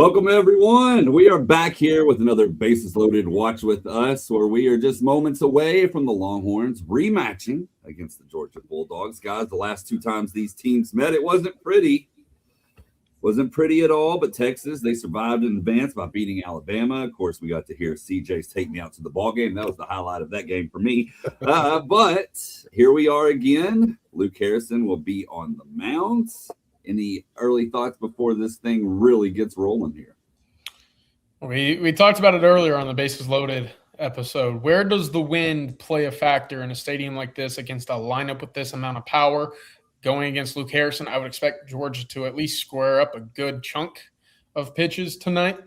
Welcome, everyone. We are back here with another Bases Loaded Watch with Us, where we are just moments away from the Longhorns rematching against the Georgia Bulldogs. Guys, the last two times these teams met, it wasn't pretty. Wasn't pretty at all, but Texas, they survived in advance by beating Alabama. Of course, we got to hear CJ's Take Me Out to the Ball Game. That was the highlight of that game for me. But here we are again. Luke Harrison will be on the mounds. Any early thoughts before this thing really gets rolling here? We talked about it earlier on the Bases Loaded episode. Where does the wind play a factor in a stadium like this against a lineup with this amount of power? Going against Luke Harrison, I would expect Georgia to at least square up a good chunk of pitches tonight.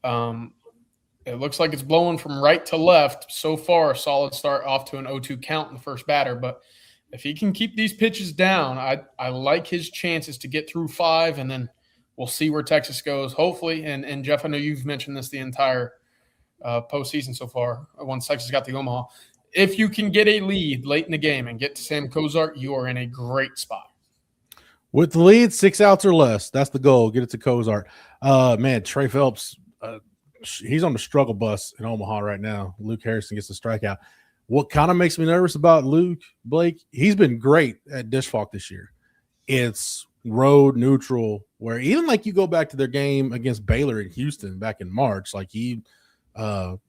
It looks like it's blowing from right to left. So far, a solid start off to an 0-2 count in the first batter, but if he can keep these pitches down, I like his chances to get through 5, and then we'll see where Texas goes, hopefully. And Jeff, I know you've mentioned this the entire postseason so far, once Texas got to Omaha. If you can get a lead late in the game and get to Sam Cozart, you are in a great spot. With the lead, 6 outs or less. That's the goal. Get it to Cozart. Man, Trey Phelps, he's on the struggle bus in Omaha right now. Luke Harrison gets the strikeout. What kind of makes me nervous about Luke, Blake, he's been great at dish falk this year. It's road neutral, where even like you go back to their game against Baylor in Houston back in March, like he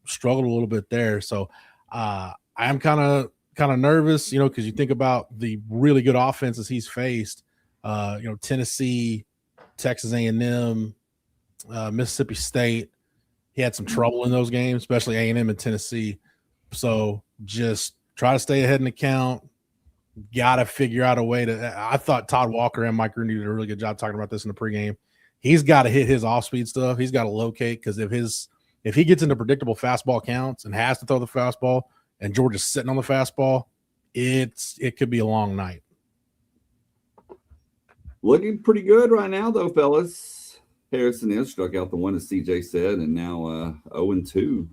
struggled a little bit there. So I'm kind of nervous, because you think about the really good offenses he's faced, Tennessee, Texas A&M, Mississippi State. He had some trouble in those games, especially A&M and Tennessee. So just try to stay ahead in the count. Got to figure out a way to – I thought Todd Walker and Mike Rooney did a really good job talking about this in the pregame. He's got to hit his off-speed stuff. He's got to locate, because if he gets into predictable fastball counts and has to throw the fastball and Georgia's sitting on the fastball, it could be a long night. Looking pretty good right now, though, fellas. Harrison is struck out the one, as CJ said, and now 0-2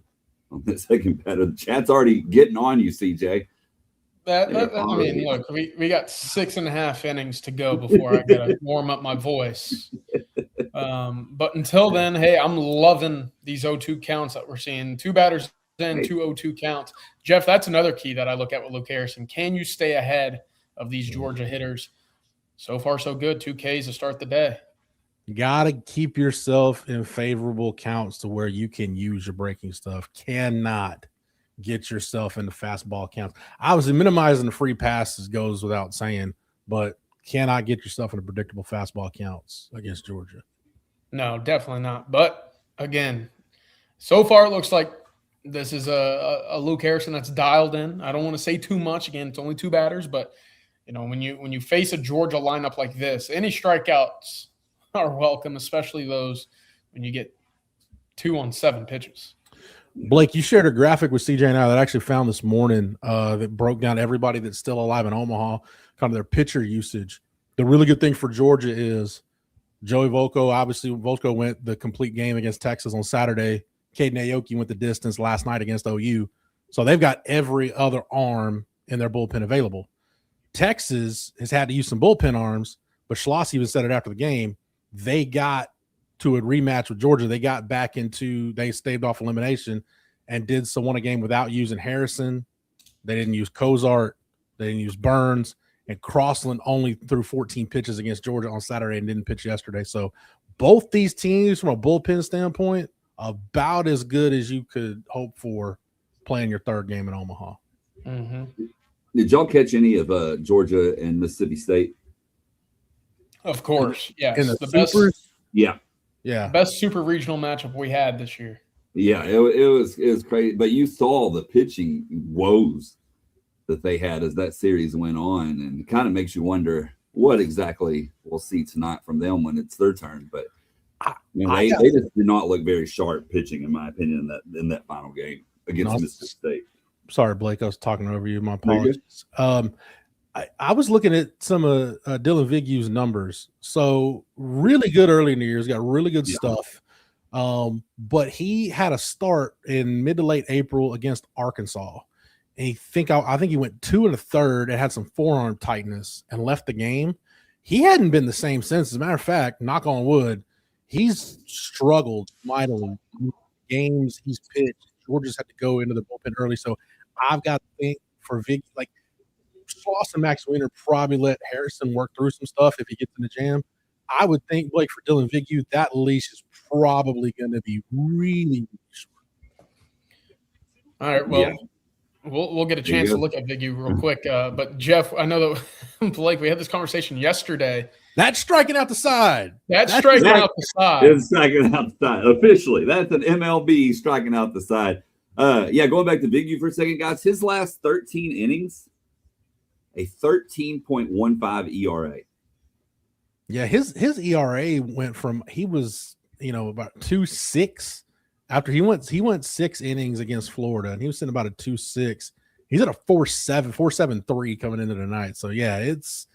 on the second batter. The chat's already getting on you, CJ. Look, we got 6.5 innings to go before I got to warm up my voice. But until then, hey, I'm loving these 0-2 counts that we're seeing. 2 batters in, 2 0-2 counts. Jeff, that's another key that I look at with Luke Harrison. Can you stay ahead of these Georgia hitters? So far, so good. 2 Ks to start the day. You got to keep yourself in favorable counts to where you can use your breaking stuff. Cannot get yourself into fastball counts. Obviously, minimizing the free passes goes without saying, but cannot get yourself into predictable fastball counts against Georgia. No, definitely not. But, again, so far it looks like this is a Luke Harrison that's dialed in. I don't want to say too much. Again, it's only 2 batters, but, when you face a Georgia lineup like this, any strikeouts are welcome, especially those when you get 2 on 7 pitches. Blake, you shared a graphic with CJ and I that I actually found this morning that broke down everybody that's still alive in Omaha, kind of their pitcher usage. The really good thing for Georgia is Joey Volko. Obviously, Volko went the complete game against Texas on Saturday. Caden Aoki went the distance last night against OU. So they've got every other arm in their bullpen available. Texas has had to use some bullpen arms, but Schloss even said it after the game. They got to a rematch with Georgia. They got back into – they staved off elimination and won a game without using Harrison. They didn't use Cozart. They didn't use Burns. And Crossland only threw 14 pitches against Georgia on Saturday and didn't pitch yesterday. So both these teams, from a bullpen standpoint, about as good as you could hope for playing your third game in Omaha. Mm-hmm. Did y'all catch any of Georgia and Mississippi State? Of course, yes. In the best, yeah, best super regional matchup we had this year. Yeah, it was crazy. But you saw the pitching woes that they had as that series went on, and it kind of makes you wonder what exactly we'll see tonight from them when it's their turn. But they just did not look very sharp pitching, in my opinion, in that final game against Mississippi State. Sorry, Blake, I was talking over you. My apologies. I was looking at some of Dylan Vigeu's numbers. So really good early in the year. He's got really good stuff. But he had a start in mid to late April against Arkansas. And I think he went 2 1/3 and had some forearm tightness and left the game. He hadn't been the same since. As a matter of fact, knock on wood, he's struggled mightily. Games he's pitched, Georgia's had to go into the bullpen early. So I've got to think for Vic, like Sloss and Max Wiener probably let Harrison work through some stuff if he gets in the jam. I would think, Blake, for Dylan Vigil, that leash is probably going to be really short. All right, well, we'll get a chance to look at Vigil real quick. But Jeff, I know that Blake, we had this conversation yesterday. That's striking out the side. That's striking out the side. It's striking out the side. Officially, that's an MLB striking out the side. Going back to Vigil for a second, guys. His last 13 innings, a 13.15 ERA. Yeah, his ERA went from he was about 2.6 after he went 6 innings against Florida, and he was sitting about a 2.6. He's at a 4.7, 4.73 coming into tonight. So yeah, it's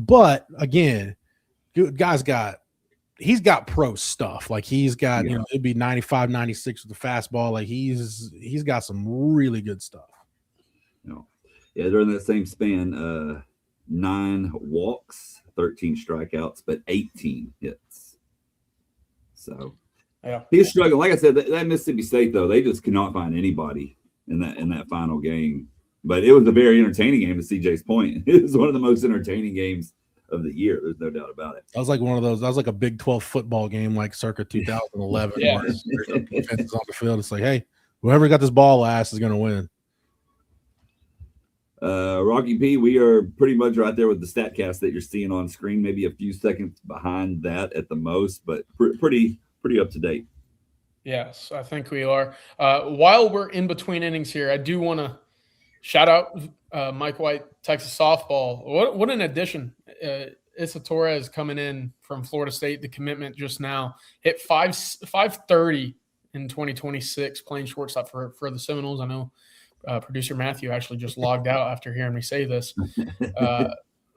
but again, he's got pro stuff. Like he's got it'd be 95, 96 with the fastball. Like he's got some really good stuff. Yeah, during that same span, 9 walks, 13 strikeouts, but 18 hits. So yeah, he's struggling. Like I said, that Mississippi State though, they just could not find anybody in that final game. But it was a very entertaining game. To CJ's point, it was one of the most entertaining games of the year. There's no doubt about it. That was like one of those. That was like a Big 12 football game, like circa 2011. Yeah. Where there's no defenses on the field. It's like, hey, whoever got this ball last is going to win. Rocky P, we are pretty much right there with the StatCast that you're seeing on screen. Maybe a few seconds behind that at the most, but pretty up to date. Yes, I think we are. While we're in between innings here, I do want to shout out Mike White, Texas softball. What an addition. Issa Torres coming in from Florida State, the commitment just now. Hit 530 in 2026, playing shortstop for the Seminoles. I know producer Matthew actually just logged out after hearing me say this.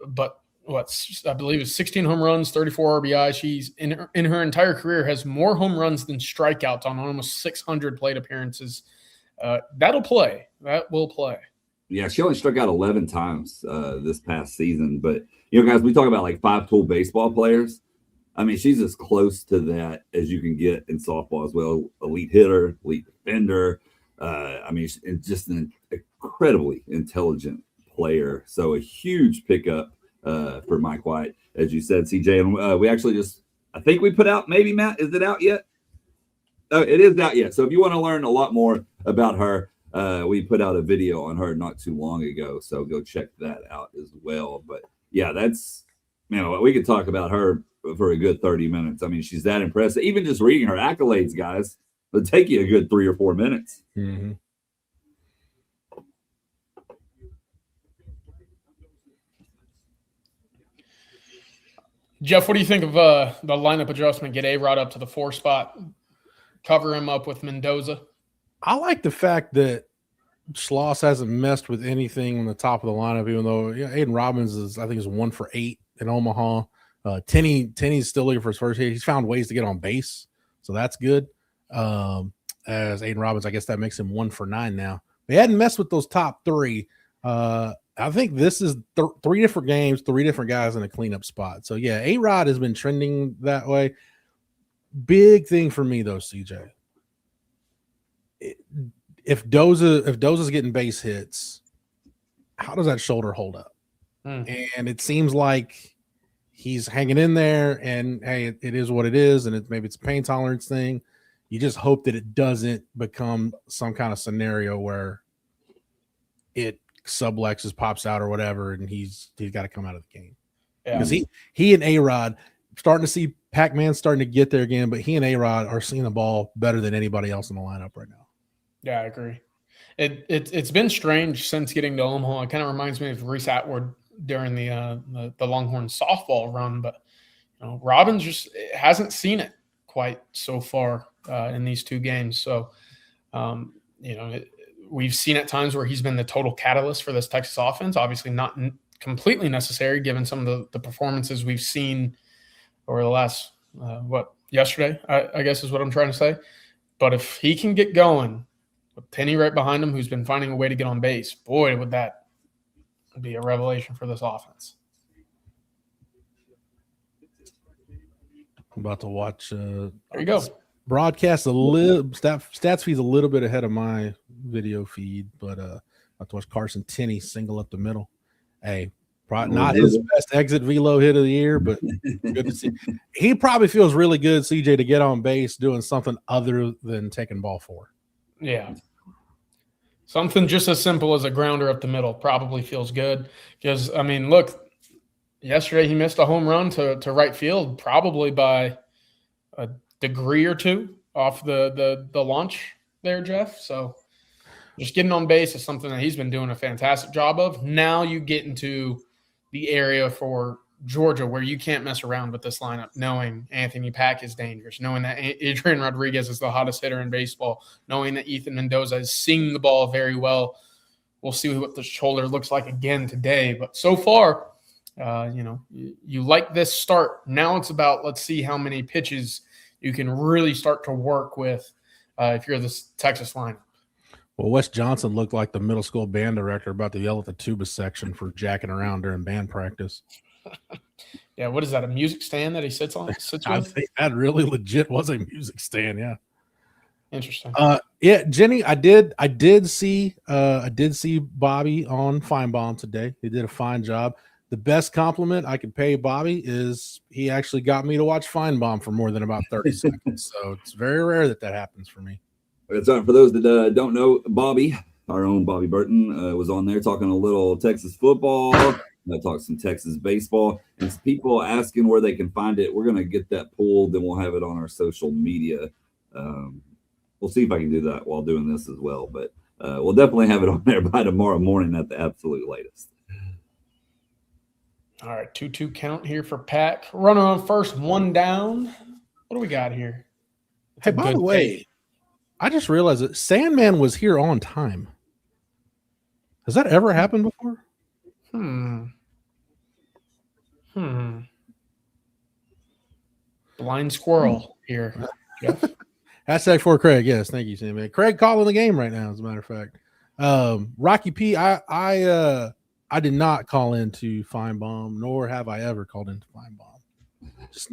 But I believe it's 16 home runs, 34 RBI. She's in her entire career has more home runs than strikeouts on almost 600 plate appearances. That will play. Yeah, she only struck out 11 times this past season. But, guys, we talk about like 5-tool baseball players. I mean, she's as close to that as you can get in softball as well. Elite hitter, elite defender. She's just an incredibly intelligent player. So a huge pickup for Mike White, as you said, CJ. And we actually I think we put out, maybe, Matt, is it out yet? Oh, it is out yet. So if you want to learn a lot more about her, we put out a video on her not too long ago. So go check that out as well. But yeah, we could talk about her for a good 30 minutes. I mean, she's that impressive. Even just reading her accolades, guys, it'll take you a good 3 or 4 minutes. Mm-hmm. Jeff, what do you think of the lineup adjustment? Get A-Rod up to the 4 spot, cover him up with Mendoza. I like the fact that Schloss hasn't messed with anything on the top of the lineup, even though Aiden Robbins is 1 for 8 in Omaha. Tenney's still looking for his first hit. He's found ways to get on base, so that's good. As Aiden Robbins, I guess that makes him 1 for 9 now. They hadn't messed with those top 3. I think this is 3 different games, 3 different guys in a cleanup spot. So yeah, A-Rod has been trending that way. Big thing for me though, CJ. If Doza's getting base hits, how does that shoulder hold up? And it seems like he's hanging in there, and hey, it is what it is, and maybe it's a pain tolerance thing. You just hope that it doesn't become some kind of scenario where it sublexes, pops out or whatever, and he's got to come out of the game. Because he and A-Rod starting to see Pac-Man starting to get there again, but he and A-Rod are seeing the ball better than anybody else in the lineup right now. Yeah, I agree. It's been strange since getting to Omaha. It kind of reminds me of Reese Atwood during the Longhorn softball run, but Robbins just hasn't seen it quite so far in these 2 games. So, we've seen at times where he's been the total catalyst for this Texas offense. Obviously, not completely necessary given some of the performances we've seen over the last yesterday, I guess is what I'm trying to say. But if he can get going with Penny right behind him, who's been finding a way to get on base, boy, would that be a revelation for this offense. I'm about to watch. There you go. Broadcast a little stats feed's a little bit ahead of my video feed, but about to watch Carson Tenney single up the middle. Hey, probably not his best exit velo hit of the year, but good to see. He probably feels really good, CJ, to get on base doing something other than taking ball 4. Yeah. Something just as simple as a grounder up the middle probably feels good because, I mean, look, yesterday he missed a home run to right field probably by a degree or 2 off the launch there, Jeff. So just getting on base is something that he's been doing a fantastic job of. Now you get into the area for Georgia where you can't mess around with this lineup, knowing Anthony Pack is dangerous, knowing that Adrian Rodriguez is the hottest hitter in baseball, knowing that Ethan Mendoza is seeing the ball very well. We'll see what the shoulder looks like again today. But so far, you like this start. Now it's about let's see how many pitches you can really start to work with if you're the Texas lineup. Well, Wes Johnson looked like the middle school band director about to yell at the tuba section for jacking around during band practice. Yeah, what is that? A music stand that he sits I think that really legit was a music stand. Yeah, interesting. Yeah, Jenny, I did see Bobby on Feinbaum today. He did a fine job. The best compliment I could pay Bobby is he actually got me to watch Feinbaum for more than about 30 seconds. So it's very rare that happens for me. So for those that don't know, Bobby, our own Bobby Burton, was on there talking a little Texas football. Talk some Texas baseball, and people asking where they can find it. We're going to get that pulled, then we'll have it on our social media. We'll see if I can do that while doing this as well, but we'll definitely have it on there by tomorrow morning at the absolute latest. All right, 2-2 count here for Pack. Runner on first, 1 down. What do we got here? Hey, by the way, I just realized that Sandman was here on time. Has that ever happened before? Blind squirrel here, Jeff. Hashtag for Craig. Yes, thank you, Sandman. Craig calling the game right now, as a matter of fact. Rocky P, I did not call into Feinbaum, nor have I ever called into Feinbaum. Just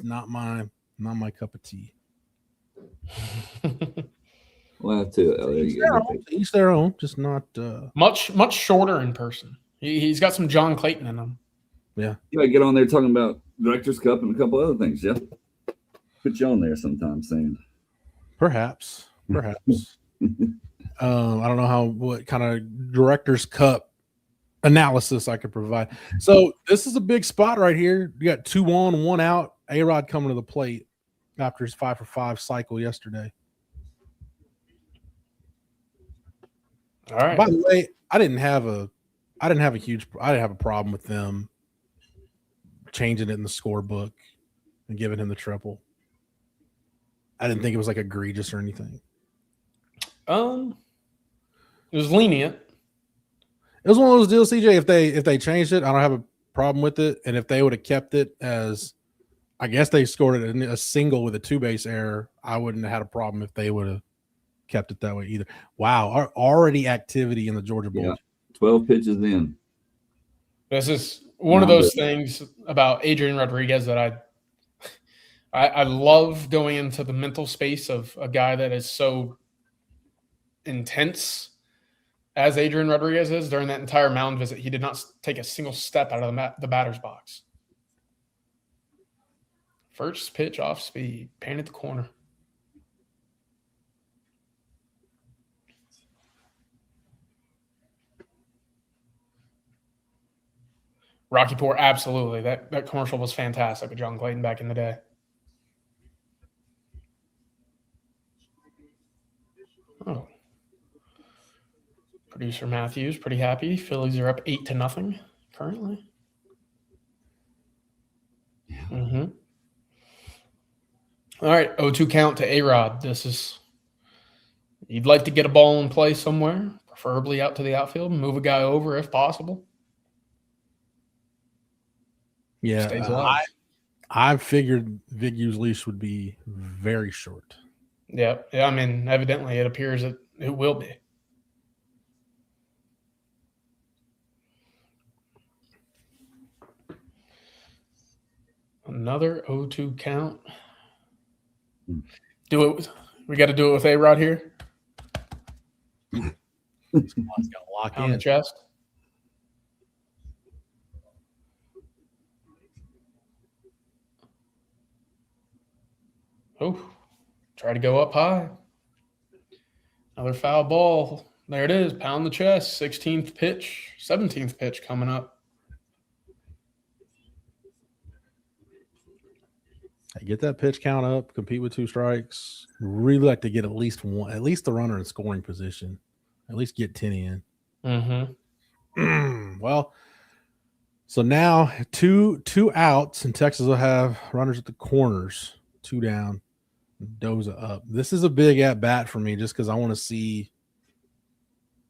not my cup of tea. Well, each their own. Just not much shorter in person. He's got some John Clayton in him. Yeah, you might get on there talking about Director's Cup and a couple other things. Jeff, put you on there sometime soon. Perhaps. I don't know what kind of Director's Cup analysis I could provide. So this is a big spot right here. You got 2 on, 1 out. A-Rod coming to the plate after his 5-for-5 cycle yesterday. All right. By the way, I didn't have a problem with them changing it in the scorebook and giving him the triple. I didn't think it was like egregious or anything. It was lenient. It was one of those deals, CJ. If they changed it, I don't have a problem with it. And if they would have kept it as, I guess they scored it in a single with a 2-base error, I wouldn't have had a problem if they would have kept it that way either. Wow, already activity in the Georgia Bowl. Yeah, 12 pitches in. This is one of those things about Adrian Rodriguez that I love going into the mental space of a guy that is so intense as Adrian Rodriguez is. During that entire mound visit, he did not take a single step out of the batter's box. First pitch off speed, painted the corner. Rocky Pour, absolutely. That commercial was fantastic with John Clayton back in the day. Oh. Producer Matthews, pretty happy. Phillies are up 8-0 currently. Mm-hmm. All right, 0-2 count to A-Rod. You'd like to get a ball in play somewhere, preferably out to the outfield, move a guy over if possible. Yeah, I figured Vigou's leash would be very short. Yeah. I mean, evidently it appears that it will be. Another 0-2 count. Do it. We got to do it with A-Rod here. He's got to lock On the in. chest. Oh, try to go up high. Another foul ball. There it is. Pound the chest. 16th pitch. 17th pitch coming up. Get that pitch count up, compete with 2 strikes. Really like to get at least the runner in scoring position. At least get 10 in. Mm-hmm. Well, so now two outs, and Texas will have runners at the corners, 2 down, Doza up. This is a big at bat for me, just because I want to see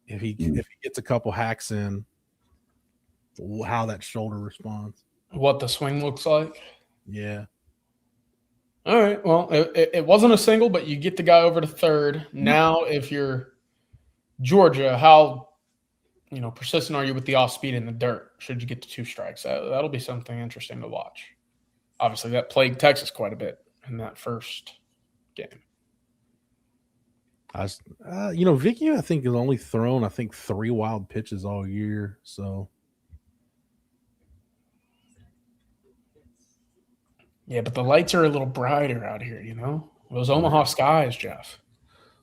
if he gets a couple hacks in, how that shoulder responds. What the swing looks like. Yeah. All right. Well, it wasn't a single, but you get the guy over to third. Now, if you're Georgia, how persistent are you with the off speed in the dirt? Should you get to 2 strikes? That'll be something interesting to watch. Obviously, that plagued Texas quite a bit in that first game. Vicky, I think, has only thrown 3 wild pitches all year. So. Yeah, but the lights are a little brighter out here, Those Omaha skies, Jeff.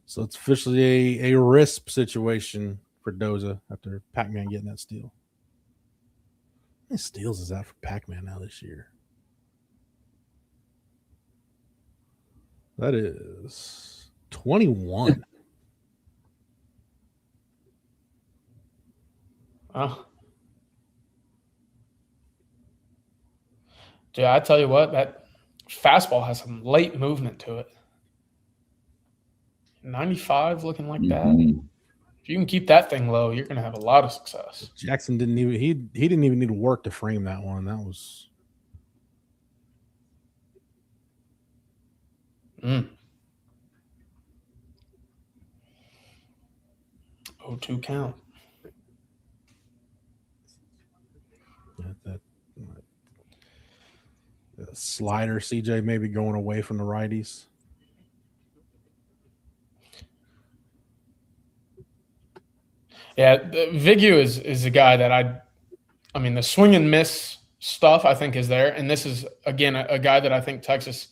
So it's officially a RISP situation for Doza after Pac-Man getting that steal. How many steals is that for Pac-Man now this year? That is 21. Oh. Dude, I tell you what, that fastball has some late movement to it. 95 looking like that. If you can keep that thing low, you're going to have a lot of success. Jackson didn't even need to work to frame that one. That was 0-2 count. that slider, CJ, maybe going away from the righties. Yeah, Vigu is a guy that I mean, the swing and miss stuff I think is there, and this is again a guy that I think Texas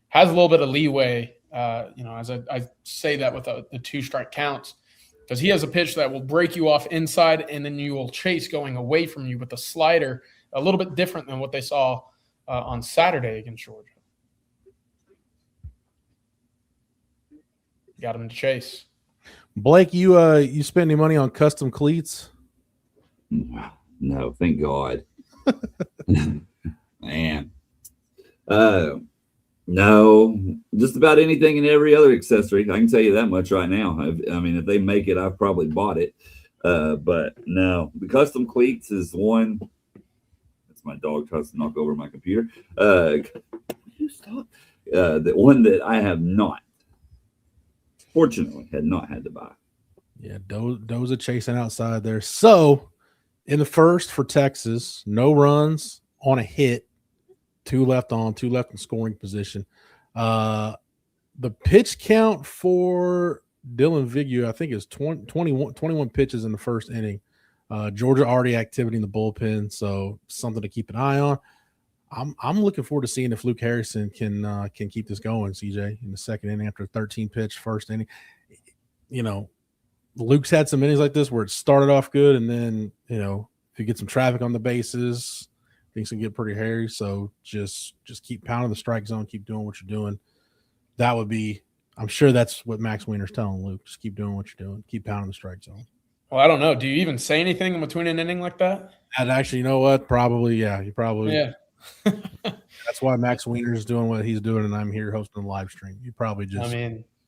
has a little bit of leeway. As I say that with the 2 strike counts, because he has a pitch that will break you off inside, and then you will chase going away from you with the slider, a little bit different than what they saw on Saturday against Georgia. Got him to chase. Blake, you spend any money on custom cleats? No, thank God. Man. No, just about anything and every other accessory. I can tell you that much right now. If they make it, I've probably bought it. But no, the custom cleats is one. That's my dog tries to knock over my computer. You stop. The one that I have not, fortunately, had not had to buy. Yeah, Doza chasing outside there. So in the first for Texas, no runs on a hit, 2 left in scoring position. The pitch count for Dylan Vigu, I think, is 21 pitches in the first inning. Georgia already activity in the bullpen, so something to keep an eye on. I'm looking forward to seeing if Luke Harrison can keep this going, CJ, in the second inning after a 13 pitch first inning. Luke's had some innings like this where it started off good, and then if you get some traffic on the bases, things can get pretty hairy. So just keep pounding the strike zone, keep doing what you're doing. That would be, I'm sure that's what Max Wiener's telling Luke. Just keep doing what you're doing, keep pounding the strike zone. Well, I don't know. Do you even say anything in between an inning like that? And actually, you know what? Probably, yeah. You probably, yeah. That's why Max Wiener's doing what he's doing, and I'm here hosting the live stream. You probably just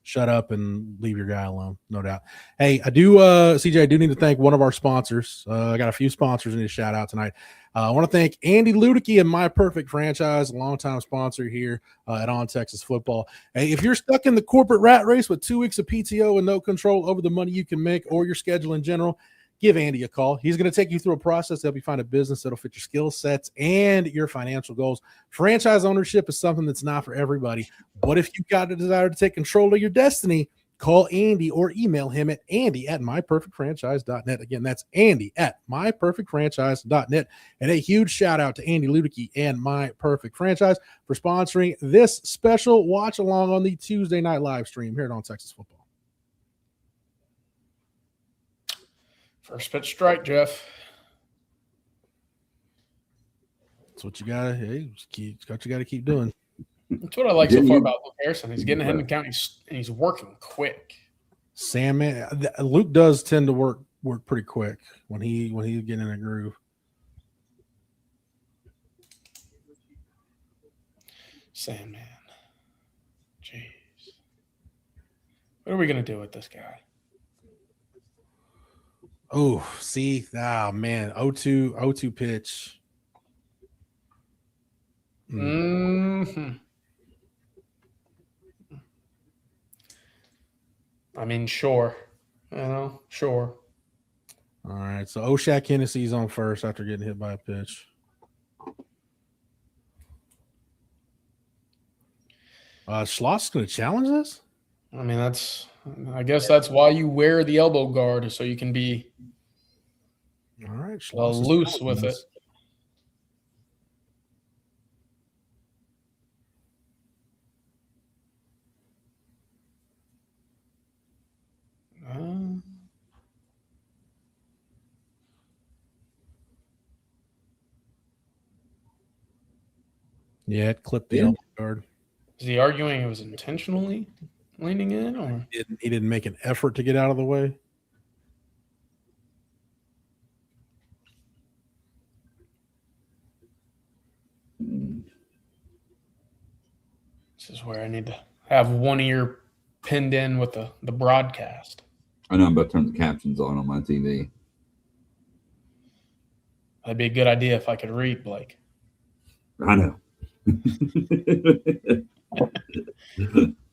shut up and leave your guy alone, no doubt. Hey, CJ, I do need to thank one of our sponsors. I got a few sponsors I need to shout out tonight. I want to thank Andy Ludicky and My Perfect Franchise, a longtime sponsor here at On Texas Football. Hey, if you're stuck in the corporate rat race with 2 weeks of PTO and no control over the money you can make or your schedule in general, give Andy a call. He's going to take you through a process to help you find a business that'll fit your skill sets and your financial goals. Franchise ownership is something that's not for everybody, but if you've got a desire to take control of your destiny, call Andy or email him at andy@myperfectfranchise.net. Again, that's andy@myperfectfranchise.net. And a huge shout out to Andy Ludicky and My Perfect Franchise for sponsoring this special watch along on the Tuesday night live stream here on Texas Football. First pitch strike, Jeff. That's what you got. Hey, what you got to keep doing. That's what I like so far about Luke Harrison. He's getting ahead in the count, and he's working quick. Sam, Luke does tend to work pretty quick when he's getting in a groove. Sam, man, jeez, what are we gonna do with this guy? Oh, see, man, 0-2 pitch. Mm-hmm. I mean, sure. Sure. All right, so Oshak Hennessy's on first after getting hit by a pitch. Schloss is going to challenge this? I mean, I guess that's why you wear the elbow guard, so you can be all right, loose with it. Yeah, it clipped the elbow guard. Is he arguing it was intentionally leaning in, or he didn't make an effort to get out of the way? This is where I need to have one ear pinned in with the broadcast. I know I'm about to turn the captions on my TV. That'd be a good idea if I could read, Blake. I know.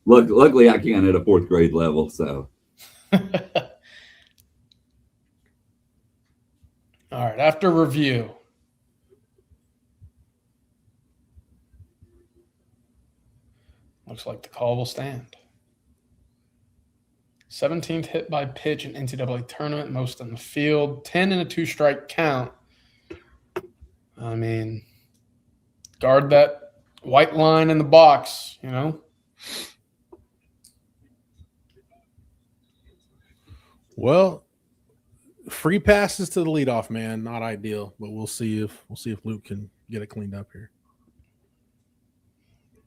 Luckily, I can't at a fourth grade level, so. All right, after review. Looks like the call will stand. 17th hit by pitch in NCAA tournament, most in the field, 10 in a 2-strike count. I mean, guard that white line in the box, you know? Well, free passes to the leadoff man, not ideal, but we'll see if Luke can get it cleaned up here.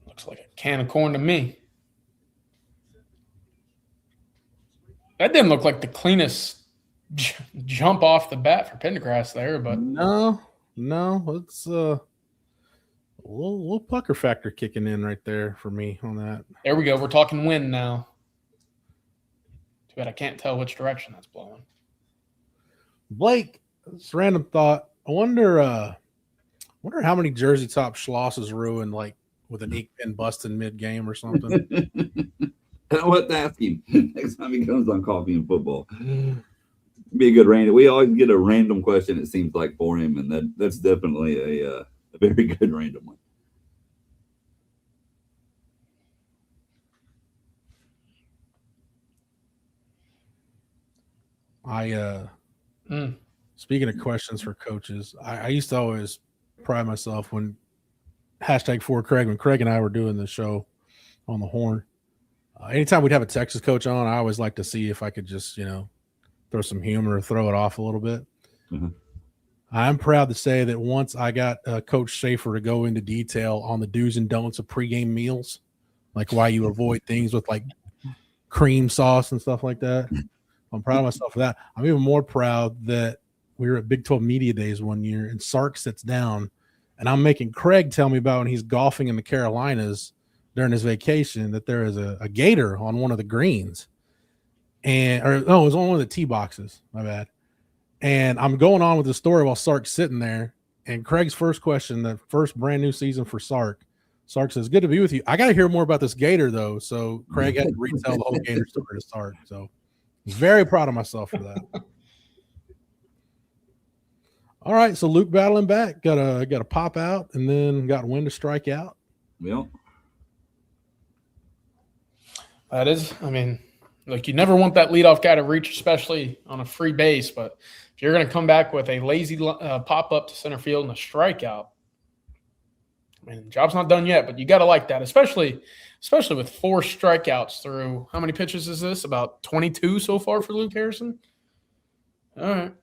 Looks like a can of corn to me. That didn't look like the cleanest jump off the bat for Pendergrass there, but no, it's a little pucker factor kicking in right there for me on that. There we go. We're talking wind now. Too bad I can't tell which direction that's blowing. Blake, it's a random thought. I wonder how many jersey top Schloss has ruined, like with an ink pin busting mid game or something. I'll have to ask him next time he comes on Coffee and Football. Be a good random. We always get a random question, it seems like, for him, and that's definitely a very good random one. Speaking of questions for coaches, I used to always pride myself when #4Craig, when Craig and I were doing the show on the Horn. Anytime we'd have a Texas coach on, I always like to see if I could just, throw some humor or throw it off a little bit. Mm-hmm. I'm proud to say that once I got Coach Schaefer to go into detail on the do's and don'ts of pregame meals, like why you avoid things with like cream sauce and stuff like that. I'm proud of myself for that. I'm even more proud that we were at Big 12 Media Days one year and Sark sits down and I'm making Craig tell me about when he's golfing in the Carolinas during his vacation that there is a gator on one of the greens. It was on one of the tee boxes. My bad. And I'm going on with the story while Sark's sitting there. And Craig's first question, the first brand new season for Sark says, "Good to be with you. I got to hear more about this gator, though." So Craig had to retell the whole gator story to Sark. So very proud of myself for that. All right, so Luke battling back, got a pop out, and then got Wynn to strike out. Yep. That is, I mean, look, you never want that leadoff guy to reach, especially on a free base. But if you're going to come back with a lazy pop up to center field and a strikeout, I mean, the job's not done yet. But you got to like that, especially with 4 strikeouts through how many pitches is this? About 22 so far for Luke Harrison. All right.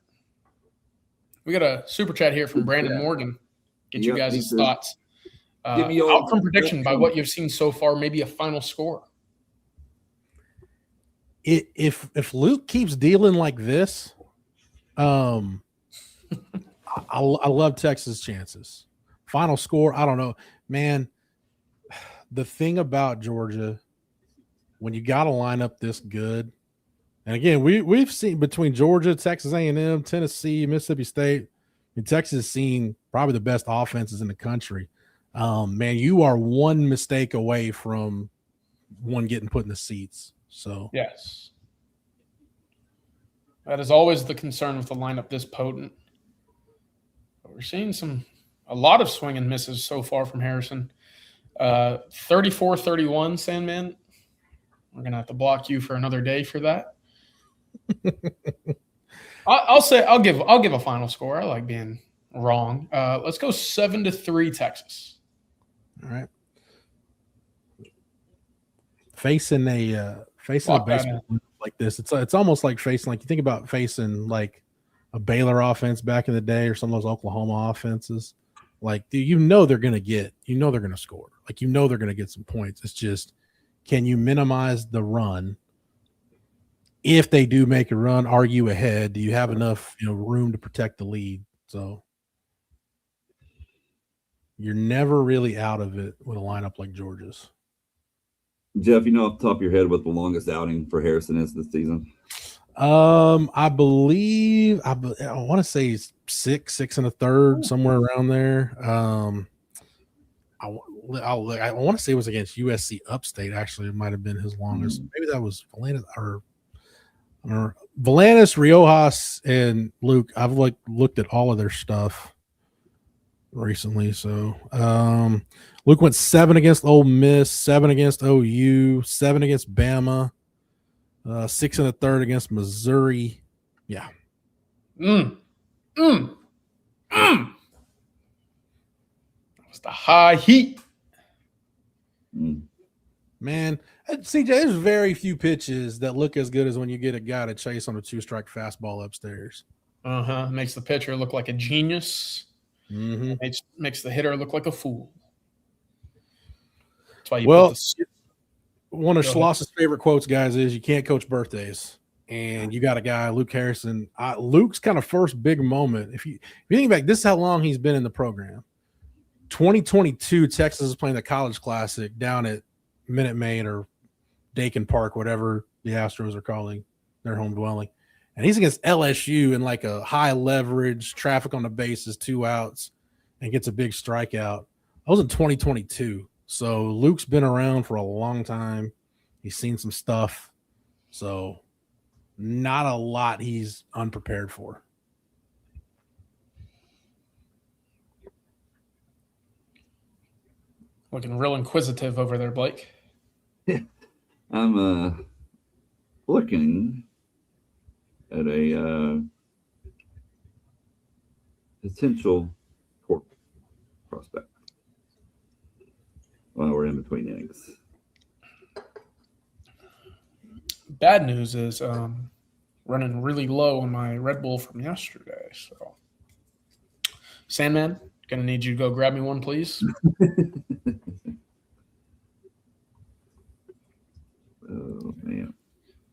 We got a super chat here from Brandon Morgan. Get you guys' thoughts. Give me your outcome prediction by what you've seen so far, maybe a final score. If Luke keeps dealing like this, I love Texas' chances. Final score, I don't know, man. The thing about Georgia, when you got a lineup this good, and again, we've seen between Georgia, Texas A&M, Tennessee, Mississippi State, I mean, Texas has seen probably the best offenses in the country. Man, you are one mistake away from one getting put in the seats. So yes, that is always the concern with the lineup this potent. But we're seeing a lot of swing and misses so far from Harrison. 34-31, Sandman. We're gonna have to block you for another day for that. I'll give a final score. I like being wrong. Let's go 7-3 Texas. All right. Facing a baseball like this, it's almost like facing, like you think about facing like a Baylor offense back in the day or some of those Oklahoma offenses. Like they're gonna score. Like they're gonna get some points. It's just, can you minimize the run? If they do make a run, are you ahead? Do you have enough room to protect the lead? So you're never really out of it with a lineup like Georgia's. Jeff, off the top of your head what the longest outing for Harrison is this season? I believe I want to say it's 6 1/3, somewhere around there. I want to say it was against USC Upstate. Actually, it might have been his longest. Maybe that was Valanis or Valanis, Riojas, and Luke. I've looked at all of their stuff recently. So Luke went 7 against Ole Miss, 7 against OU, 7 against Bama, 6 1/3 against Missouri. Yeah. That was the high heat. Man, CJ, there's very few pitches that look as good as when you get a guy to chase on a 2-strike fastball upstairs. Makes the pitcher look like a genius. It makes the hitter look like a fool. That's why one of Schloss's favorite quotes, guys, is you can't coach birthdays. And you got a guy, Luke Harrison. Luke's kind of first big moment. If you think back, this is how long he's been in the program. 2022, Texas is playing the College Classic down at Minute Maid or Dakin Park, whatever the Astros are calling their home dwelling. And he's against LSU in like a high leverage, traffic on the bases, 2 outs, and gets a big strikeout. That was in 2022. So Luke's been around for a long time. He's seen some stuff. So not a lot he's unprepared for. Looking real inquisitive over there, Blake. I'm looking at a potential prospect. Well, we're in between innings. Bad news is running really low on my Red Bull from yesterday. So, Sandman, gonna need you to go grab me one, please. Oh man,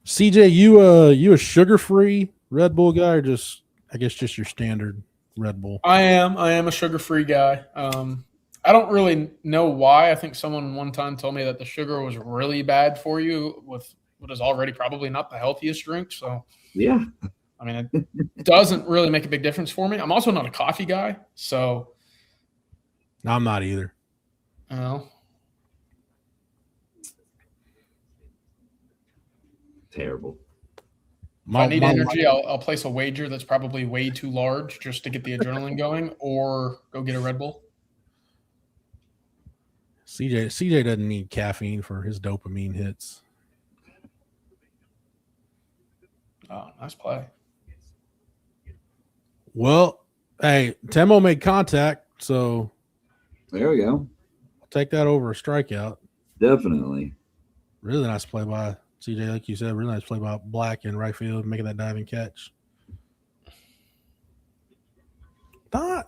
CJ, you a sugar-free Red Bull guy, or just your standard Red Bull? I am a sugar-free guy. I don't really know why. I think someone one time told me that the sugar was really bad for you with what is already probably not the healthiest drink. So yeah, I mean, it doesn't really make a big difference for me. I'm also not a coffee guy, so I'm not either. Terrible. If I need energy, I'll place a wager that's probably way too large just to get the adrenaline going, or go get a Red Bull. CJ doesn't need caffeine for his dopamine hits. Oh, nice play. Well, hey, Temo made contact, so there we go. I'll take that over a strikeout. Definitely. Really nice play by CJ, like you said. Really nice play by Black in right field, making that diving catch. I'll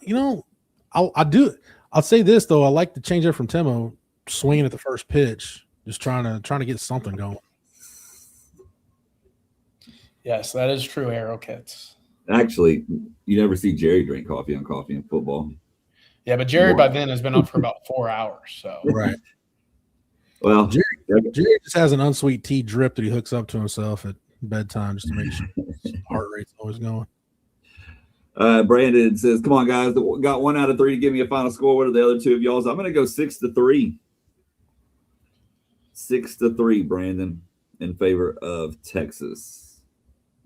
say this though. I like the change up from Temo, swinging at the first pitch, just trying to get something going. Yes, that is true, Arrow Kits. Actually, you never see Jerry drink coffee on Coffee and Football. Yeah, but Jerry by then has been up for about 4 hours. So right. Well, Jerry just has an unsweet tea drip that he hooks up to himself at bedtime just to make sure his heart rate's always going. Brandon says, "Come on, guys! Got 1 out of 3 to give me a final score. What are the other two of y'all's? I'm going to go 6-3. 6-3, Brandon, in favor of Texas.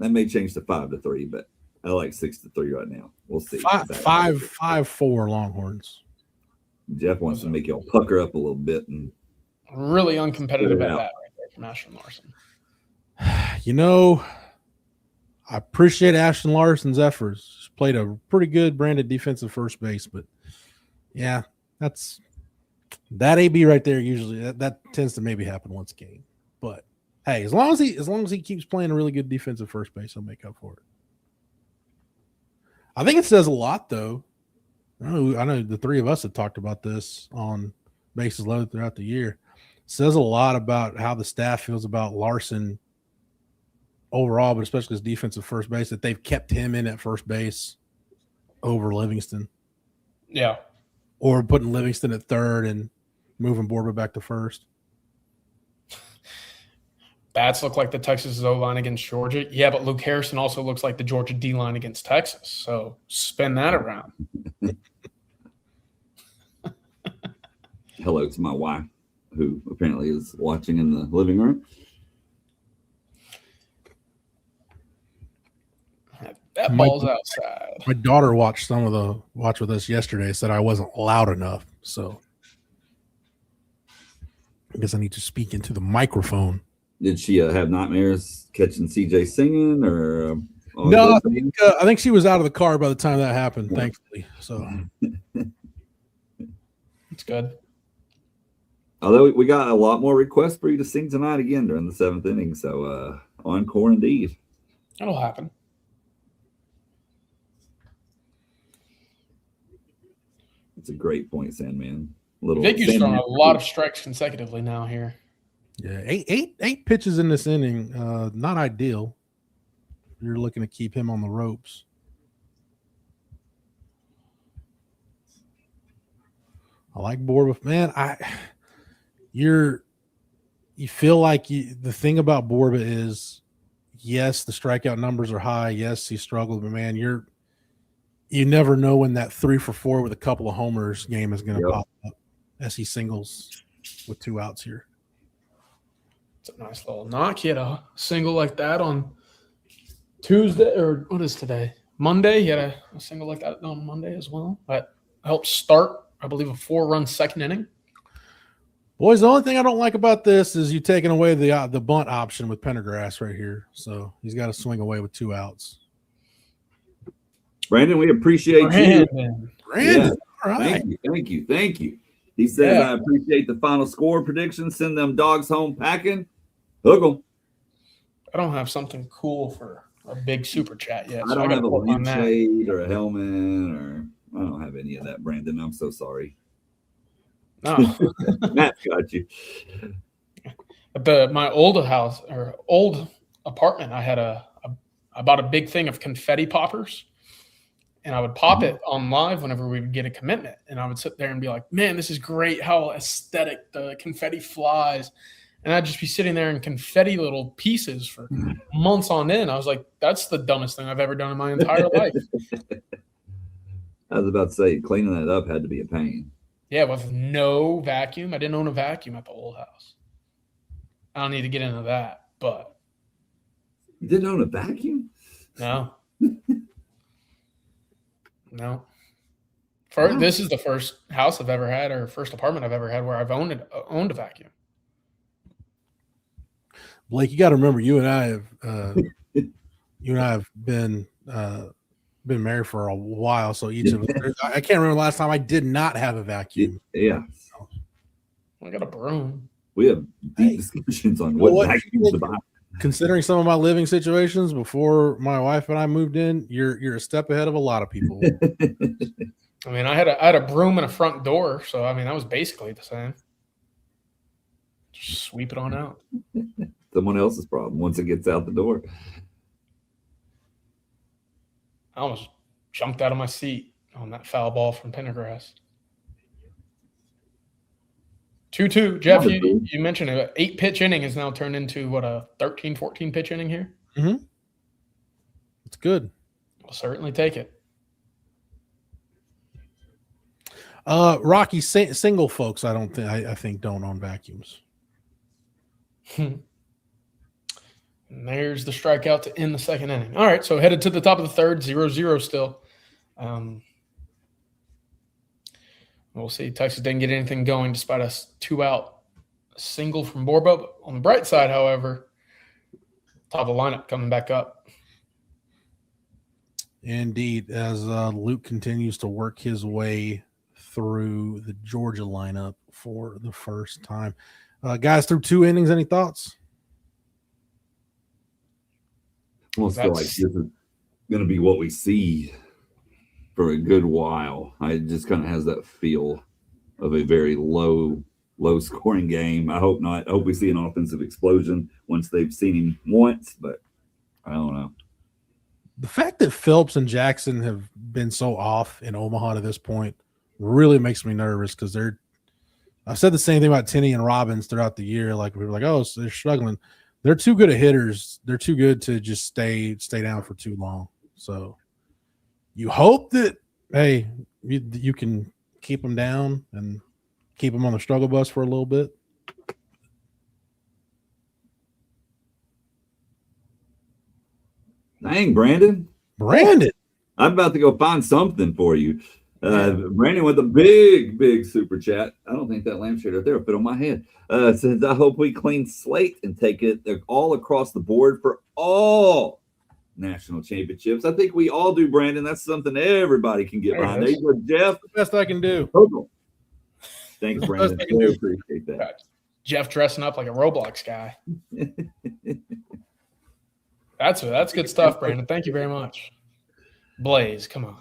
That may change to 5-3, but I like 6-3 right now. We'll see. 5-4 Longhorns. Jeff wants to make y'all pucker up a little bit and really uncompetitive at that right there from Ashton Larson. I appreciate Ashton Larson's efforts. He's played a pretty good branded defensive first base, but yeah, that AB right there. Usually that tends to maybe happen once a game. But hey, as long as he keeps playing a really good defensive first base, he'll make up for it. I think it says a lot, though. I know the three of us have talked about this on Bases Loaded throughout the year. It says a lot about how the staff feels about Larson overall, but especially his defensive first base, that they've kept him in at first base over Livingston. Yeah. Or putting Livingston at third and moving Borba back to first. Bats look like the Texas O-line against Georgia. Yeah, but Luke Harrison also looks like the Georgia D-line against Texas. So spin that around. Hello to my wife, who apparently is watching in the living room. That ball's outside. My daughter watched some of the watch with us yesterday, said I wasn't loud enough. So I guess I need to speak into the microphone. Did she have nightmares catching CJ singing, or no? I think she was out of the car by the time that happened. Thankfully, so it's good. Although we got a lot more requests for you to sing tonight again during the 7th inning, so encore indeed. That'll happen. It's a great point, Sandman. Vicky's throwing a lot of strikes consecutively now here. Yeah, eight pitches in this inning. Not ideal. You're looking to keep him on the ropes. I like Borba, man. You feel like the thing about Borba is, yes, the strikeout numbers are high. Yes, he struggled, but man, you never know when that 3 for 4 with a couple of homers game is going to pop up as he singles with 2 outs here. It's a nice little knock. He had a single like that on Tuesday, or what is today? Monday. He had a single like that on Monday as well. That helped start, I believe, a 4-run second inning. Boys, the only thing I don't like about this is you taking away the bunt option with Pendergrass right here. So he's got to swing away with 2 outs. Brandon, we appreciate you. Brandon, all right. Thank you. He says, I appreciate the final score prediction. Send them dogs home packing. Hook 'em. I don't have something cool for a big super chat yet. I don't have a lampshade or a helmet, or I don't have any of that, Brandon. I'm so sorry. No. Matt's got you. At my old house or old apartment, I had I bought a big thing of confetti poppers. And I would pop it on live whenever we would get a commitment. And I would sit there and be like, man, this is great. How aesthetic the confetti flies. And I'd just be sitting there in confetti little pieces for months on end. I was like, that's the dumbest thing I've ever done in my entire life. I was about to say, cleaning that up had to be a pain. Yeah, with no vacuum. I didn't own a vacuum at the old house. I don't need to get into that, but You didn't own a vacuum? No. No. Wow. This is the first house I've ever had, or first apartment I've ever had where I've owned a vacuum. Blake, you got to remember, you and I have been married for a while, so each of us. I can't remember the last time I did not have a vacuum. Yeah. I got a broom. We have deep discussions on what vacuums to buy. Considering some of my living situations before my wife and I moved in, you're a step ahead of a lot of people. I mean, I had a broom and a front door, so I mean that was basically the same. Just sweep it on out. Someone else's problem once it gets out the door. I almost jumped out of my seat on that foul ball from Pendergrass. 2-2. Jeff, you mentioned an 8-pitch inning has now turned into a 13, 14 pitch inning here. Mm-hmm. It's good. We'll certainly take it. Rocky, single folks, I think don't own vacuums. And there's the strikeout to end the second inning. All right, so headed to the top of the third, 0-0 still. We'll see. Texas didn't get anything going despite a 2-out single from Borba. On the bright side, however, top of the lineup coming back up. Indeed, as Luke continues to work his way through the Georgia lineup for the first time. Guys, through 2 innings, any thoughts? I almost feel like this is going to be what we see for a good while. It just kind of has that feel of a very low scoring game. I hope not. I hope we see an offensive explosion once they've seen him once, but I don't know. The fact that Phelps and Jackson have been so off in Omaha to this point really makes me nervous because I've said the same thing about Tenney and Robbins throughout the year. Like we were like, oh, so they're struggling. They're too good at hitters. They're too good to just stay down for too long. So you hope that, hey, you can keep them down and keep them on the struggle bus for a little bit. Dang, Brandon. I'm about to go find something for you. Brandon with a big super chat. I don't think that lampshade right there will fit on my head. Says, I hope we clean slate and take it all across the board for all national championships. I think we all do, Brandon. That's something everybody can get behind. There you go, Jeff. The best I can do. Thanks, Brandon. I really appreciate that. Jeff dressing up like a Roblox guy. That's good stuff, Brandon. Thank you very much. Blaze, come on.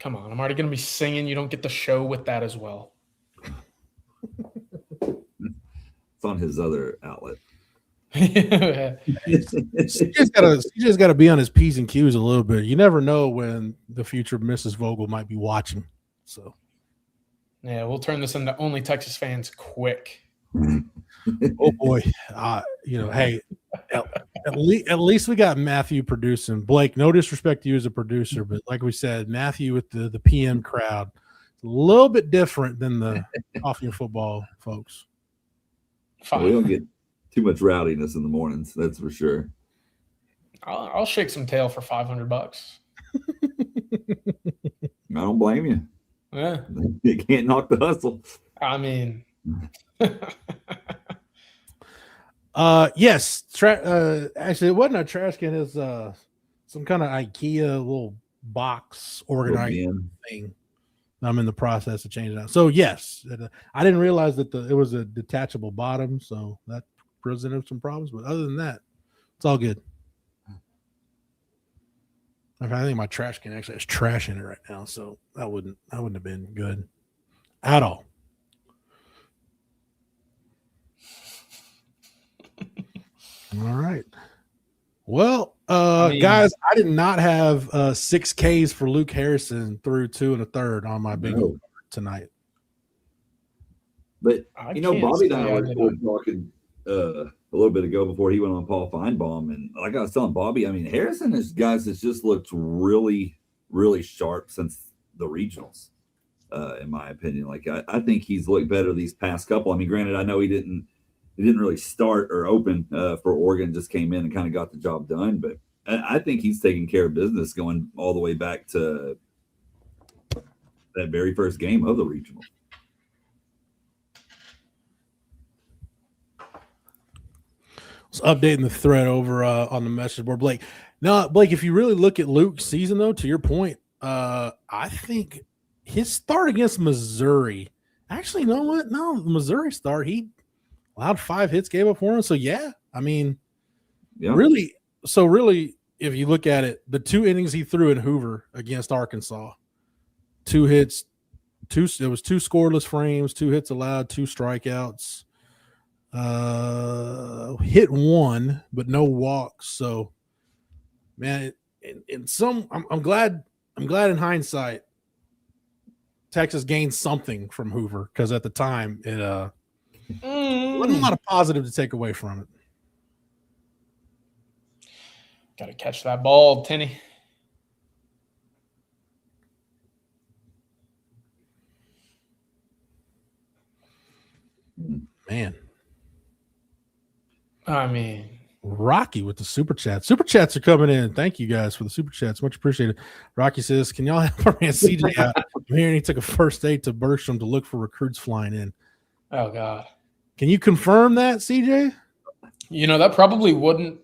I'm already going to be singing. You don't get the show with that as well. It's on his other outlet. He just got to be on his P's and Q's a little bit. You never know when the future Mrs. Vogel might be watching. So, yeah, we'll turn this into only Texas fans quick. Oh boy, hey, at least we got Matthew producing. Blake, no disrespect to you as a producer, but like we said, Matthew with the PM crowd, a little bit different than the Coffee and Football folks. Fine. We don't get too much rowdiness in the mornings, that's for sure. I'll shake some tail for $500. I don't blame you. Yeah, you can't knock the hustle. I mean. Yes. Actually, it wasn't a trash can. It's some kind of IKEA little box organizing thing. I'm in the process of changing out. So yes, I didn't realize that it was a detachable bottom, so that presented some problems. But other than that, it's all good. I think my trash can actually has trash in it right now, so that wouldn't have been good at all. All right. Well, guys, I did not have 6 Ks for Luke Harrison through 2 1/3 on my big tonight. But Bobby and I were talking a little bit ago before he went on Paul Feinbaum, and like I was telling Bobby, I mean, Harrison is guys that's just looked really, really sharp since the regionals. In my opinion, like I think he's looked better these past couple. I mean, granted, I know he didn't he didn't really start or open for Oregon, just came in and kind of got the job done. But I think he's taking care of business going all the way back to that very first game of the regional. Just updating the thread over on the message board, Blake. No, Blake, if you really look at Luke's season, though, to your point, I think his start against Missouri, actually, you know what? No, the Missouri start, he allowed 5 hits, gave up 4. So, yeah, I mean, really, if you look at it, the 2 innings he threw in Hoover against Arkansas, 2 hits, it was 2 scoreless frames, 2 hits allowed, 2 strikeouts. Hit 1 but no walks. So man, I'm glad in hindsight Texas gained something from Hoover, because at the time it wasn't a lot of positive to take away from it. Gotta catch that ball, Tenny. Man, I mean, Rocky with the super chat. Super chats are coming in. Thank you guys for the super chats. Much appreciated. Rocky says, "Can y'all help our man CJ out? I'm hearing he took a first date to Bergstrom to look for recruits flying in." Oh God, can you confirm that, CJ? You know, that probably wouldn't.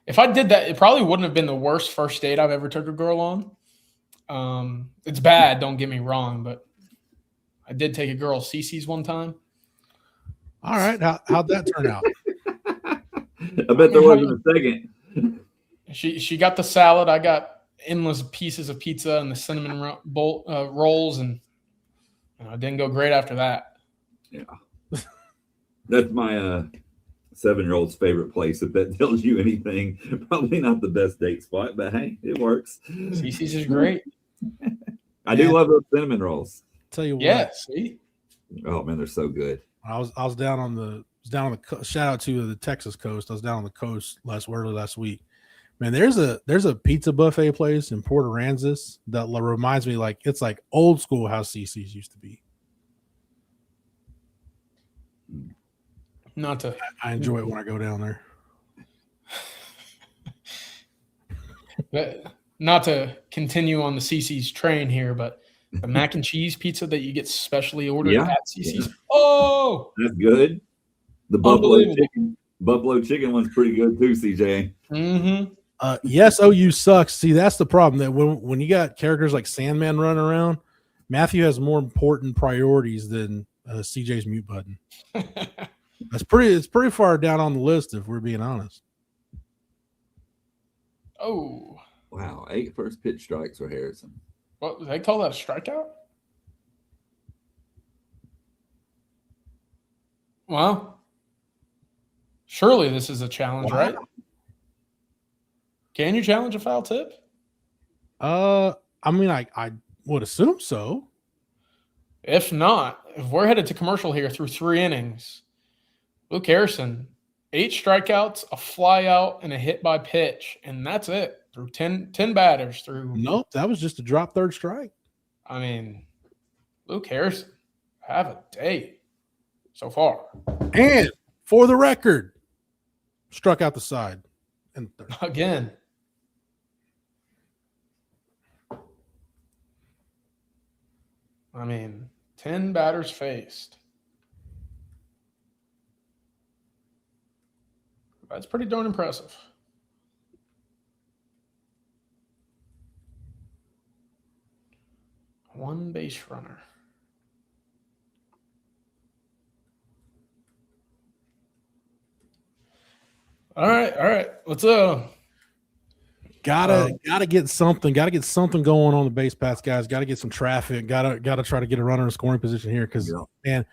If I did that, it probably wouldn't have been the worst first date I've ever took a girl on. It's bad, don't get me wrong, but I did take a girl CC's one time. All right, how'd that turn out? I bet there wasn't a second. She got the salad. I got endless pieces of pizza and the cinnamon rolls, and it didn't go great after that. Yeah, that's my 7-year-old's favorite place. If that tells you anything, probably not the best date spot, but hey, it works. CC's is great. I do love those cinnamon rolls. Tell you what. Yeah, see? Oh man, they're so good. I was down on the shout out to the Texas coast. I was down on the coast last week. Man, there's a pizza buffet place in Port Aransas that reminds me, like, it's like old school how CC's used to be. I enjoy it when I go down there. But not to continue on the CC's train here, but the mac and cheese pizza that you get specially ordered at CC's. Yeah. Oh, that's good. The buffalo chicken one's pretty good too, CJ. Mm-hmm. Yes, OU sucks. See, that's the problem. That when you got characters like Sandman running around, Matthew has more important priorities than CJ's mute button. It's pretty far down on the list, if we're being honest. Oh, wow! 8 first pitch strikes for Harrison. What, they call that a strikeout? Well, surely this is a challenge, right? Can you challenge a foul tip? I mean, I would assume so. If not, if we're headed to commercial here through 3 innings, Luke Harrison, 8 strikeouts, a fly out, and a hit by pitch, and that's it. Through 10 batters through. Nope, that was just a drop third strike. I mean, Luke Harrison, have a day so far. And for the record, struck out the side and third. Again. I mean, 10 batters faced. That's pretty darn impressive. One base runner. All right. Let's gotta get something going on the base paths, guys. Gotta get some traffic. Gotta try to get a runner in scoring position here, because man,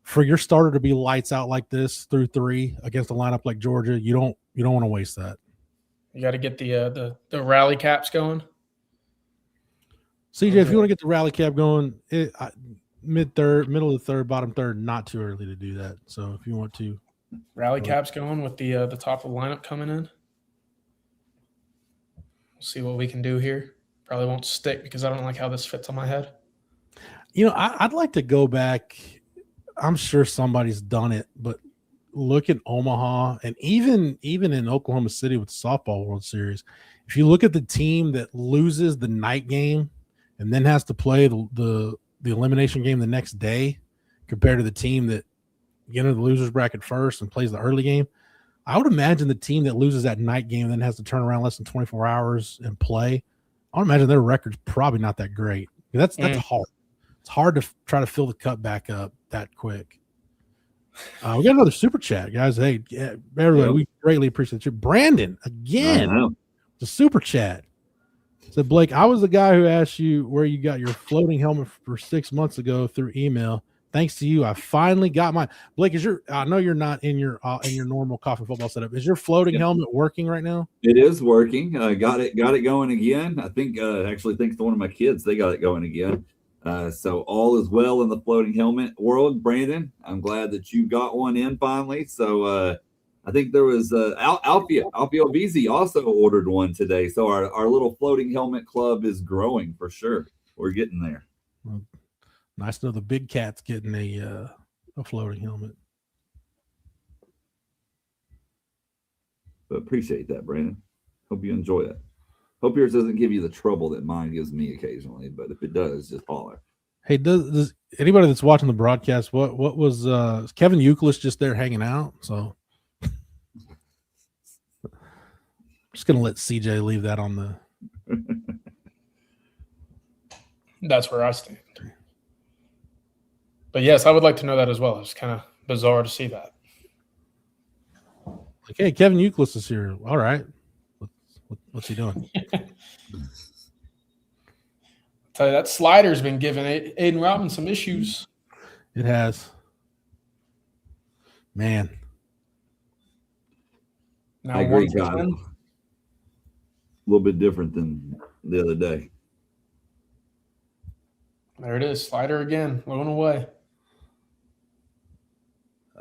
for your starter to be lights out like this through 3 against a lineup like Georgia, you don't want to waste that. You got to get the rally caps going. CJ, if you want to get the rally cap going, middle of the third, bottom third, not too early to do that. So if you want to rally caps going with the top of the lineup coming in, we'll see what we can do here. Probably won't stick because I don't like how this fits on my head. You know, I'd like to go back. I'm sure somebody's done it, but look at Omaha and even in Oklahoma City with the softball World Series. If you look at the team that loses the night game and then has to play the elimination game the next day, compared to the team that get into the losers bracket first and plays the early game, I would imagine the team that loses that night game and then has to turn around less than 24 hours and play, I would imagine their record's probably not that great. That's hard. It's hard to try to fill the cup back up that quick. We got another super chat, guys. Hey, everybody, we greatly appreciate you. Brandon, again, the super chat. Said, Blake, I was the guy who asked you where you got your floating helmet for 6 months ago through email. Thanks to you, I finally got mine. Blake, I know you're not in your normal coffee football setup. Is your floating helmet working right now? It is working. Got it going again. I think actually thanks to one of my kids, they got it going again. So all is well in the floating helmet world. Brandon, I'm glad that you got one in finally. So I think there was Alfia Vizi also ordered one today. So our little floating helmet club is growing for sure. We're getting there. Well, nice to know the big cat's getting a floating helmet. But appreciate that, Brandon. Hope you enjoy it. Hope yours doesn't give you the trouble that mine gives me occasionally, but if it does, just holler. Hey, does anybody that's watching the broadcast, what was Kevin Euclid just there hanging out? So I'm just gonna let CJ leave that on the. That's where I stand. But yes, I would like to know that as well. It's kind of bizarre to see that. Like, hey, Kevin Euclid is here. All right. What's he doing? Tell you, that slider's been giving Aiden Robin some issues. It has. Man. Now I agree, God. A little bit different than the other day. There it is. Slider again. Blowing away.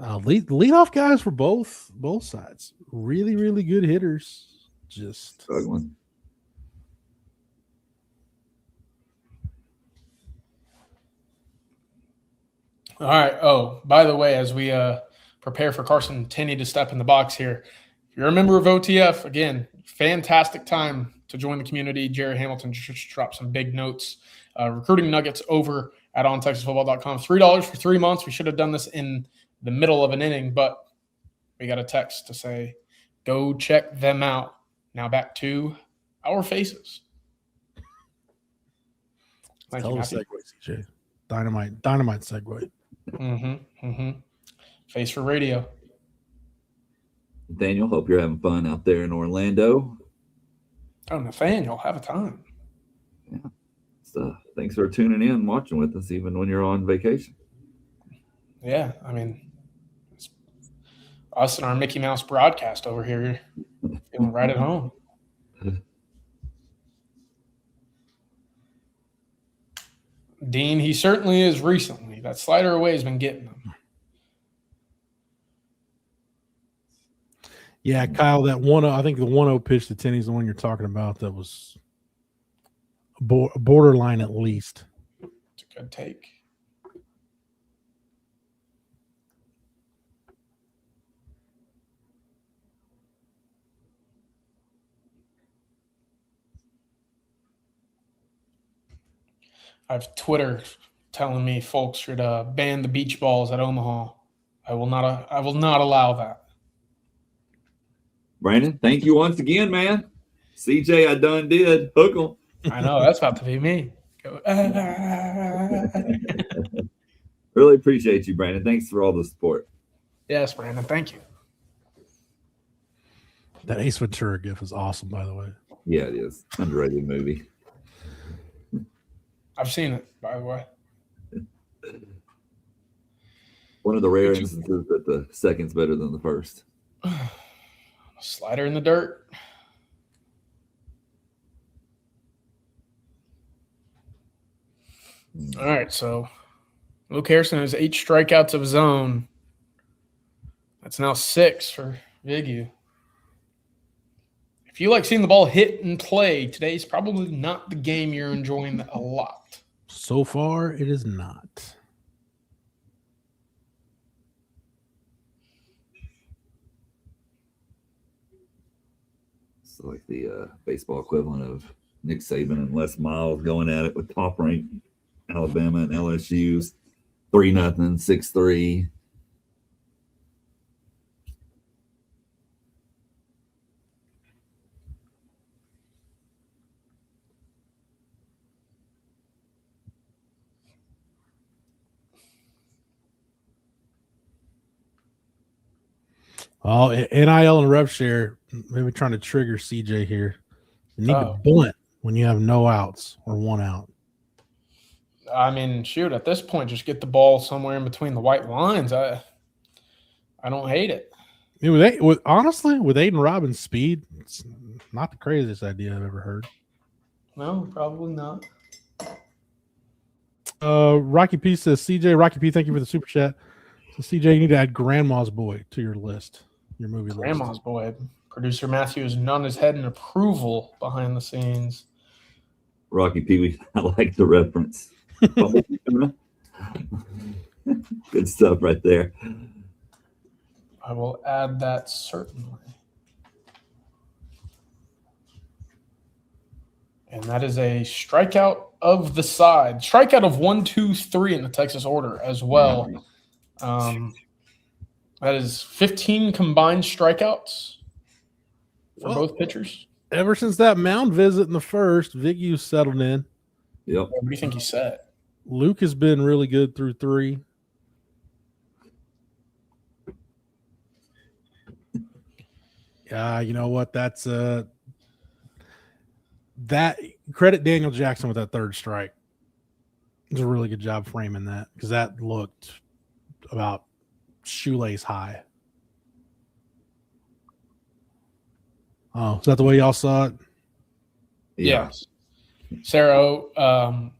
Leadoff guys for both sides. Really, really good hitters. Just struggling. All right. Oh, by the way, as we prepare for Carson Tenney to step in the box here, if you're a member of OTF, again, fantastic time to join the community. Jerry Hamilton just dropped some big notes. Recruiting nuggets over at ontexasfootball.com. $3 for 3 months. We should have done this in the middle of an inning, but we got a text to say, go check them out. Now back to our faces. Thank you, segue, CJ. Dynamite segue. Face for radio. Nathaniel, hope you're having fun out there in Orlando. Oh, Nathaniel, have a time. Yeah. So thanks for tuning in and watching with us, even when you're on vacation. Yeah, I mean, it's us and our Mickey Mouse broadcast over here, feeling right at home. Dean, he certainly is recently. That slider away has been getting them. Yeah, Kyle, that 1-0, I think the 1-0 pitch to Tenney's the one you're talking about. That was borderline at least. It's a good take. I have Twitter telling me folks should ban the beach balls at Omaha. I will not allow that. Brandon, thank you once again, man. CJ, I done did. Hook 'em. I know, that's about to be me. Go, Really appreciate you, Brandon. Thanks for all the support. Yes, Brandon, thank you. That Ace Ventura gif is awesome, by the way. Yeah, it is. Underrated movie. I've seen it, by the way. One of the rare instances that the second's better than the first. Slider in the dirt. All right, so Luke Harrison has 8 strikeouts of his own. That's now 6 for Vigu. If you like seeing the ball hit and play, today's probably not the game you're enjoying a lot. So far, it is not. It's like the baseball equivalent of Nick Saban and Les Miles going at it with top-ranked Alabama and LSU's 3-0, 6-3. Oh, NIL and rev share, maybe trying to trigger CJ here. You need to bunt when you have no outs or one out. I mean, shoot, at this point, just get the ball somewhere in between the white lines. I don't hate it. Honestly, with Aiden Robbins' speed, it's not the craziest idea I've ever heard. No, probably not. Rocky P says, CJ, Rocky P, thank you for the super chat. So, CJ, you need to add Grandma's Boy to your list, your movie list. Grandma's Boy. Producer Matthew is nodding his head in approval behind the scenes. Rocky P, I like the reference. Good stuff right there. I will add that certainly. And that is a strikeout of the side. Strikeout of 1, 2, 3 in the Texas order as well. That is 15 combined strikeouts for both pitchers. Ever since that mound visit in the first, Viggy settled in. Yep. What do you think he said? Luke has been really good through 3. You know what? That's that credit Daniel Jackson with that third strike. It was a really good job framing that because that looked about shoelace high. Oh, is that the way y'all saw it? Yes. Sarah, I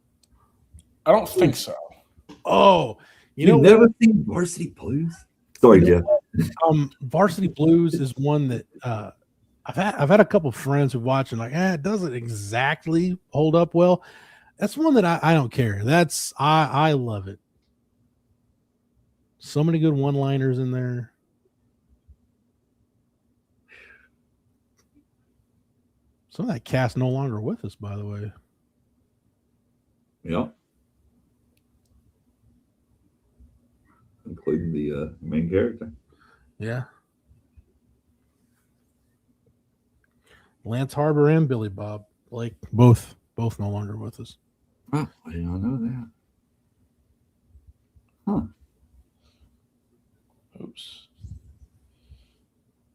don't think so. Oh, you've never seen Varsity Blues? Sorry, Jeff. Varsity Blues is one that I've had a couple friends who watch and like, it doesn't exactly hold up well. That's one that I don't care. I love it. So many good one-liners in there. Some of that cast no longer with us, by the way. Yeah. Including the main character. Yeah. Lance Harbor and Billy Bob Blake, both no longer with us. Oh, I did not know that. Huh. Oops.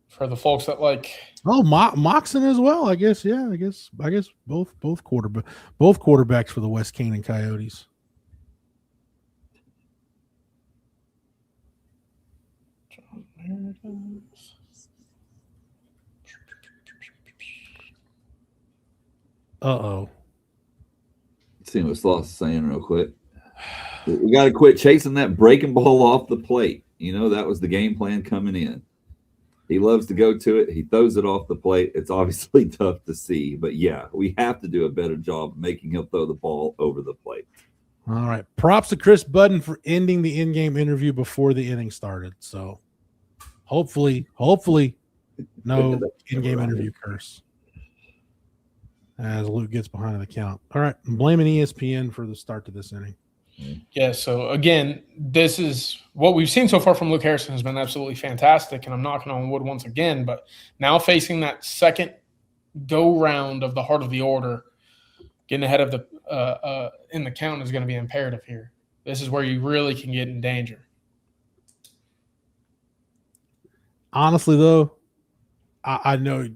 For the folks that like Moxon as well, I guess. Yeah, I guess both quarterbacks for the West Canaan Coyotes. Uh-oh. See what Sloss is saying real quick. We got to quit chasing that breaking ball off the plate. That was the game plan coming in. He loves to go to it. He throws it off the plate. It's obviously tough to see. But, yeah, we have to do a better job of making him throw the ball over the plate. All right. Props to Chris Budden for ending the in-game interview before the inning started. So, hopefully, no in-game interview curse as Luke gets behind the count. All right. I'm blaming ESPN for the start to this inning. Yeah, so again, this is what we've seen so far from Luke Harrison has been absolutely fantastic, and I'm knocking on wood once again. But now facing that second go-round of the heart of the order, getting ahead of the in the count is going to be imperative here. This is where you really can get in danger. Honestly, though, I know,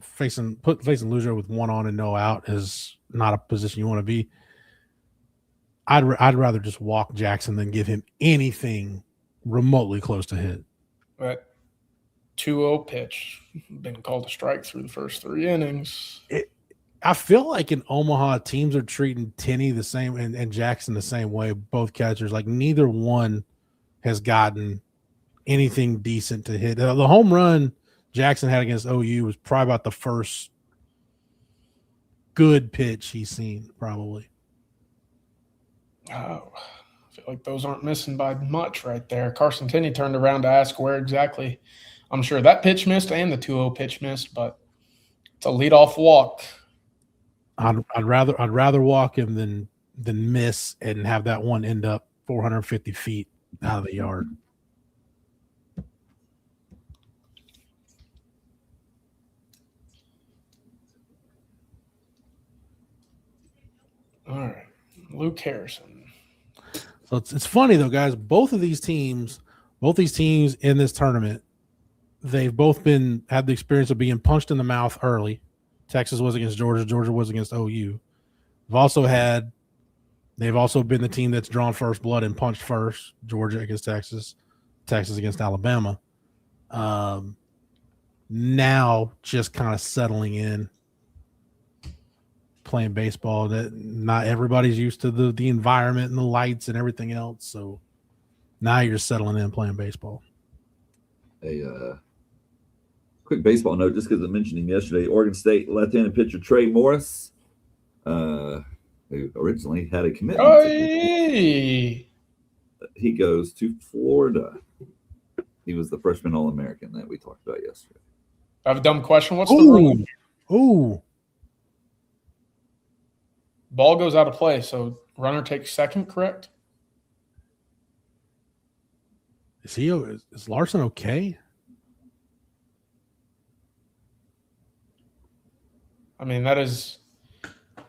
facing Lujo with one on and no out is not a position you want to be. I'd rather just walk Jackson than give him anything remotely close to hit. But 2-0 pitch, been called a strike through the first 3 innings. I feel like in Omaha, teams are treating Tenney the same and Jackson the same way, both catchers. Like neither one has gotten anything decent to hit. The home run Jackson had against OU was probably about the first good pitch he's seen, probably. Oh, I feel like those aren't missing by much right there. Carson Tenney turned around to ask where exactly I'm sure that pitch missed and the 2-0 pitch missed, but it's a leadoff walk. I'd rather walk him than miss and have that one end up 450 feet out of the yard. All right, Luke Harrison. So it's funny though, guys. Both these teams in this tournament, they've both had the experience of being punched in the mouth early. Texas was against Georgia. Georgia was against OU. They've also been the team that's drawn first blood and punched first. Georgia against Texas, Texas against Alabama. Now just kind of settling in, playing baseball. That not everybody's used to the environment and the lights and everything else. So now you're just settling in playing baseball. A quick baseball note, just because I mentioned him yesterday. Oregon State left-handed pitcher Trey Morris, who originally had a commitment. Hey! He goes to Florida. He was the freshman All-American that we talked about yesterday. I have a dumb question. What's the rule? Ooh. Ball goes out of play, so runner takes second, correct? Is Larson okay? I mean, that is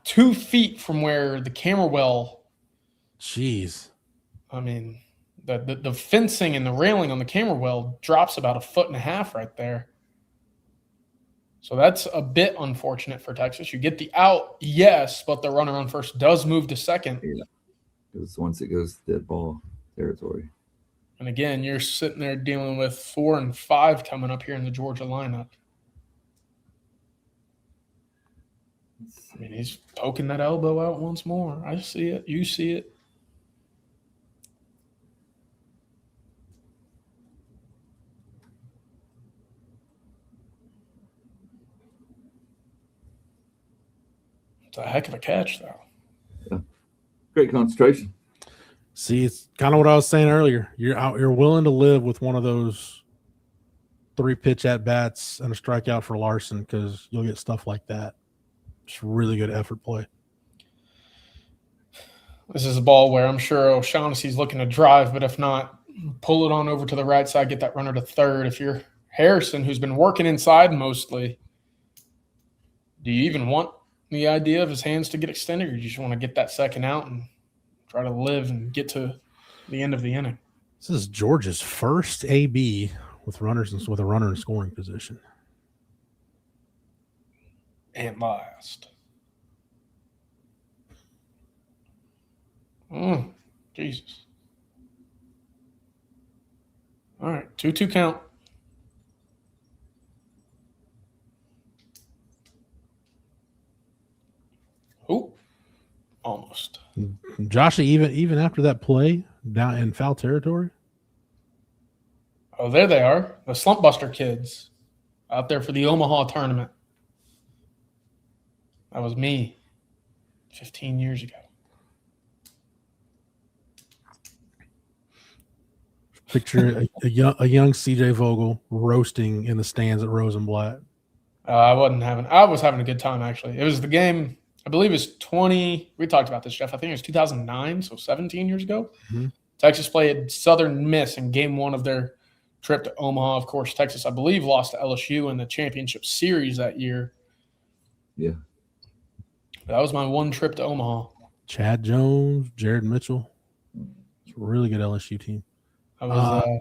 2 feet from where the camera well. Jeez. I mean, the fencing and the railing on the camera well drops about 1.5 feet right there. So that's a bit unfortunate for Texas. You get the out, yes, but the runner on first does move to second. Yeah, because once it goes dead ball territory. And again, you're sitting there dealing with 4 and 5 coming up here in the Georgia lineup. I mean, he's poking that elbow out once more. I see it. You see it. It's a heck of a catch, though. Yeah. Great concentration. See, it's kind of what I was saying earlier. You're willing to live with one of those 3-pitch at-bats and a strikeout for Larson because you'll get stuff like that. It's really good effort play. This is a ball where I'm sure O'Shaughnessy's looking to drive, but if not, pull it on over to the right side, get that runner to third. If you're Harrison, who's been working inside mostly, do you even want the idea of his hands to get extended, or you just want to get that second out and try to live and get to the end of the inning? This is Georgia's first AB with a runner in scoring position. And last. Jesus. All right, 2-2 count. Oh, almost. Josh, even after that play down in foul territory. Oh, there they are, the Slump Buster kids out there for the Omaha tournament. That was me 15 years ago. Picture a young CJ Vogel roasting in the stands at Rosenblatt. I was having a good time, actually. It was the game, I believe it was 20. We talked about this, Jeff. I think it was 2009, so 17 years ago. Mm-hmm. Texas played Southern Miss in game 1 of their trip to Omaha. Of course, Texas, I believe, lost to LSU in the championship series that year. Yeah. That was my one trip to Omaha. Chad Jones, Jared Mitchell. It's a really good LSU team. I was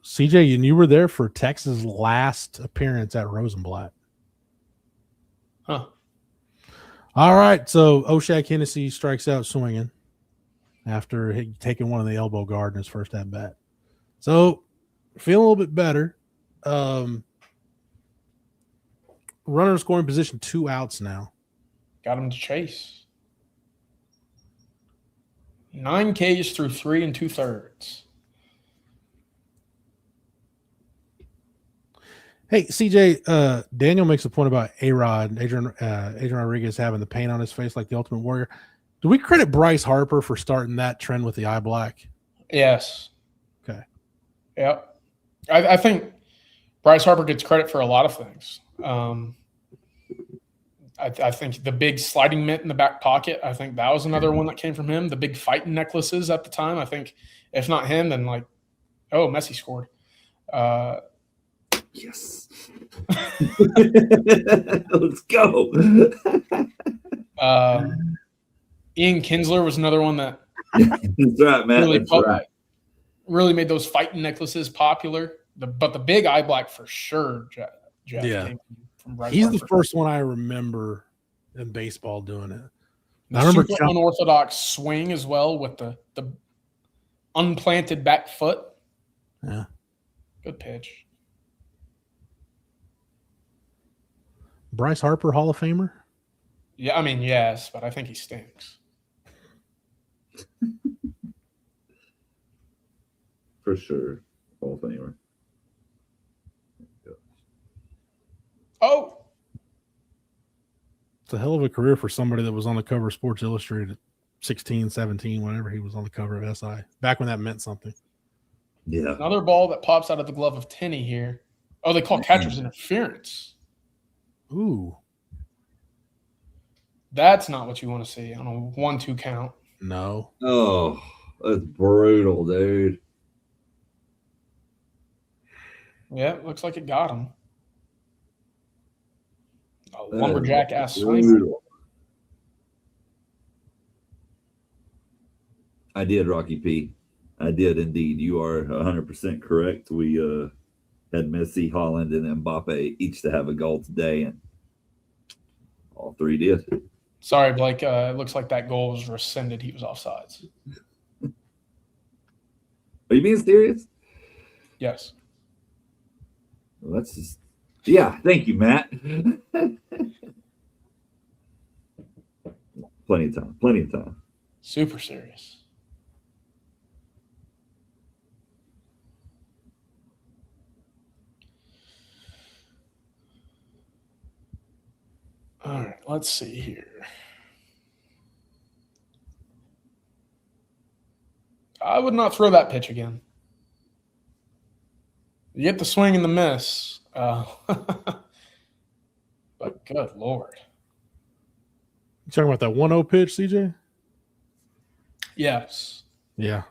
CJ, and you were there for Texas' last appearance at Rosenblatt. Huh. All right, so Oshak Hennessy strikes out swinging after taking one of the elbow guard in his first at bat. So feeling a little bit better. Runner in scoring position, 2 outs now. Got him to chase. 9 Ks through 3 2/3. Hey, CJ, Daniel makes a point about Adrian Rodriguez having the paint on his face like the Ultimate Warrior. Do we credit Bryce Harper for starting that trend with the eye black? Yes. Okay. Yep. I think Bryce Harper gets credit for a lot of things. I think the big sliding mitt in the back pocket, I think that was another one that came from him. The big fighting necklaces at the time, I think if not him, then Messi scored. Yes. Let's go. Ian Kinsler was another one that That's right, Matt. Really made those fighting necklaces popular. But the big eye black for sure, Jeff. Yeah. From He's the first one I remember in baseball doing it. I remember super unorthodox swing as well with the unplanted back foot. Yeah. Good pitch. Bryce Harper, Hall of Famer? Yeah, I mean, yes, but I think he stinks. For sure. Hall of Famer. Oh! It's a hell of a career for somebody that was on the cover of Sports Illustrated at 16, 17, whenever he was on the cover of SI. Back when that meant something. Yeah. Another ball that pops out of the glove of Tenney here. Oh, they call catcher's interference. Ooh. That's not what you want to see on a 1-2 count. No. Oh, that's brutal, dude. Yeah, it looks like it got him. A lumberjack ass swing. Brutal. I did, Rocky P. I did indeed. You are 100% correct. We had Messi, Holland, and Mbappe each to have a goal today, and all three did. Sorry, Blake. It looks like that goal was rescinded. He was offsides. Are you being serious? Yes. Well, that's just, yeah. Thank you, Matt. Plenty of time. Plenty of time. Super serious. All right, let's see here. I would not throw that pitch again. You get the swing and the miss. But good Lord. You talking about that 1-0 pitch, CJ? Yes. Yeah.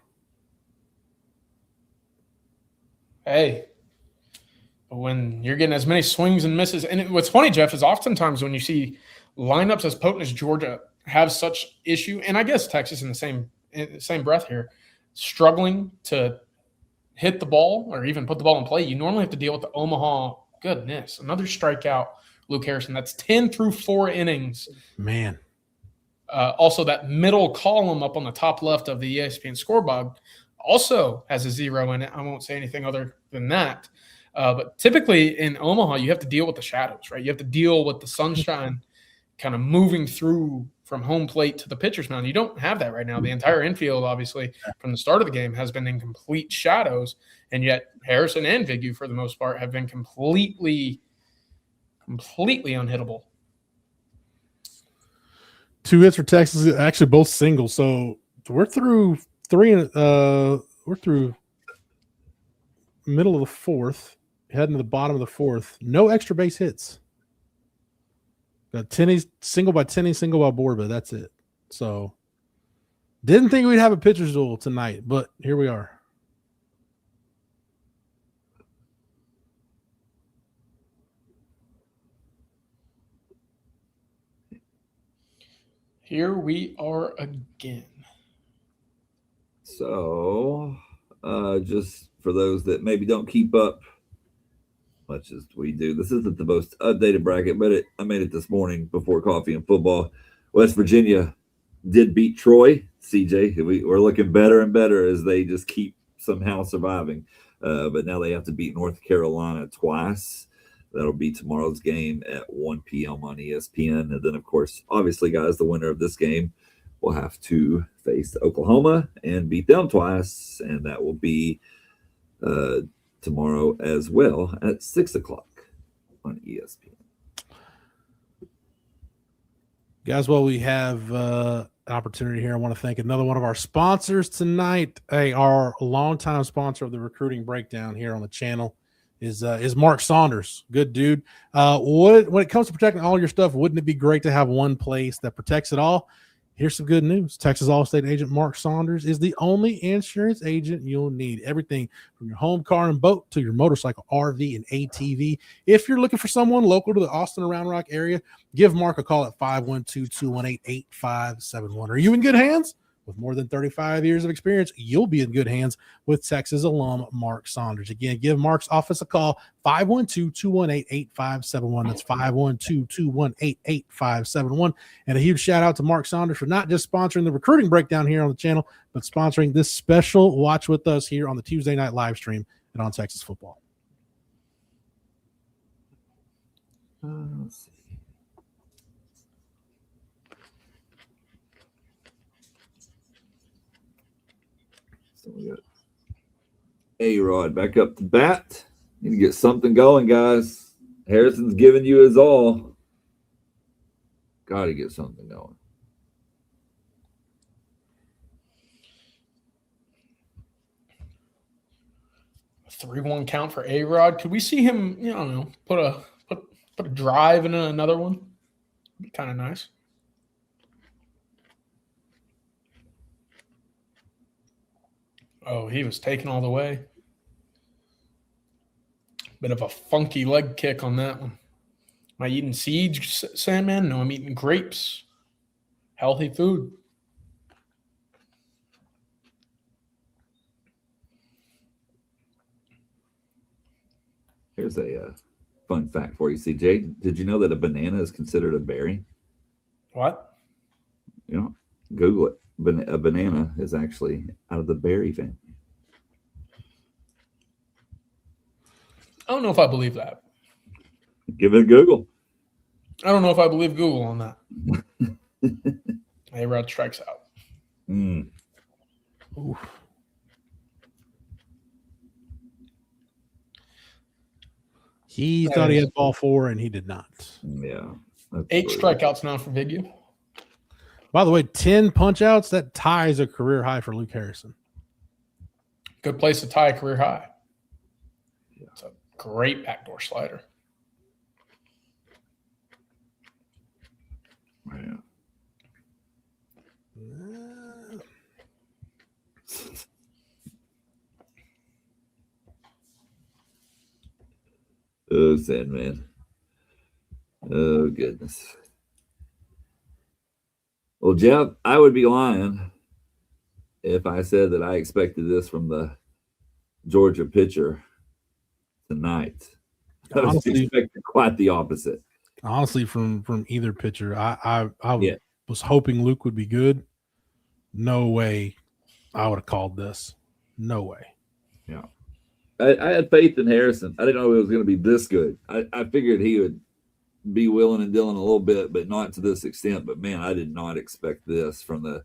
Hey, when you're getting as many swings and misses, and what's funny, Jeff, is oftentimes when you see lineups as potent as Georgia have such issue, and I guess Texas in the same breath here, struggling to hit the ball or even put the ball in play, you normally have to deal with the Omaha. Goodness, another strikeout, Luke Harrison. That's 10 through 4 innings. Man. Also, that middle column up on the top left of the ESPN scoreboard also has a 0 in it. I won't say anything other than that. But typically in Omaha, you have to deal with the shadows, right? You have to deal with the sunshine kind of moving through from home plate to the pitcher's mound. You don't have that right now. The entire infield, obviously, from the start of the game has been in complete shadows, and yet Harrison and Vigu, for the most part, have been completely unhittable. 2 hits for Texas, actually both singles. So we're through we're through middle of the 4th, heading to the bottom of the 4th. No extra base hits. Got Tenney, single by Tenney, single by Borba. That's it. So didn't think we'd have a pitcher's duel tonight, but here we are. Here we are again. So, just for those that maybe don't keep up much as we do, this isn't the most updated bracket, but I made it this morning before coffee and football. West Virginia did beat Troy. CJ, we're looking better and better as they just keep somehow surviving. But now they have to beat North Carolina twice. That'll be tomorrow's game at 1 p.m. on ESPN. And then, of course, obviously, guys, the winner of this game will have to face Oklahoma and beat them twice. And that will be tomorrow as well at 6 o'clock on ESPN. Guys, while we have an opportunity here, I want to thank another one of our sponsors tonight. Our longtime sponsor of the Recruiting Breakdown here on the channel, is Mark Saunders. Good dude. When it comes to protecting all your stuff, wouldn't it be great to have one place that protects it all? Here's some good news. Texas Allstate agent Mark Saunders is the only insurance agent you'll need. Everything from your home, car, and boat to your motorcycle, RV, and ATV. If you're looking for someone local to the Austin and Round Rock area, give Mark a call at 512-218-8571. Are you in good hands? With more than 35 years of experience, you'll be in good hands with Texas alum Mark Saunders. Again, give Mark's office a call, 512-218-8571. That's 512-218-8571. And a huge shout out to Mark Saunders for not just sponsoring the recruiting breakdown here on the channel, but sponsoring this special watch with us here on the Tuesday night live stream and on Texas football. Let's see. So we got A-Rod back up to bat. Need to get something going, guys. Harrison's giving you his all. Got to get something going. A 3-1 count for A-Rod. Could we see him, put a drive in another one? Be kind of nice. Oh, he was taken all the way. Bit of a funky leg kick on that one. Am I eating seeds, Sandman? No, I'm eating grapes. Healthy food. Here's a fun fact for you, CJ. Did you know that a banana is considered a berry? What? Google it. A banana is actually out of the berry family. I don't know if I believe that. Give it a Google. I don't know if I believe Google on that. A-Rod strikes out. Oof. He thought he had ball 4, and he did not. Yeah. 8 strikeouts now for Vigil. By the way, 10 punch-outs, that ties a career high for Luke Harrison. Good place to tie a career high. It's a great backdoor slider. Yeah. Oh, Sandman. Oh, goodness. Well, Jeff, I would be lying if I said that I expected this from the Georgia pitcher tonight. I was expecting quite the opposite. Honestly, from either pitcher, I was hoping Luke would be good. No way I would have called this. No way. Yeah. I had faith in Harrison. I didn't know it was going to be this good. I figured he would be willing and dealing a little bit, but not to this extent. But, man, I did not expect this from the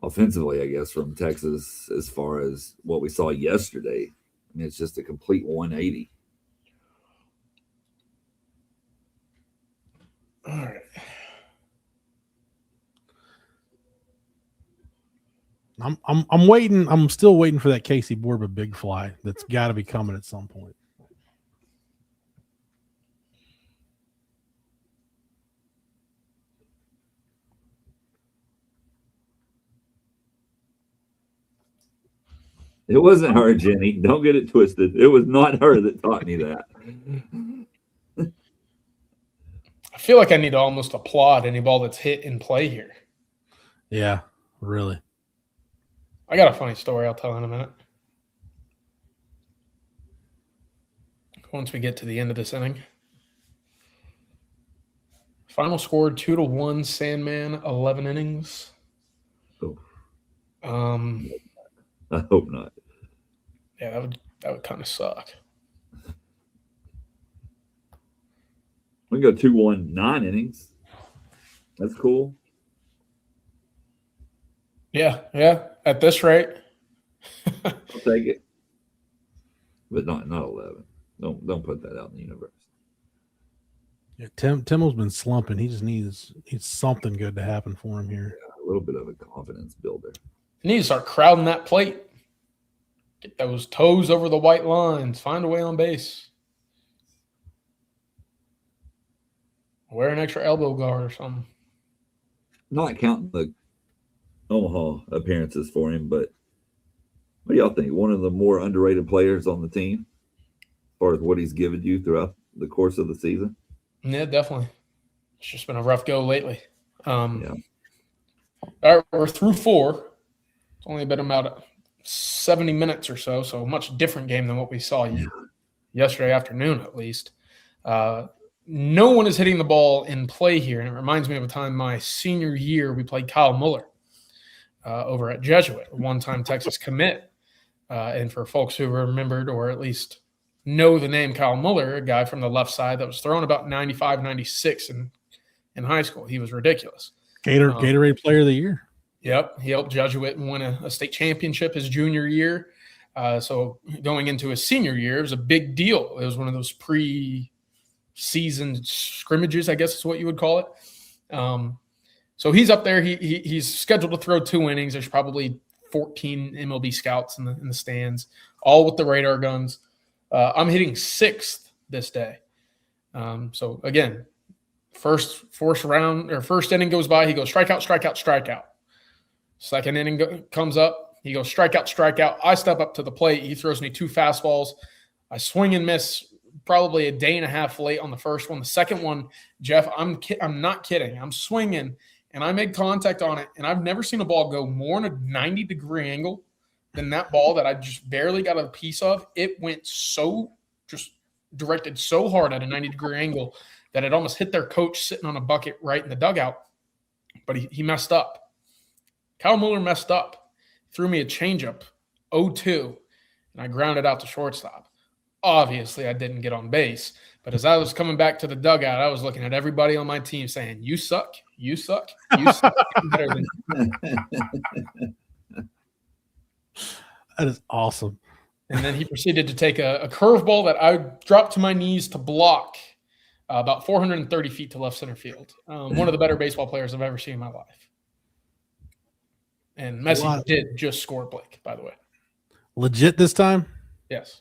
offensively, I guess, from Texas as far as what we saw yesterday. I mean, it's just a complete 180. All right. I'm waiting. I'm still waiting for that Casey Borba big fly. That's got to be coming at some point. It wasn't her, Jenny. Don't get it twisted. It was not her that taught me that. I feel like I need to almost applaud any ball that's hit in play here. Yeah, really. I got a funny story I'll tell in a minute. Once we get to the end of this inning. Final score 2-1, Sandman, 11 innings. Oh. I hope not. Yeah, that would kind of suck. We can go 2-1, 9 innings. That's cool. Yeah. At this rate. I'll take it. But not 11. Don't put that out in the universe. Yeah, Timmel's been slumping. He just needs something good to happen for him here. Yeah, a little bit of a confidence builder. He needs to start crowding that plate. Get those toes over the white lines. Find a way on base. Wear an extra elbow guard or something. Not counting the Omaha appearances for him, but what do y'all think? One of the more underrated players on the team as far as what he's given you throughout the course of the season? Yeah, definitely. It's just been a rough go lately. Yeah. All right, we're through 4. It's only been about 70 minutes or so, so a much different game than what we saw yesterday afternoon, at least. No one is hitting the ball in play here, and it reminds me of a time my senior year we played Kyle Muller over at Jesuit, a one-time Texas commit. And for folks who remembered or at least know the name Kyle Muller, a guy from the left side that was throwing about 95, 96 in high school. He was ridiculous. Gatorade Player of the Year. Yep. He helped Jesuit win a state championship his junior year. So going into his senior year, it was a big deal. It was one of those pre-season scrimmages, I guess is what you would call it. So he's up there. He's scheduled to throw 2 innings. There's probably 14 MLB scouts in the stands, all with the radar guns. I'm hitting 6th this day. So again, first inning goes by, he goes strikeout, strikeout, strikeout. Second inning comes up, he goes strikeout, strikeout. I step up to the plate. He throws me 2 fastballs. I swing and miss, probably a day and a half late on the first one. The second one, Jeff, I'm not kidding. I'm swinging, and I made contact on it, and I've never seen a ball go more than a 90-degree angle than that ball that I just barely got a piece of. It went so just directed so hard at a 90-degree angle that it almost hit their coach sitting on a bucket right in the dugout. But he messed up. Kyle Muller messed up. Threw me a changeup, 0-2, and I grounded out to shortstop. Obviously, I didn't get on base. But as I was coming back to the dugout, I was looking at everybody on my team saying, "You suck, you suck, you suck." Better than That is awesome. And then he proceeded to take a curveball that I dropped to my knees to block about 430 feet to left center field. One of the better baseball players I've ever seen in my life. And Messi did just score Blake, by the way. Legit this time? Yes.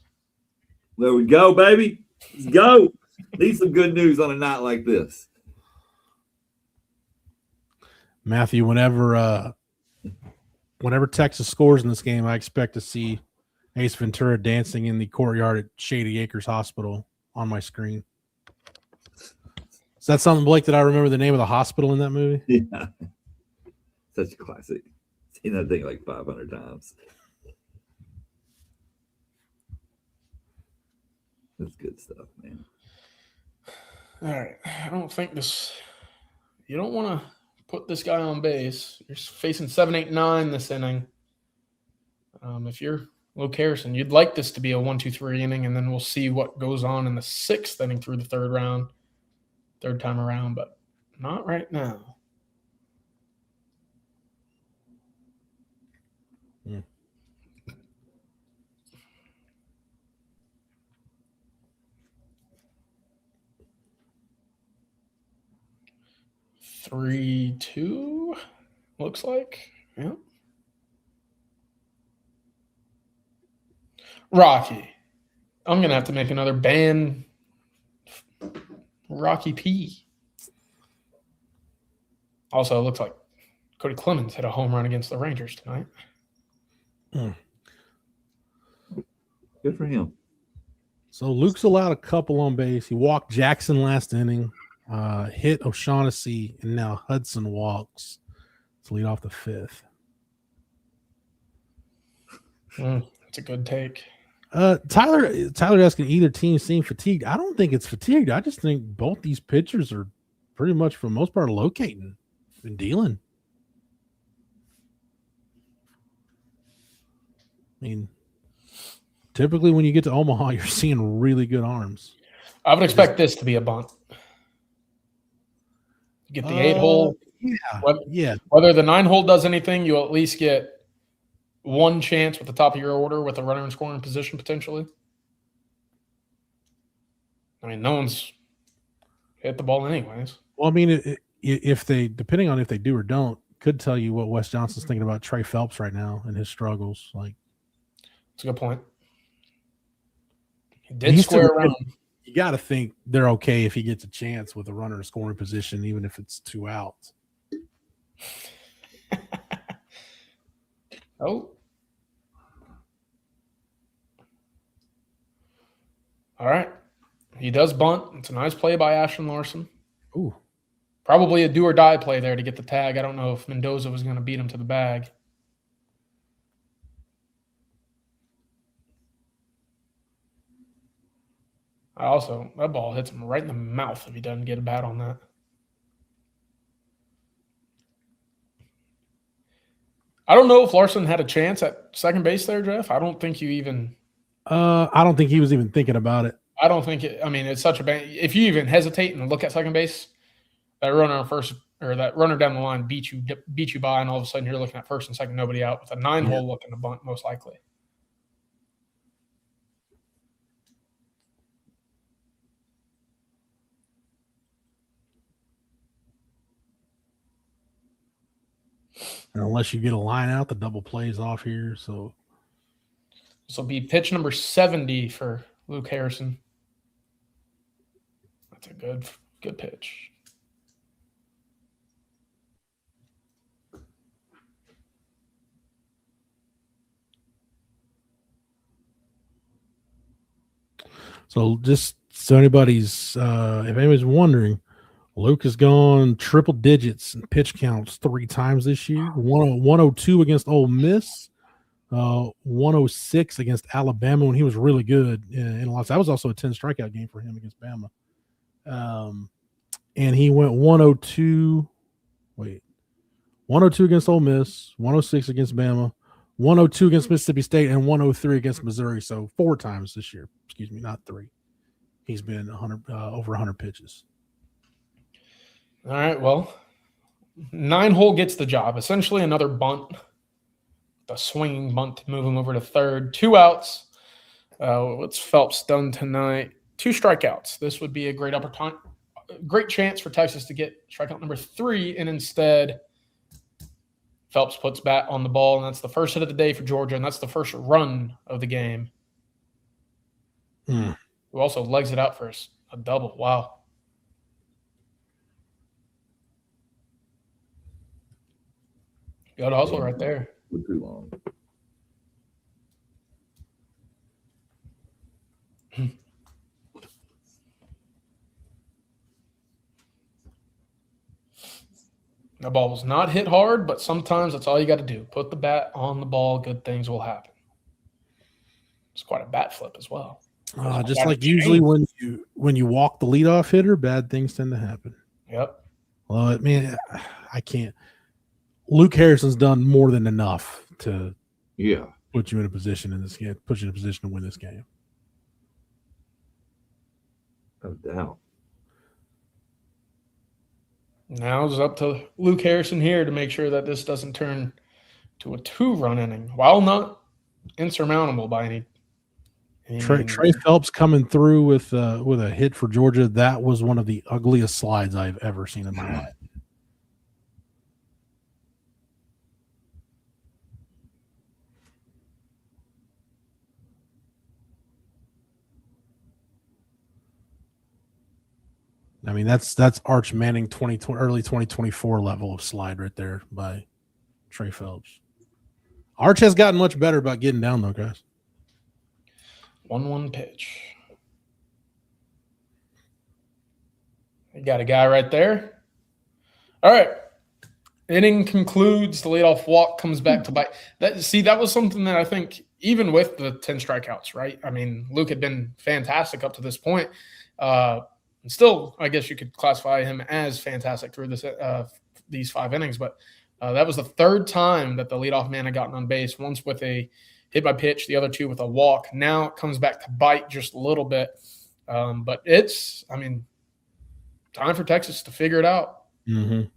There we go, baby. Let's go. Need some good news on a night like this. Matthew, whenever Texas scores in this game, I expect to see Ace Ventura dancing in the courtyard at Shady Acres Hospital on my screen. Is that something, Blake, that I remember the name of the hospital in that movie? Yeah. Such a classic. Seen that thing like 500 times. That's good stuff, man. All right. I don't think you don't want to put this guy on base. You're facing 7, 8, 9 this inning. If you're Luke Harrison, you'd like this to be a 1-2-3 inning, and then we'll see what goes on in the 6th inning through the third time around, but not right now. Yeah. Three, 2, looks like. Yeah. Rocky. I'm going to have to make another ban Rocky P. Also, it looks like Cody Clemens hit a home run against the Rangers tonight. Good for him. So Luke's allowed a couple on base. He walked Jackson last inning, hit O'Shaughnessy, and now Hudson walks to lead off the 5th. That's a good take. Tyler asking, either team seem fatigued. I don't think it's fatigued. I just think both these pitchers are pretty much, for the most part, locating and dealing. I mean, typically when you get to Omaha, you're seeing really good arms. I would expect this to be a bunt. You get the 8-hole. Yeah. Whether the 9-hole does anything, you'll at least get one chance with the top of your order with a runner in scoring position potentially. I mean, no one's hit the ball anyways. Well, I mean, depending on if they do or don't, could tell you what Wes Johnson's thinking about Trey Phelps right now and his struggles. Like, That's a good point. He did square around. You got to think they're okay if he gets a chance with a runner in scoring position, even if it's 2 outs. Oh. All right. He does bunt. It's a nice play by Ashton Larson. Ooh. Probably a do or die play there to get the tag. I don't know if Mendoza was going to beat him to the bag. That ball hits him right in the mouth if he doesn't get a bat on that. I don't know if Larson had a chance at second base there, Jeff. I don't think you even. I don't think he was even thinking about it. I don't think it. I mean, it's such a bad. If you even hesitate and look at second base, that runner on first or that runner down the line beat you by, and all of a sudden you're looking at first and second, nobody out with a 9-hole looking to bunt, most likely. And unless you get a line out, the double plays off here. So this will be pitch number 70 for Luke Harrison. That's a good pitch. So just so anybody's, if anybody's wondering, Luke has gone triple digits in pitch counts 3 times this year. 102 against Ole Miss, 106 against Alabama when he was really good in a lot. That was also a 10 strikeout game for him against Bama. And he went 102 against Ole Miss, 106 against Bama, 102 against Mississippi State, and 103 against Missouri. So 4 times this year. Excuse me, not 3. He's been over 100 pitches. All right, well, 9-hole gets the job. Essentially another bunt, the swinging bunt to move him over to third. 2 outs. What's Phelps done tonight? 2 strikeouts. This would be a great chance for Texas to get strikeout number 3, and instead Phelps puts bat on the ball, and that's the first hit of the day for Georgia, and that's the first run of the game. Who also legs it out for a double. Wow. Good hustle right there. Too long. The ball was not hit hard, but sometimes that's all you got to do. Put the bat on the ball, good things will happen. It's quite a bat flip as well. Just like usually when you walk the leadoff hitter, bad things tend to happen. Yep. Well, man, I can't. Luke Harrison's done more than enough to put you in a position in this game, put you in a position to win this game. No doubt. Now it's up to Luke Harrison here to make sure that this doesn't turn to a 2-run inning, while not insurmountable by any Trey Phelps coming through with a hit for Georgia. That was one of the ugliest slides I've ever seen in my life. I mean, that's Arch Manning early 2024 level of slide right there by Trey Phelps. Arch has gotten much better about getting down though, guys. 1-1 pitch. You got a guy right there. All right. Inning concludes. The leadoff walk comes back to bite. That was something that I think, even with the 10 strikeouts, right? I mean, Luke had been fantastic up to this point. And still, I guess you could classify him as fantastic through these 5 innings. But that was the 3rd time that the leadoff man had gotten on base, once with a hit by pitch, the other 2 with a walk. Now it comes back to bite just a little bit. But it's, time for Texas to figure it out. Mm-hmm.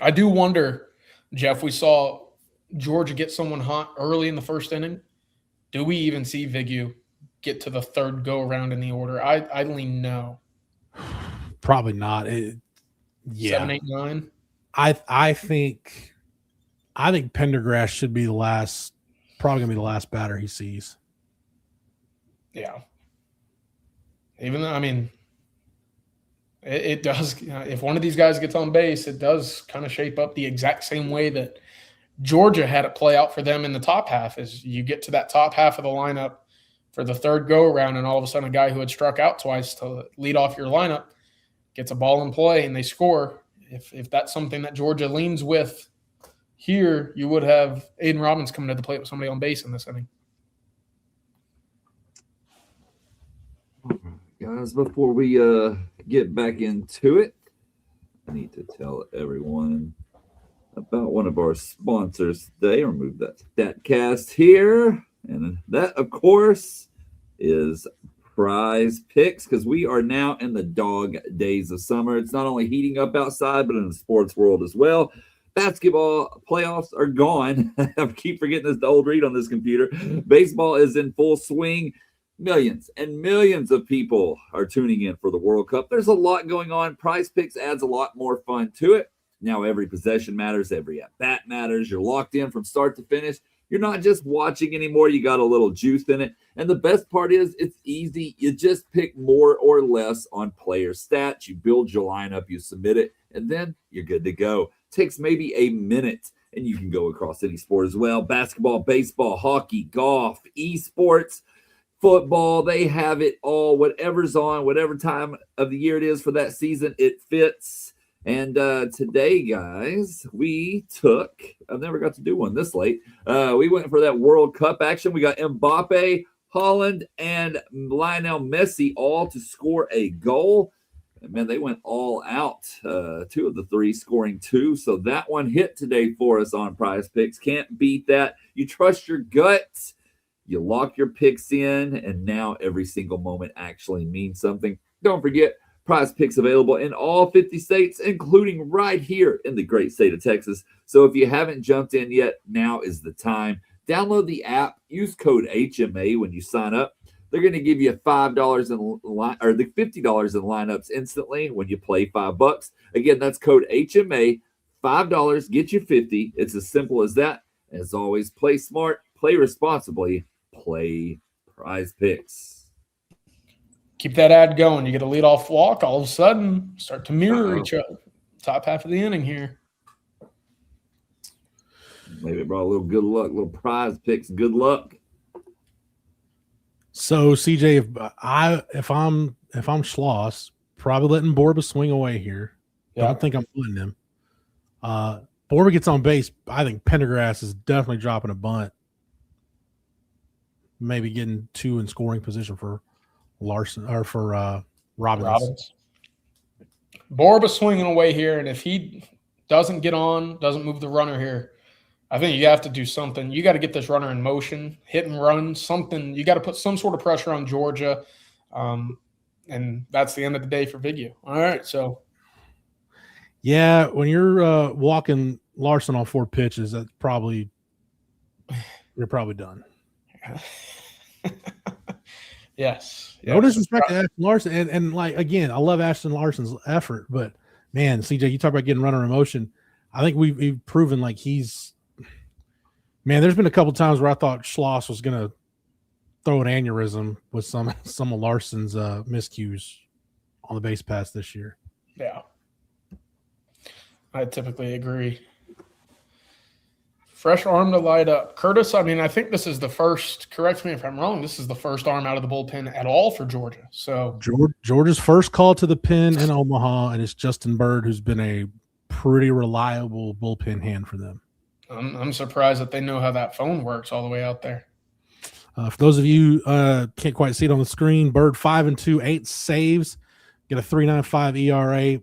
I do wonder, Jeff, we saw Georgia get someone hot early in the 1st inning. Do we even see Vigu get to the 3rd go-around in the order? I lean no. Probably not. 7, 8, 9? I think Pendergrass should be the last probably going to be the last batter he sees. Yeah. Even though, I mean, it does. If one of these guys gets on base, it does kind of shape up the exact same way that Georgia had it play out for them in the top half. Is you get to that top half of the lineup for the third go-around, and all of a sudden a guy who had struck out twice to lead off your lineup gets a ball in play and they score. If that's something that Georgia leans with here, you would have Aiden Robbins coming to the plate with somebody on base in this inning. Guys, before we get back into it, I need to tell everyone about one of our sponsors today. Remove that StatCast here. And that, of course, is Prize Picks, because we are now in the dog days of summer. It's not only heating up outside, but in the sports world as well. Basketball playoffs are gone. I keep forgetting this old read on this computer. Baseball is in full swing. Millions and millions of people are tuning in for the World Cup. There's a lot going on. Prize Picks adds a lot more fun to it. Now every possession matters. Every at-bat matters. You're locked in from start to finish. You're not just watching anymore. You got a little juice in it. And the best part is it's easy. You just pick more or less on player stats. You build your lineup, you submit it, and then you're good to go. Takes maybe a minute, and you can go across any sport as well. Basketball, baseball, hockey, golf, esports, football, they have it all. Whatever's on, whatever time of the year it is for that season, it fits. And today, guys, I've never got to do one this late. We went for that World Cup action. We got Mbappe, Holland, and Lionel Messi all to score a goal. And man, they went all out. 2 of the 3 scoring 2. So that one hit today for us on Prize Picks. Can't beat that. You trust your gut. You lock your picks in, and now every single moment actually means something. Don't forget, Prize Picks available in all 50 states, including right here in the great state of Texas. So if you haven't jumped in yet, now is the time. Download the app. Use code HMA when you sign up. They're going to give you $50 in lineups instantly when you play $5. Again, that's code HMA. $5 get you 50. It's as simple as that. As always, play smart, play responsibly, play Prize Picks. Keep that ad going. You get a leadoff walk, all of a sudden start to mirror each other. Top half of the inning here. Maybe it brought a little good luck, little Prize Picks, good luck. So CJ, if I'm Schloss, probably letting Borba swing away here. Yeah. Don't think I'm putting him. Borba gets on base. I think Pendergrass is definitely dropping a bunt. Maybe getting 2 in scoring position for Larson or for Robbins. Borba swinging away here, and if he doesn't get on, doesn't move the runner here, I think you have to do something. You got to get this runner in motion, hit and run, something. You got to put some sort of pressure on Georgia, and that's the end of the day for Vigio. All right, so. Yeah, when you're walking Larson on 4 pitches, you're probably done. Yes. No disrespect to Ashton Larson, and like again, I love Ashton Larson's effort, but man, CJ, you talk about getting runner in motion. I think we've proven like he's. Man, there's been a couple times where I thought Schloss was gonna throw an aneurysm with some of Larson's miscues on the base pass this year. Yeah, I typically agree. Fresh arm to light up. Curtis, I mean, I think this is the first, correct me if I'm wrong, this is the first arm out of the bullpen at all for Georgia. So Georgia's first call to the pen in Omaha, and it's Justin Bird, who's been a pretty reliable bullpen hand for them. I'm surprised that they know how that phone works all the way out there. For those of you can't quite see it on the screen, Bird 5-2, 8 saves, get a 3.95 ERA,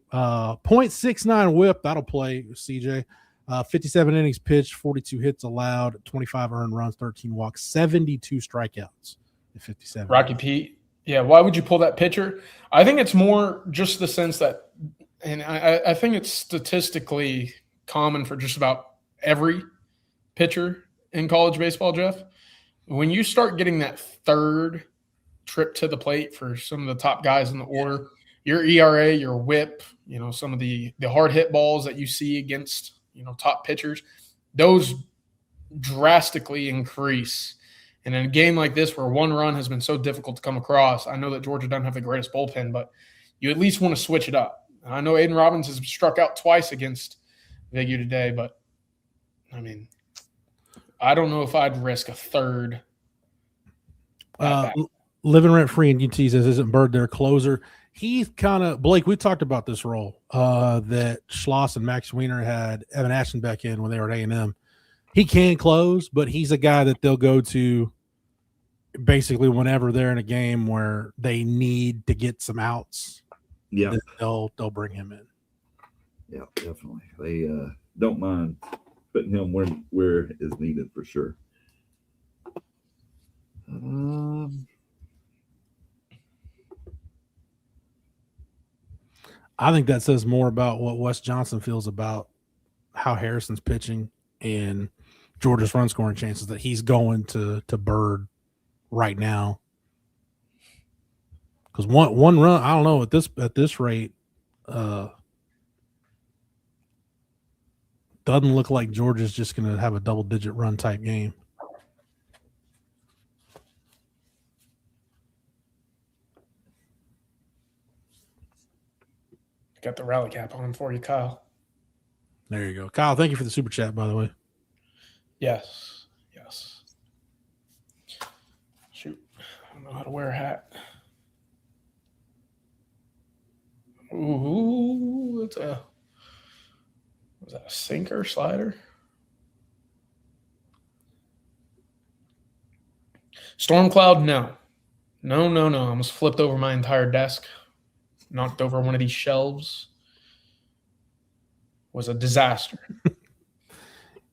0.69 WHIP. That'll play, CJ. 57 innings pitched, 42 hits allowed, 25 earned runs, 13 walks, 72 strikeouts at 57. Rocky Pete, yeah, why would you pull that pitcher? I think it's more just the sense that, and I think it's statistically common for just about every pitcher in college baseball, Jeff. When you start getting that third trip to the plate for some of the top guys in the order, your ERA, your WHIP, some of the hard hit balls that you see against, top pitchers, those drastically increase. And in a game like this where one run has been so difficult to come across, I know that Georgia doesn't have the greatest bullpen, but you at least want to switch it up. I know Aiden Robbins has struck out twice against Vigu today, but, I mean, I don't know if I'd risk a third. Living rent free in UT says, isn't Bird their closer? He's kind of, Blake, we talked about this role that Schloss and Max Wiener had Evan Ashenbeck in when they were at A&M. He can close, but he's a guy that they'll go to basically whenever they're in a game where they need to get some outs. Yeah, they'll bring him in. Yeah, definitely. They don't mind putting him where is needed for sure. I think that says more about what Wes Johnson feels about how Harrison's pitching and Georgia's run scoring chances, that he's going to Bird right now. Because one run, I don't know, at this rate, doesn't look like Georgia's just going to have a double-digit run type game. Got the rally cap on for you, Kyle. There you go. Kyle, thank you for the super chat, by the way. Yes. Shoot. I don't know how to wear a hat. Ooh, was that a sinker slider? Storm cloud, no. No. I almost flipped over my entire desk. Knocked over one of these shelves. Was a disaster.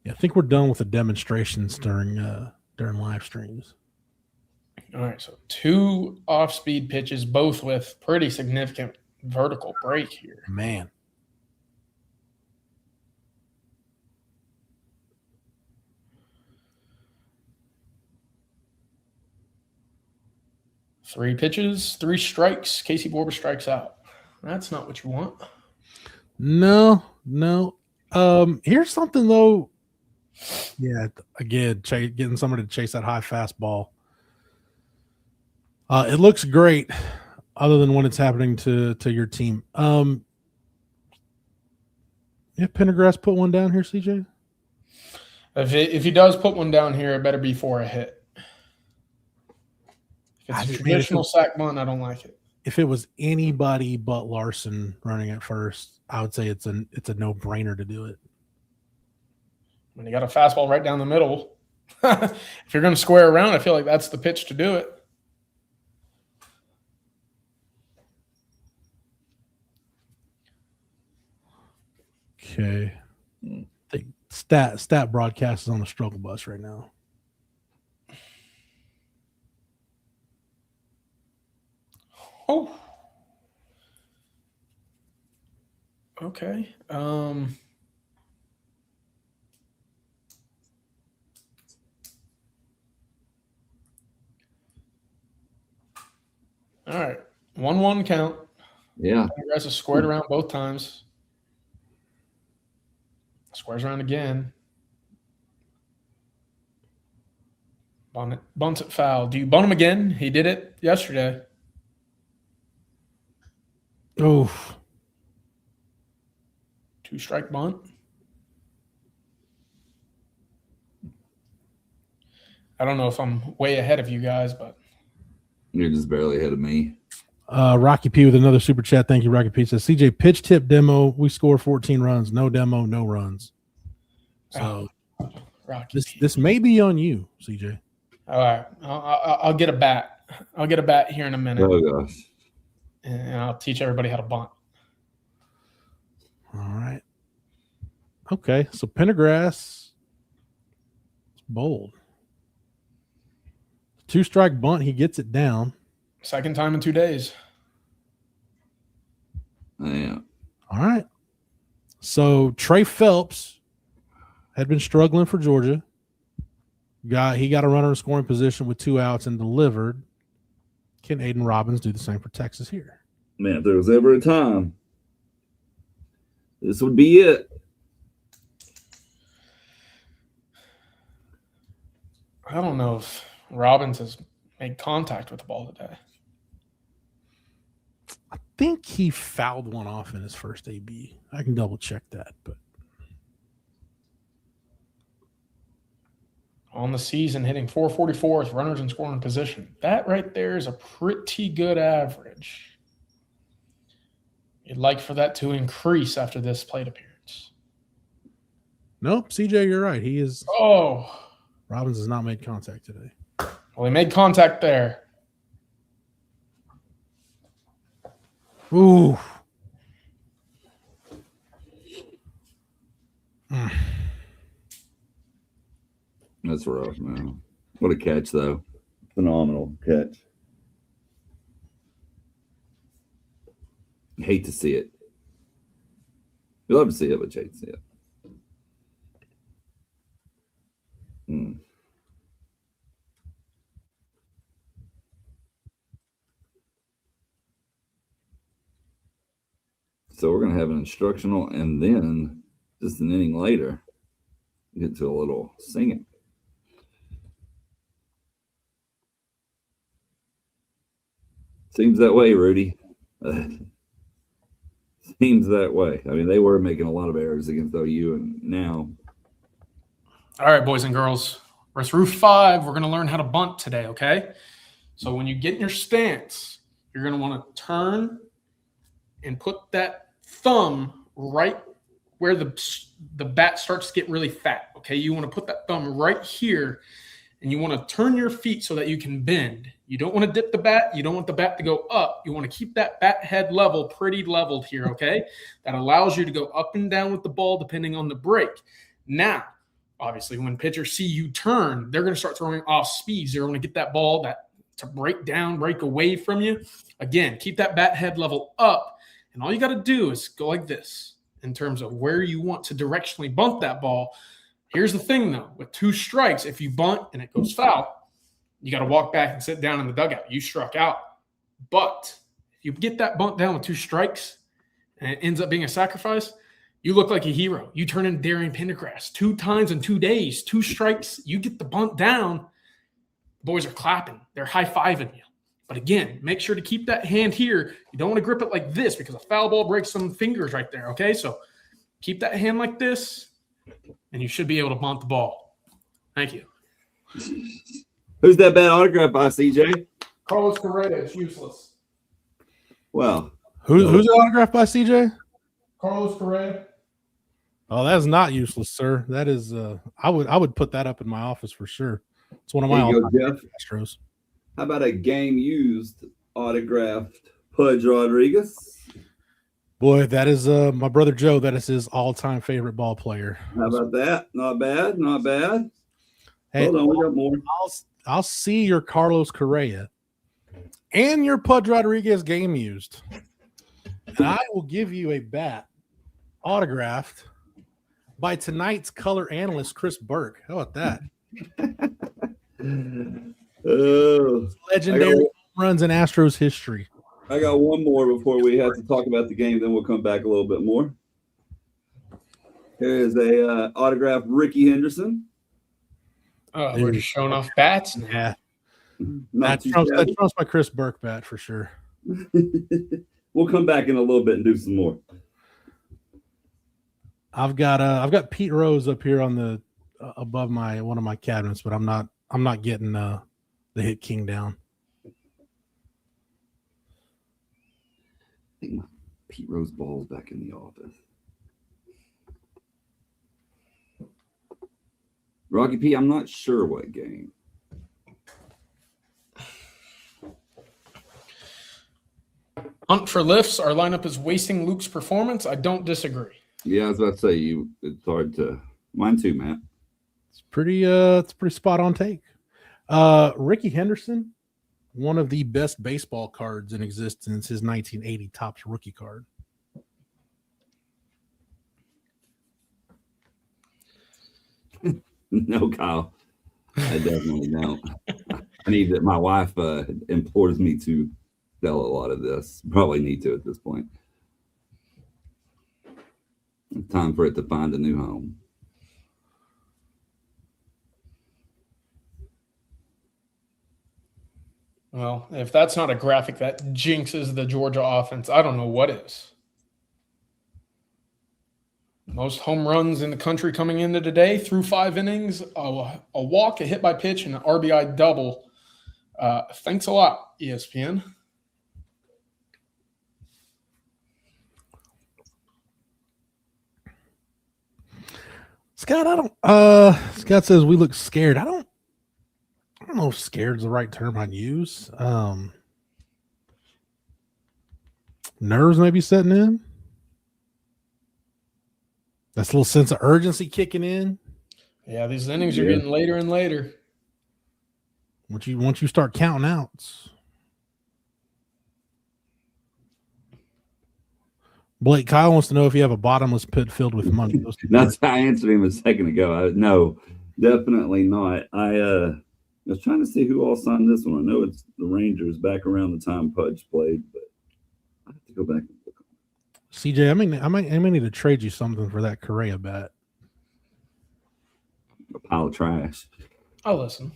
Yeah, I think we're done with the demonstrations during live streams. All right, so 2 off-speed pitches, both with pretty significant vertical break here. Man. Three pitches, 3 strikes. Casey Borba strikes out. That's not what you want. No. Here's something, though. Yeah, again, getting somebody to chase that high fastball. It looks great, other than when it's happening to your team. If Pendergrass put one down here, CJ? If he does put one down here, it better be for a hit. If it's a traditional sack bunt, I don't like it. If it was anybody but Larson running at first, I would say it's a no-brainer to do it. When you got a fastball right down the middle, if you're going to square around, I feel like that's the pitch to do it. Okay. I think stat broadcast is on the struggle bus right now. Oh. Okay. All right. 1-1 count. Yeah. Pendergrass is squared around both times. Squares around again. Bunts it foul. Do you bunt him again? He did it yesterday. Oof. 2-strike bunt. I don't know if I'm way ahead of you guys, but You're just barely ahead of me. Rocky P with another super chat. Thank you, Rocky P. Says, CJ, pitch tip demo. We score 14 runs. No demo, no runs. So Rocky this may be on you, CJ. All right. I'll get a bat. I'll get a bat here in a minute. Oh gosh. And I'll teach everybody how to bunt. All right. Okay. So Pendergrass is bold. 2-strike bunt. He gets it down. Second time in 2 days. Yeah. All right. So Trey Phelps had been struggling for Georgia. He got a runner in scoring position with 2 outs and delivered. Can Aiden Robbins do the same for Texas here? Man, if there was ever a time, this would be it. don't know if Robbins has made contact with the ball today. I think he fouled one off in his first AB. I can double check that, but On the season, hitting 444 with runners in scoring position. That right there is a pretty good average. You'd like for that to increase after this plate appearance. nope. CJ, you're right. He is. Oh, Robbins has not made contact today. well, he made contact there. Ooh. That's rough, man. What a catch, though. Phenomenal catch. Hate to see it. You love to see it, but you hate to see it. So we're going to have an instructional, and then just an inning later, get to a little singing. Seems that way, Rudy. Seems that way. I mean, they were making a lot of errors against OU, and now. All right, boys and girls. We're through 5. We're going to learn how to bunt today, okay? So when you get in your stance, you're going to want to turn and put that thumb right where the bat starts to get really fat, okay? You want to put that thumb right here, and you want to turn your feet so that you can bend. You don't want to dip the bat. You don't want the bat to go up. You want to keep that bat head level pretty leveled here, okay? That allows you to go up and down with the ball depending on the break. Now, obviously, when pitchers see you turn, they're going to start throwing off speeds. They're going to get that ball to break down, break away from you. Again, keep that bat head level up, and all you got to do is go like this in terms of where you want to directionally bunt that ball. Here's the thing, though. With 2 strikes, if you bunt and it goes foul, you got to walk back and sit down in the dugout. You struck out. But if you get that bunt down with 2 strikes and it ends up being a sacrifice, you look like a hero. You turn into Darian Pendergrass 2 times in 2 days, 2 strikes. You get the bunt down. The boys are clapping. They're high-fiving you. But again, make sure to keep that hand here. You don't want to grip it like this because a foul ball breaks some fingers right there, okay? So keep that hand like this, and you should be able to bunt the ball. Thank you. Who's that bad autograph by, CJ? Carlos Correa is useless. Well, Who's the autograph by CJ? Carlos Correa. Oh, that is not useless, sir. That is I would put that up in my office for sure. It's one of my there you go, Jeff. Astros. How about a game used autographed Pudge Rodriguez? Boy, that is my brother Joe. That is his all-time favorite ball player. How about that? Not bad, not bad. Hey, hold on, we got more. I'll see your Carlos Correa and your Pudge Rodriguez game used, and I will give you a bat autographed by tonight's color analyst Chris Burke. How about that? Legendary home runs in Astros history. I got one more before we have to talk about the game. Then we'll come back a little bit more. Here's a autographed Ricky Henderson. Oh, we're just showing off bats now. Yeah, Not too that shabby. trumps my Chris Burke bat for sure. We'll come back in a little bit and do some more. I've got Pete Rose up here on the above one of my cabinets, but I'm not getting the hit king down. I think my Pete Rose ball's back in the office. Rocky P, I'm not sure what game. Hunt for lifts. Our lineup is wasting Luke's performance. I don't disagree. Yeah, I was about to say it's hard to. Mine too, Matt. It's pretty spot on take. Ricky Henderson, one of the best baseball cards in existence, his 1980 Topps rookie card. No, Kyle. I definitely don't. I need that. My wife implores me to sell a lot of this. Probably need to at this point. It's time for it to find a new home. Well, if that's not a graphic that jinxes the Georgia offense, I don't know what is. Most home runs in the country coming into today through 5 innings, a walk, a hit by pitch, and an RBI double. Thanks a lot, ESPN. Scott, Scott says we look scared. I don't know if scared is the right term I'd use. Nerves maybe setting in. That's a little sense of urgency kicking in. Yeah, these innings are getting later and later. Once you start counting outs. Blake, Kyle wants to know if you have a bottomless pit filled with money. That's how I answered him a second ago. No, definitely not. I was trying to see who all signed this one. I know it's the Rangers back around the time Pudge played, but I have to go back and look. CJ, I might need to trade you something for that Correa bet. A pile of trash. I'll listen.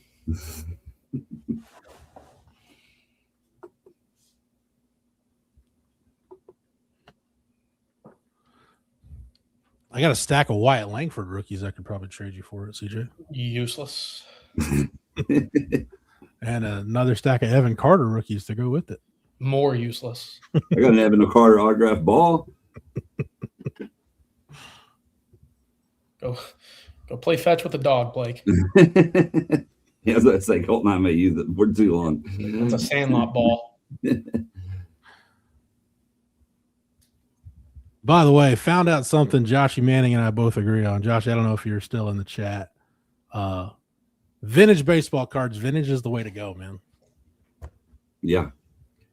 I got a stack of Wyatt Langford rookies I could probably trade you for it, CJ. Useless. And another stack of Evan Carter rookies to go with it. More useless. I got an Evan Carter autographed ball. Go play fetch with the dog, Blake. Yeah, as I say, Colton, I may use it for too long. It's a Sandlot ball. By the way, found out something Joshy Manning and I both agree on. Josh, I don't know if you're still in the chat. Vintage baseball cards. Vintage is the way to go, man. Yeah.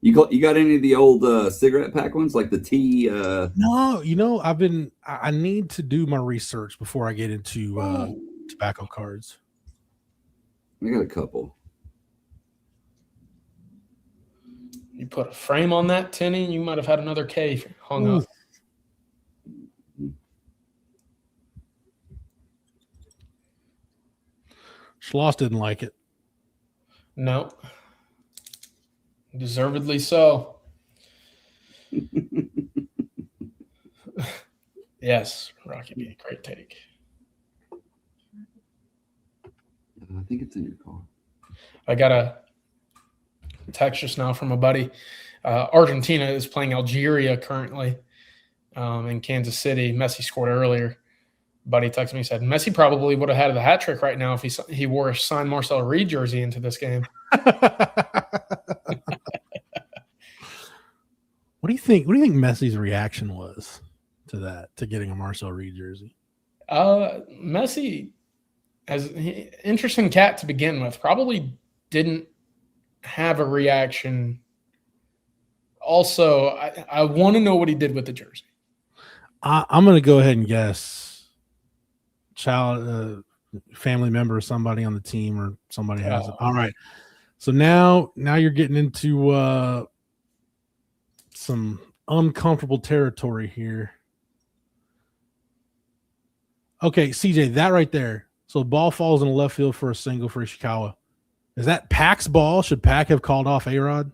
You got any of the old cigarette pack ones, like the T? No, I need to do my research before I get into tobacco cards. I got a couple. You put a frame on that, Tinny, you might have had another K hung up. Schloss didn't like it. No. Deservedly so. Yes, Rocky B, great take. I think it's in your car. I got a text just now from a buddy. Argentina is playing Algeria currently in Kansas City. Messi scored earlier. Buddy texted me, said Messi probably would have had the hat trick right now if he wore a signed Marcel Reed jersey into this game. What do you think Messi's reaction was to that, to getting a Marcel Reed jersey? Messi, as interesting cat to begin with, probably didn't have a reaction. Also, I want to know what he did with the jersey. I'm going to go ahead and guess. Child, family member, or somebody on the team, or somebody has it. All right. So now you're getting into some uncomfortable territory here. Okay, CJ, that right there. So the ball falls in the left field for a single for Ishikawa. Is that Pac's ball? Should Pac have called off A-Rod?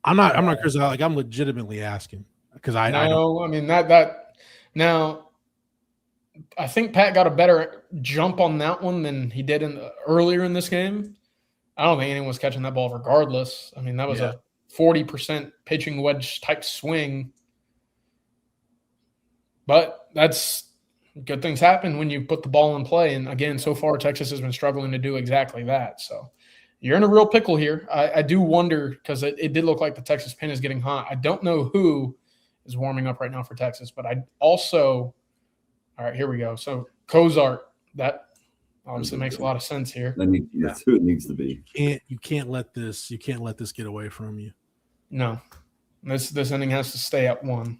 I'm not Chris. I'm legitimately asking because I mean that now. I think Pat got a better jump on that one than he did earlier in this game. I don't think anyone was catching that ball regardless. I mean, that was a 40% pitching wedge type swing. But that's good things happen when you put the ball in play. And again, so far Texas has been struggling to do exactly that. So you're in a real pickle here. I do wonder, because it did look like the Texas pin is getting hot. I don't know who is warming up right now for Texas, but I also – all right, here we go. So Cozart, that obviously makes a lot of sense here. That's who it needs to be. You can't let this get away from you. No, this inning has to stay at 1.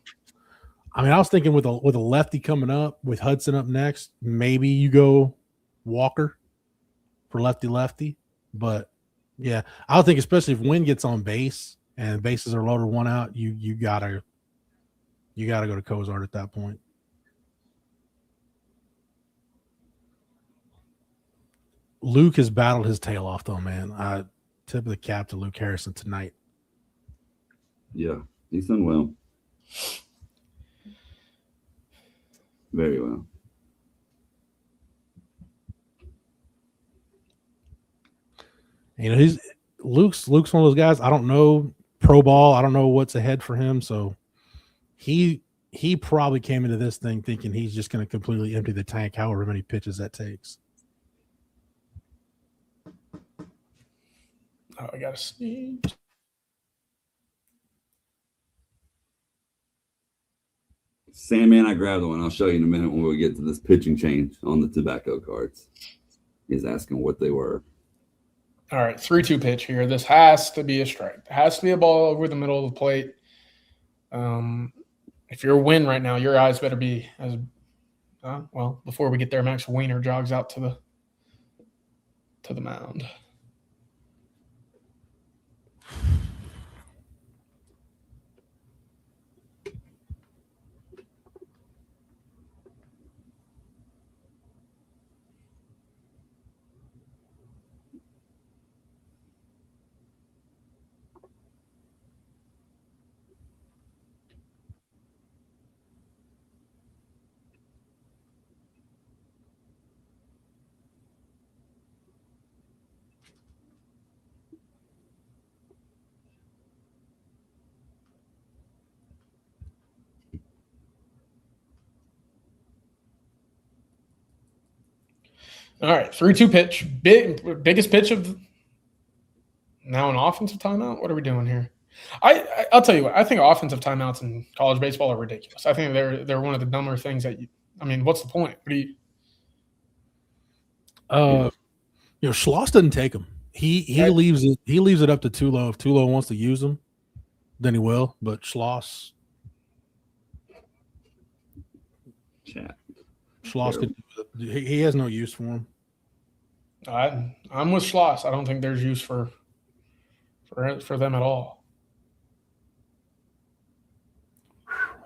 I mean, I was thinking with a lefty coming up, with Hudson up next, maybe you go Walker for lefty. But yeah, I would think, especially if Wynn gets on base and bases are loaded 1 out, you gotta go to Cozart at that point. Luke has battled his tail off, though, man. I tip of the cap to Luke Harrison tonight. Yeah, he's done well. Very well. You know, Luke's one of those guys. I don't know pro ball. I don't know what's ahead for him. So he probably came into this thing thinking he's just going to completely empty the tank, however many pitches that takes. Oh, I gotta sneeze. Sandman, I grabbed one. I'll show you in a minute when we get to this pitching change on the tobacco cards. He's asking what they were. All right, 3-2 pitch here. This has to be a strike. It has to be a ball over the middle of the plate. If you're a win right now, your eyes better be as well. Before we get there, Max Wiener jogs out to the mound. All right, 3-2 pitch. Biggest pitch of now an offensive timeout? What are we doing here? I'll tell you what. I think offensive timeouts in college baseball are ridiculous. I think they're one of the dumber things that what's the point? What do you? Schloss doesn't take them. He leaves it. He leaves it up to Tulo. If Tulo wants to use them, then he will. But Schloss could. He has no use for him. I'm with Schloss. I don't think there's use for them at all.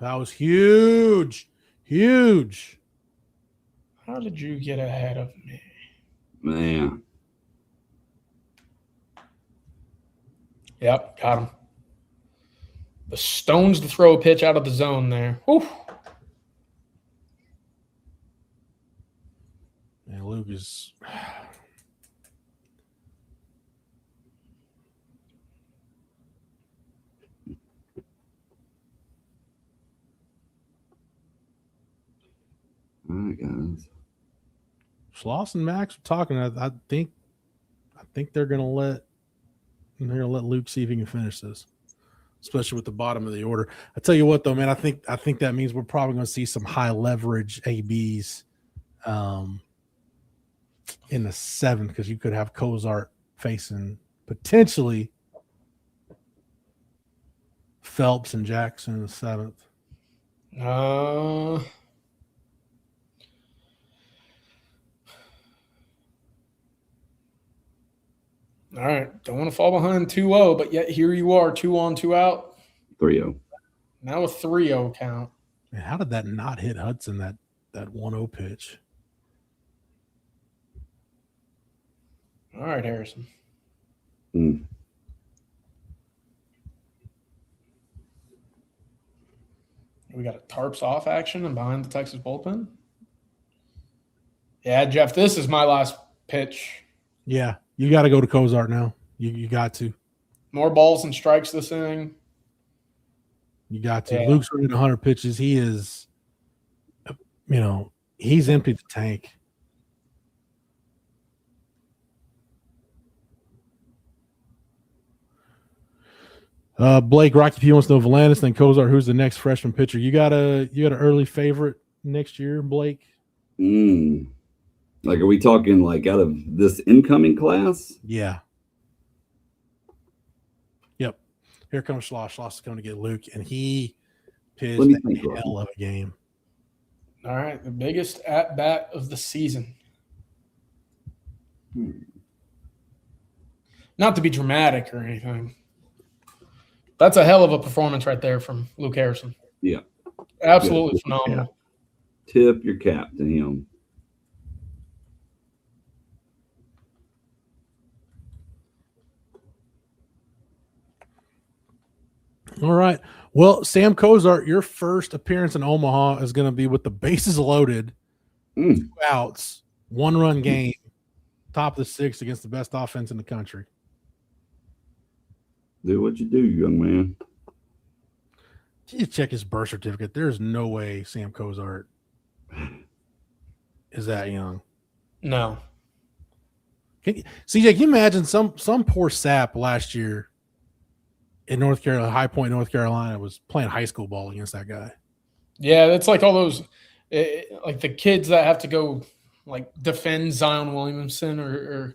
That was huge. Huge. How did you get ahead of me? Man. Yep, got him. The stones to throw a pitch out of the zone there. Whew. And Luke is All right, guys. Schloss and Max are talking. I think they're gonna let Luke see if he can finish this, especially with the bottom of the order. I tell you what, though, man, I think that means we're probably going to see some high leverage ABs in the 7th, because you could have Cozart facing potentially Phelps and Jackson in the 7th. All right. Don't want to fall behind 2-0, but yet here you are, 2 on, 2 out. 3-0. Now a 3-0 count. Man, how did that not hit Hudson, that 1-0 pitch? All right, Harrison. We got a tarps off action and behind the Texas bullpen. Yeah, Jeff, this is my last pitch. Yeah, you got to go to Cozart now. You got to. More balls and strikes this inning. You got to. Yeah. Luke's running 100 pitches. He is, he's emptied the tank. Blake, Rocky P wants to know Volandis, then Cozart. Who's the next freshman pitcher? You got an early favorite next year, Blake? Like, are we talking like out of this incoming class? Yeah. Yep. Here comes Schloss. Schloss is going to get Luke, and he pitched a hell of a game. All right, the biggest at bat of the season. Not to be dramatic or anything. That's a hell of a performance right there from Luke Harrison. Yeah. Absolutely phenomenal. Yeah. Tip your cap to him. All right. Well, Sam Cozart, your first appearance in Omaha is going to be with the bases loaded, 2 outs, 1-run game, top of the 6th against the best offense in the country. Do what you do, young man. You check his birth certificate. There's no way Sam Cozart is that young. No. CJ, can you imagine some poor sap last year in North Carolina, High Point, North Carolina, was playing high school ball against that guy? Yeah, that's like all those, like the kids that have to go like defend Zion Williamson, or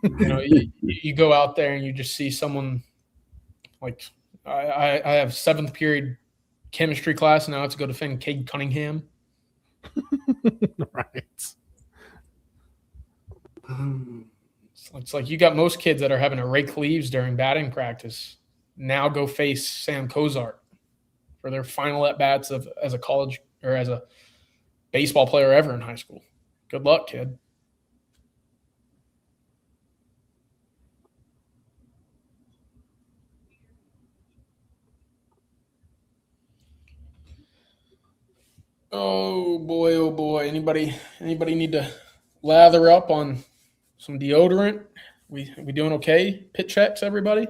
you know, you go out there and you just see someone like I have 7th period chemistry class, and now I have to go defend Cade Cunningham. Right. It's like you got most kids that are having to rake leaves during batting practice. Now go face Sam Cozart for their final at bats as a college or as a baseball player ever in high school. Good luck, kid. Oh boy, oh boy. Anybody need to lather up on some deodorant? We doing okay? Pit checks, everybody?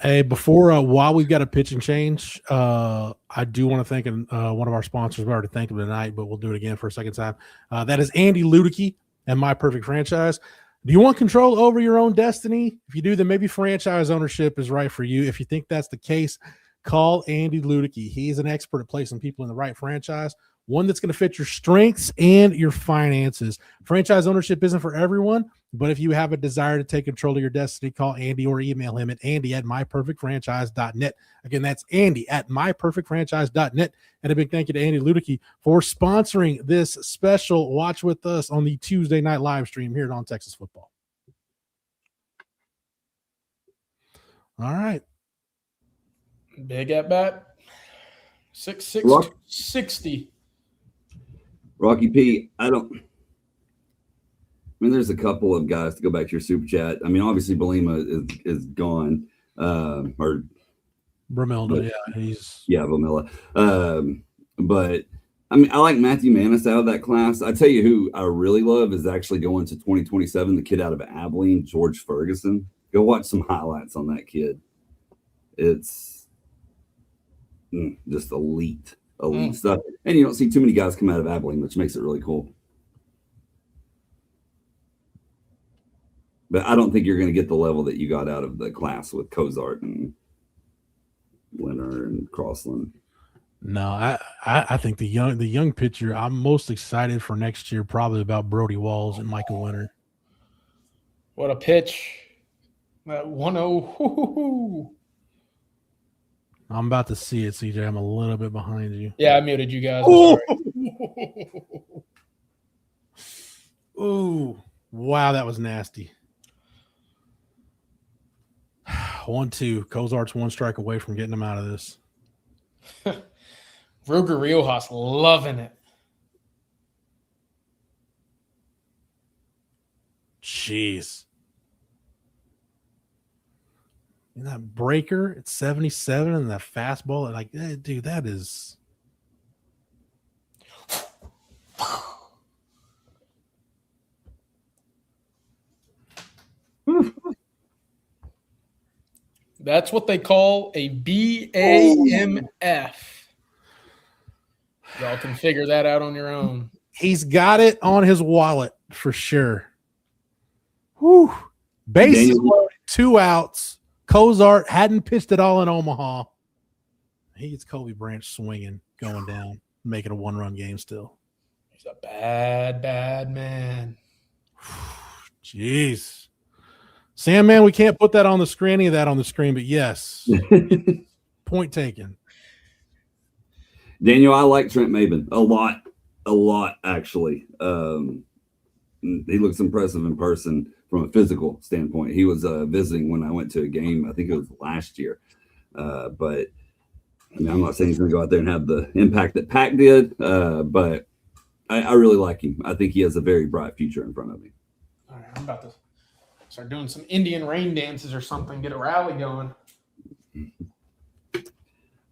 Hey, before while we've got a pitching change, I do want to thank one of our sponsors. We already thanked him tonight, but we'll do it again for a second time. That is Andy Ludicky and My Perfect Franchise. Do you want control over your own destiny? If you do, then maybe franchise ownership is right for you. If you think that's the case, call Andy Ludicky. He's an expert at placing people in the right franchise, one that's going to fit your strengths and your finances. Franchise ownership isn't for everyone, but if you have a desire to take control of your destiny, call Andy or email him at andy@myperfectfranchise.net. Again, that's andy@myperfectfranchise.net. And a big thank you to Andy Ludicky for sponsoring this special Watch With Us on the Tuesday night live stream here on Texas Football. All right. Big at bat. 6'6", 60. Rocky P, I mean, there's a couple of guys to go back to your super chat. I mean, obviously Belima is gone. Or Bramilda, Vamilla. But I mean, I like Matthew Manis out of that class. I tell you who I really love is actually going to 2027, the kid out of Abilene, George Ferguson. Go watch some highlights on that kid. It's just elite stuff. And you don't see too many guys come out of Abilene, which makes it really cool. But I don't think you're going to get the level that you got out of the class with Cozart and Winter and Crossland. No, I think the young pitcher I'm most excited for next year probably about Brody Walls and Michael Winter. What a pitch. That 1-0. I'm about to see it, CJ. I'm a little bit behind you. Yeah, I muted you guys. Ooh, wow, that was nasty. 1-2. Cozart's 1 strike away from getting him out of this. Ruger Riojas loving it. Jeez. And that breaker at 77 and that fastball, like, dude, that is. That's what they call a BAMF. Y'all can figure that out on your own. He's got it on his wallet for sure. Whew. Bases loaded, 2 outs. Cozart hadn't pitched at all in Omaha. He gets Kobe Branch swinging, going down, making a 1-run game still. He's a bad, bad man. Jeez. Sam, man, we can't put that on the screen, any of that on the screen, but yes. Point taken. Daniel, I like Trent Maben a lot, actually. He looks impressive in person from a physical standpoint. He was visiting when I went to a game, I think it was last year. But I mean, I'm not saying he's going to go out there and have the impact that Pack did, but I really like him. I think he has a very bright future in front of him. All right, I'm about to start doing some Indian rain dances or something, get a rally going.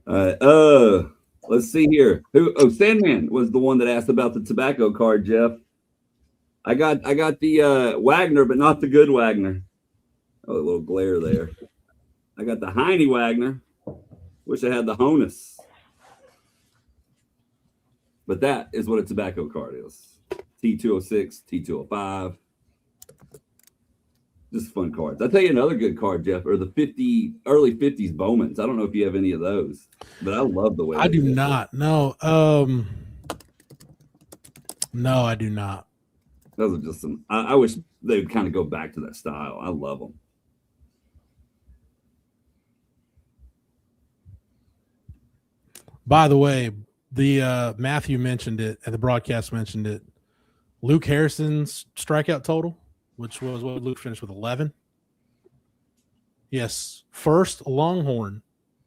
Let's see here. Sandman was the one that asked about the tobacco card, Jeff. I got the Wagner, but not the good Wagner. Oh, a little glare there. I got the Heine Wagner. Wish I had the Honus. But that is what a tobacco card is. T206, T205. Just fun cards. I'll tell you another good card, Jeff, or the early 50s Bowmans. I don't know if you have any of those, but I love the way I do not. No. No, I do not. Those are just some. I wish they would kind of go back to that style. I love them. By the way, the Matthew mentioned it, and the broadcast mentioned it. Luke Harrison's strikeout total, which was what Luke finished with 11. Yes, first Longhorn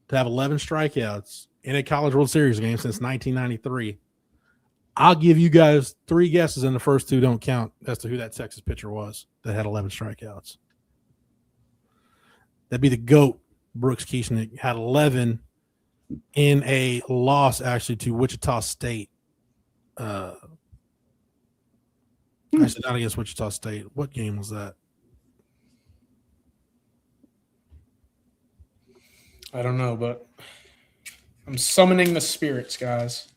to have 11 strikeouts in a College World Series game since 1993. I'll give you guys 3 guesses, and the first 2 don't count as to who that Texas pitcher was that had 11 strikeouts. That'd be the GOAT, Brooks Kieschnick, had 11 in a loss, actually, to Wichita State. Actually, not against Wichita State. What game was that? I don't know, but I'm summoning the spirits, guys.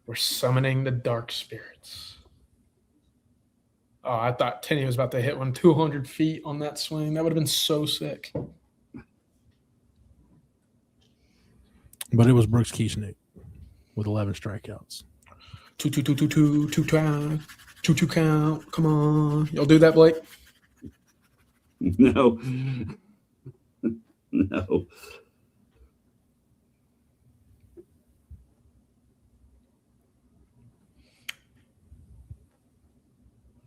We're summoning the dark spirits. Oh, I thought Tenney was about to hit one 200 feet on that swing. That would have been so sick. But it was Brooks Kieschnick with 11 strikeouts. Two count. Come on. Y'all do that, Blake? No. No.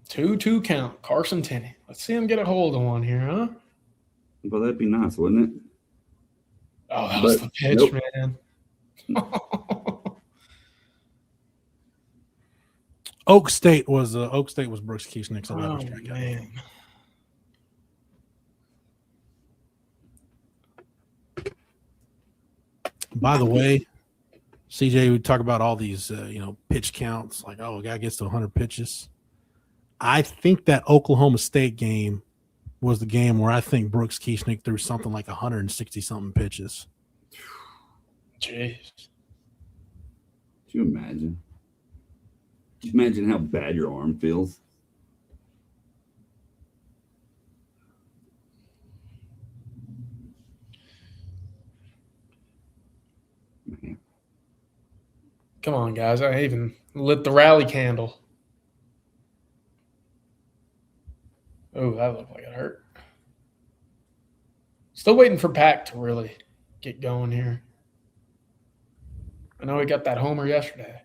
Two count. Carson Tenney. Let's see him get a hold of one here, huh? Well, that'd be nice, wouldn't it? Oh, that was the pitch, nope. Man. Oak State was Brooks Kieschnick's 11 strikeout. Man. By the way, CJ, we talk about all these pitch counts, like, oh, a guy gets to 100 pitches. I think that Oklahoma State game was the game where I think Brooks Kieschnick threw something like 160-something pitches. Jeez. Can you imagine? Can you imagine how bad your arm feels? Man. Come on, guys. I even lit the rally candle. Oh, that looked like it hurt. Still waiting for Pack to really get going here. I know he got that homer yesterday.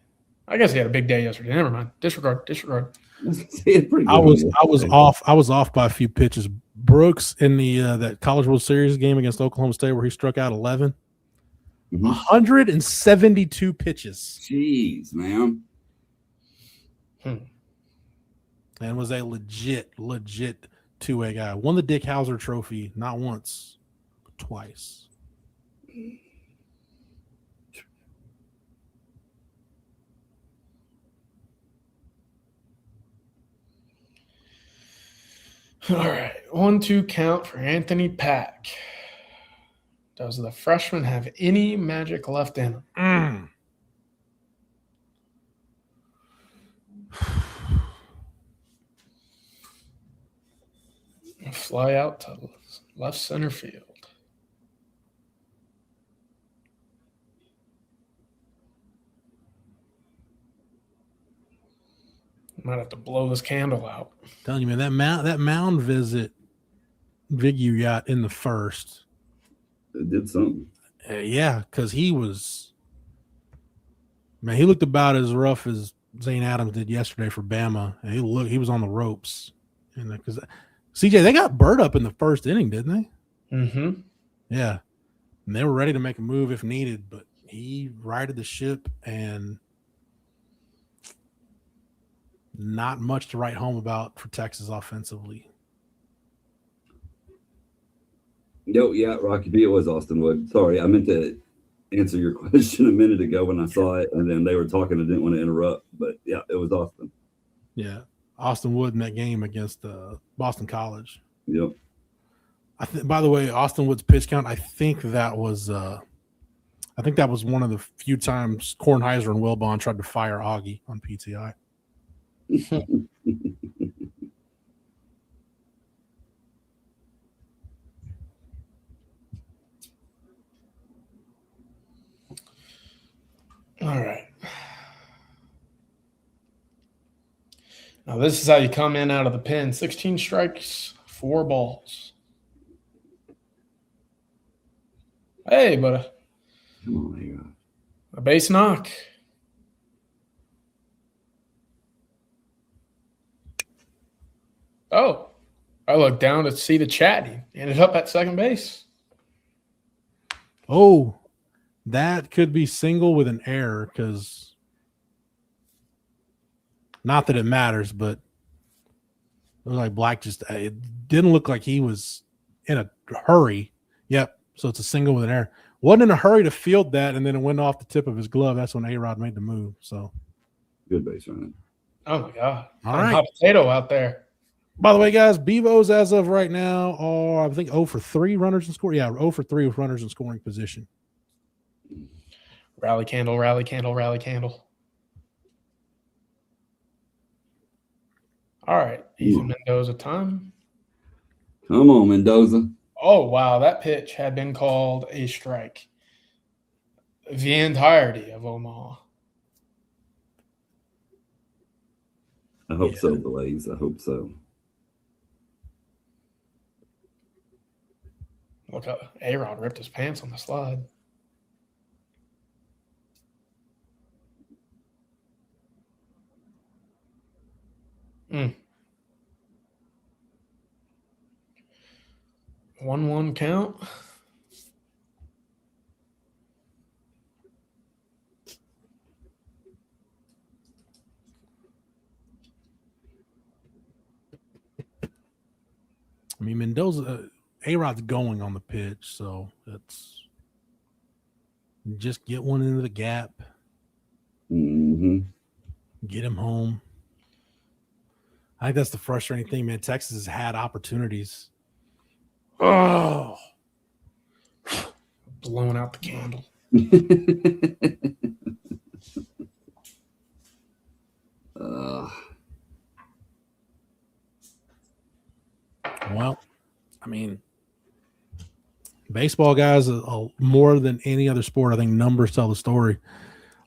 I guess he had a big day yesterday. Never mind. Disregard. I was off by a few pitches. Brooks in the that College World Series game against Oklahoma State where he struck out 11. 172 pitches. Jeez, man. And was a legit 2-way guy. Won the Dick Hauser Trophy not once, but twice. All right. 1-2 count for Anthony Pack. Does the freshman have any magic left in him? Fly out to left center field. Might have to blow this candle out. I'm telling you, man, that mound visit Viggy got in the first. It did something. Yeah, because he looked about as rough as Zane Adams did yesterday for Bama. And he was on the ropes. And because CJ, they got Bird up in the first inning, didn't they? Mm-hmm. Yeah. And they were ready to make a move if needed, but he righted the ship and not much to write home about for Texas offensively. Yeah, Rocky B, it was Austin Wood. Sorry, I meant to answer your question a minute ago when I saw it, and then they were talking. I didn't want to interrupt, but yeah, it was Austin. Yeah, Austin Wood in that game against Boston College. Yep. By the way, Austin Wood's pitch count, I think that was one of the few times Kornheiser and Wilbon tried to fire Augie on PTI. All right. Now this is how you come in out of the pen. 16 strikes, 4 balls. Hey, but Come on, here. a base knock. Oh, I looked down to see the chat. He ended up at second base. Oh, that could be single with an error because not that it matters, but it was like Black just it didn't look like he was in a hurry. Yep. So it's a single with an error. Wasn't in a hurry to field that, and then it went off the tip of his glove. That's when A-Rod made the move. So Good base running. Oh my God. All right. Hot potato out there. By the way, guys, Bevo's as of right now are, I think, 0 for 3 runners in scoring. Yeah, 0 for 3 with runners in scoring position. Rally candle, rally candle, rally candle. All right. Ethan Mendoza time. Come on, Mendoza. Oh, wow. That pitch had been called a strike. The entirety of Omaha. I hope so, Blaze. I hope so. Look how A-Rod ripped his pants on the slide. Mm. 1-1 count. I mean, Mendoza, A-Rod's going on the pitch, so it's just get one into the gap, Mm-hmm. get him home. I think that's the frustrating thing, man. Texas has had opportunities. Oh, Blowing out the candle. well, I mean, baseball, guys, more than any other sport, I think numbers tell the story.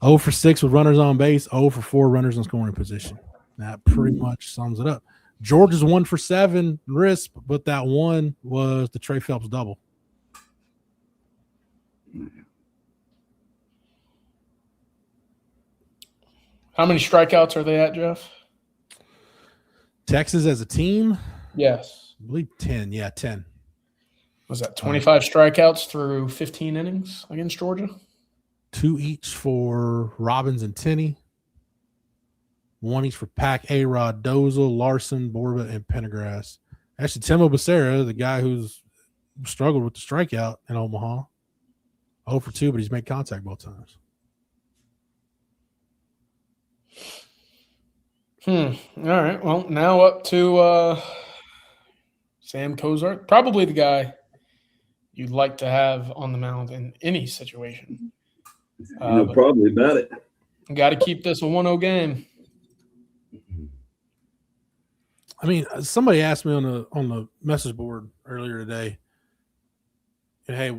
0 for 6 with runners on base, 0 for 4 runners in scoring position. That pretty much sums it up. Georgia's 1 for 7 RISP, but that one was the Trey Phelps double. How many strikeouts are they at, Jeff? Texas as a team, Yes. I believe 10. Yeah, 10. Was that 25 strikeouts through 15 innings against Georgia? 2 each for Robbins and Tenney. 1 each for Pack, A-Rod, Dozel, Larson, Borba, and Pendergrass. Actually, Timo Becerra, the guy who's struggled with the strikeout in Omaha, 0 for 2, but he's made contact both times. All right. Well, now up to Sam Cozart. Probably the guy you'd like to have on the mound in any situation. Probably about it. Got to keep this a 1-0 game. I mean, somebody asked me on the message board earlier today, hey,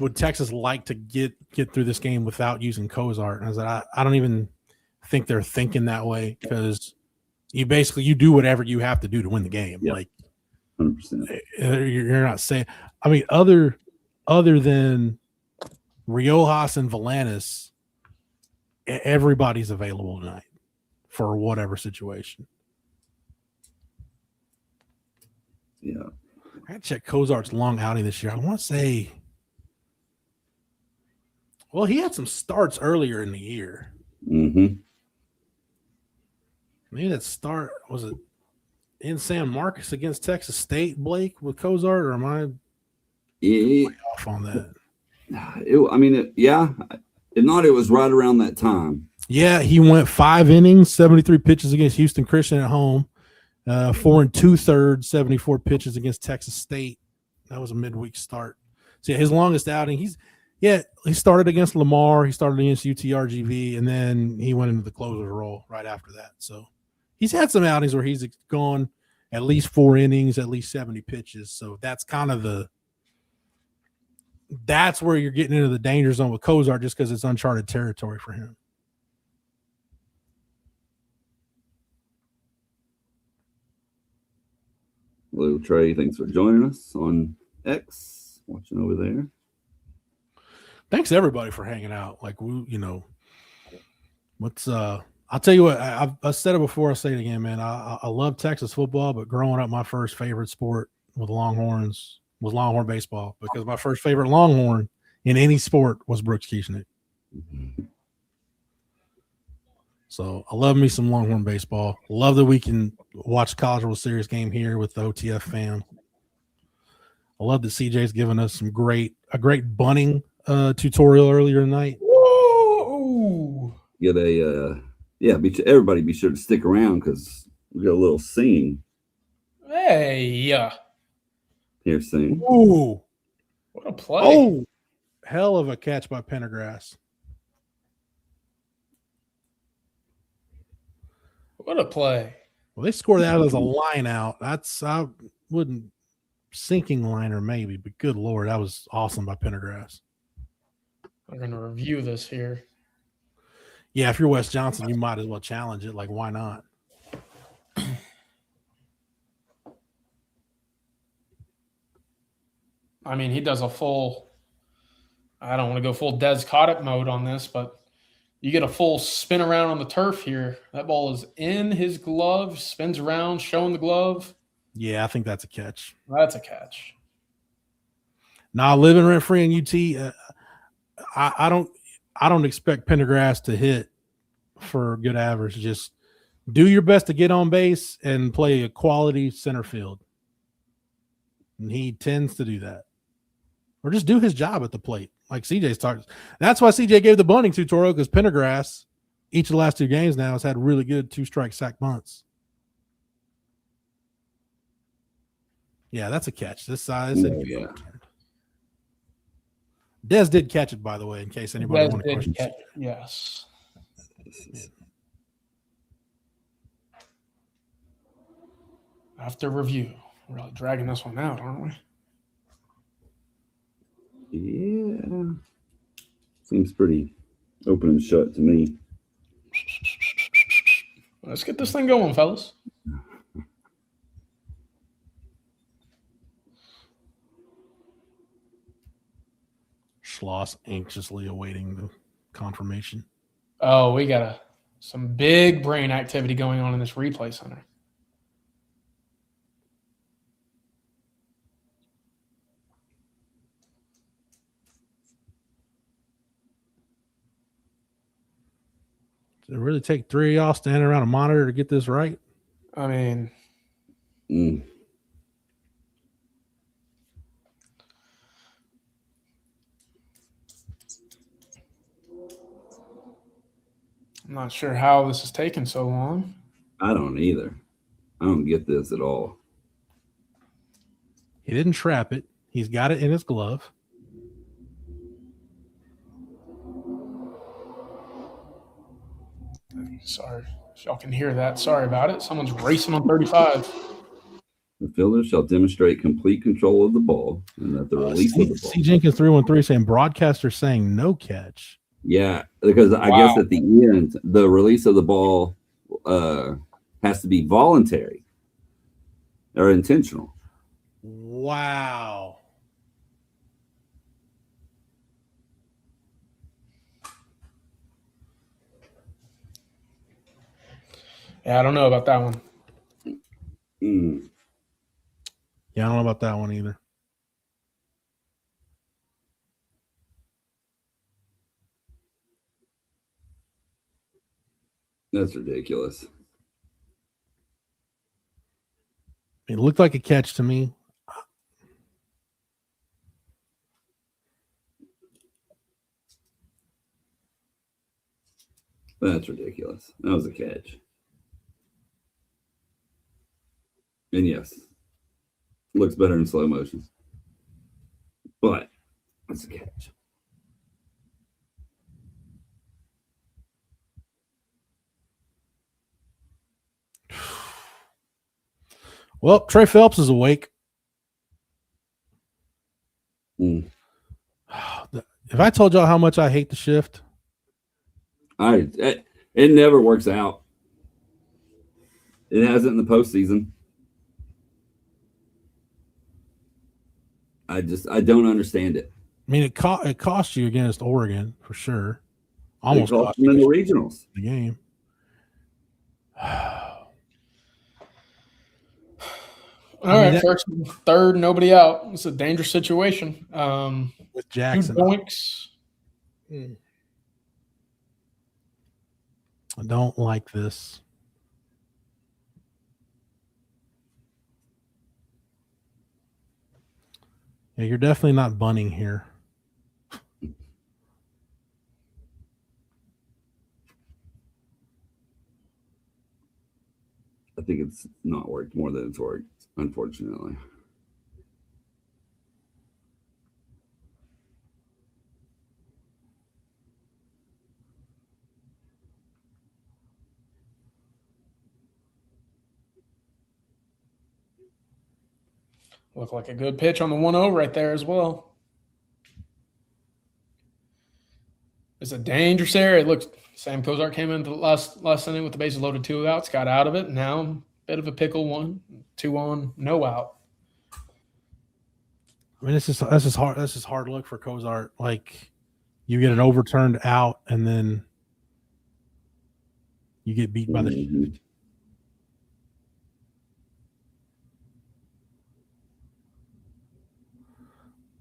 would Texas like to get through this game without using Cozart? And I said, I don't even think they're thinking that way, because you do whatever you have to do to win the game. Yep. Like 100%. You're not saying. I mean, other than Riojas and Valanis, everybody's available tonight for whatever situation. Yeah. I had to check Cozart's long outing this year. I want to say, well, he had some starts earlier in the year. Mm-hmm. Maybe that start was it in San Marcos against Texas State, Blake, with Cozart, or am I It, off on that? If not, it was right around that time. Yeah, he went 5 innings, 73 pitches against Houston Christian at home, 4 2/3, 74 pitches against Texas State. That was a midweek start. So yeah, his longest outing, he started against Lamar, he started against UTRGV, and then he went into the closer role right after that. So he's had some outings where he's gone at least 4 innings, at least 70 pitches. So that's kind of that's where you're getting into the danger zone with Cozart, just because it's uncharted territory for him. Hello, Trey. Thanks for joining us on X. Watching over there. Thanks everybody for hanging out. Like I'll tell you what, I said it before, I'll say it again, man. I love Texas football, but growing up, my first favorite sport with Longhorns was Longhorn baseball, because my first favorite Longhorn in any sport was Brooks Kieschnick. So I love me some Longhorn baseball. Love that we can watch College World Series game here with the OTF fam. I love that CJ's given us a great bunting tutorial earlier tonight. Whoa! Get everybody be sure to stick around because we got a little singing. Hey, Here, sing. Ooh, what a play! Oh, hell of a catch by Pendergrass. What a play! Well, they scored that as a line out. I wouldn't sinking liner maybe, but good Lord, that was awesome by Pendergrass. I'm going to review this here. Yeah, if you're Wes Johnson, you might as well challenge it. Like, why not? I mean, he does a full, I don't want to go full Des Cottet mode on this, but you get a full spin around on the turf here. That ball is in his glove, spins around, showing the glove. Yeah, I think that's a catch. That's a catch. Now, living rent free in UT, I don't expect Pendergrass to hit for good average. Just do your best to get on base and play a quality center field. And he tends to do that. Or just do his job at the plate, like CJ's talking. That's why CJ gave the bunting tutorial, because Pendergrass, each of the last 2 games now, has had really good 2-strike sack bunts. Yeah, that's a catch. This size. Yeah. Des did catch it, by the way, in case anybody wanted to question. Yes. After review, we're really dragging this one out, aren't we? Yeah. Seems pretty open and shut to me. Let's get this thing going, fellas. Schloss anxiously awaiting the confirmation. Oh, we got some big brain activity going on in this replay center. Did it really take 3 of y'all standing around a monitor to get this right? I mean, Mm. I'm not sure how this is taking so long. I don't either. I don't get this at all. He didn't trap it. He's got it in his glove. Sorry if y'all can hear that. Sorry about it. Someone's racing on 35. The fielder shall demonstrate complete control of the ball, and that the release of the ball. C. Jenkins 313 saying broadcaster saying no catch. Yeah, because I guess at the end, the release of the ball has to be voluntary or intentional. Wow. Yeah, I don't know about that one. Mm. Yeah, I don't know about that one either. That's ridiculous. It looked like a catch to me. That's ridiculous. That was a catch. And yes, looks better in slow motion. But that's a catch. Well, Trey Phelps is awake. Mm. If I told y'all how much I hate the shift, It never works out. It hasn't in the postseason. I don't understand it. I mean, it cost you against Oregon for sure. Almost cost them in the regionals. The game. All right, first, third, nobody out. It's a dangerous situation. With Jackson. 2 points. I don't like this. Yeah, you're definitely not bunting here. I think it's not worked more than it's worked, unfortunately. Looked like a good pitch on the 1-0 right there as well. It's a dangerous area. It looks Sam Cozart came into the last inning with the bases loaded, 2 outs, got out of it. Now a bit of a pickle, 1-2 on, no out. I mean, this is hard. This is hard look for Cozart. Like, you get an overturned out, and then you get beat by the.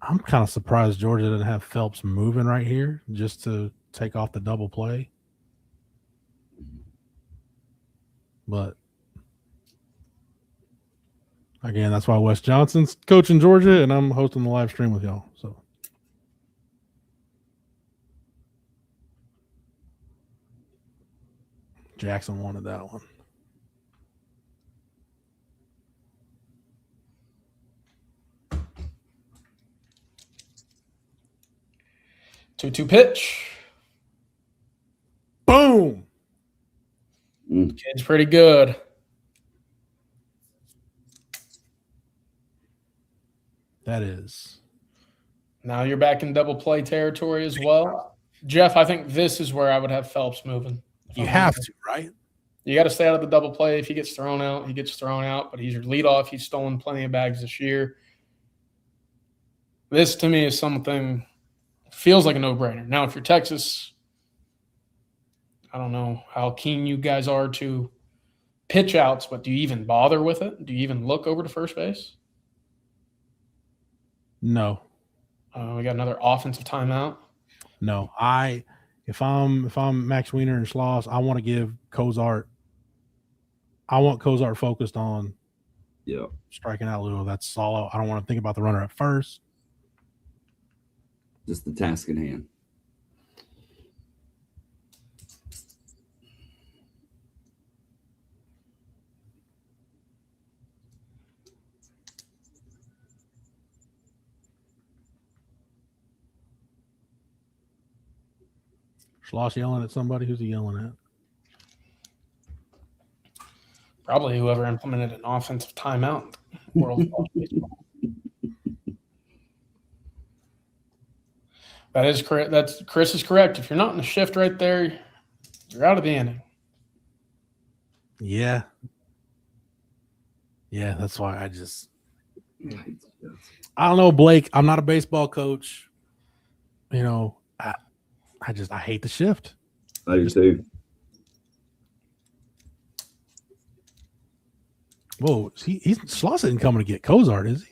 I'm kind of surprised Georgia didn't have Phelps moving right here just to take off the double play. But again, that's why Wes Johnson's coaching Georgia, and I'm hosting the live stream with y'all. So Jackson wanted that one. Two pitch. Boom. Kid's pretty good. That is. Now you're back in double play territory as well. Jeff, I think this is where I would have Phelps moving. You have to, right? You got to stay out of the double play. If he gets thrown out, he gets thrown out. But he's your leadoff. He's stolen plenty of bags this year. This, to me, is something feels like a no-brainer. Now, if you're Texas, I don't know how keen you guys are to pitch outs, but do you even bother with it? Do you even look over to first base? No. We got another offensive timeout. No. If I'm Max Wiener and Schloss, I want to give Cozart. I want Cozart focused on striking out Luo. That's solo. I don't want to think about the runner at first. Just the task in hand. Schloss yelling at somebody. Who's he yelling at? Probably whoever implemented an offensive timeout in World of Baseball. That is correct. Chris is correct. If you're not in the shift right there, you're out of the inning. Yeah. Yeah, that's why I don't know, Blake. I'm not a baseball coach. You know, I hate the shift. I do too. Whoa, Schloss isn't coming to get Cozart, is he?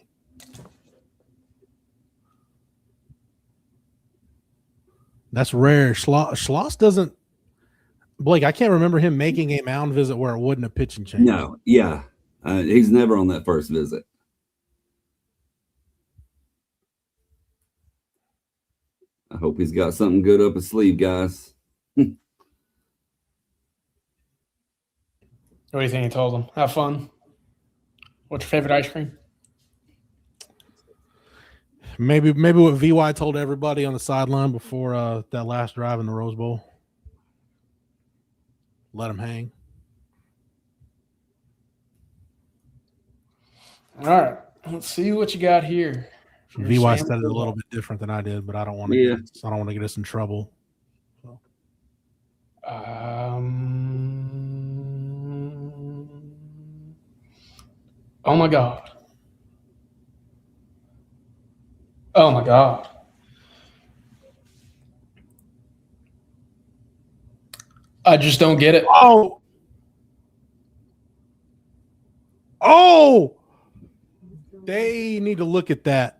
That's rare. Schloss doesn't. Blake, I can't remember him making a mound visit where it wasn't a pitching change. No, yeah. He's never on that first visit. I hope he's got something good up his sleeve, guys. What do you think he told them? Have fun. What's your favorite ice cream? Maybe what VY told everybody on the sideline before that last drive in the Rose Bowl. Let him hang. All right. Let's see what you got here. VY said it a little bit different than I did, but I don't want to. I don't want to get us in trouble. So. Oh my God. Oh my God. I just don't get it. Oh, they need to look at that.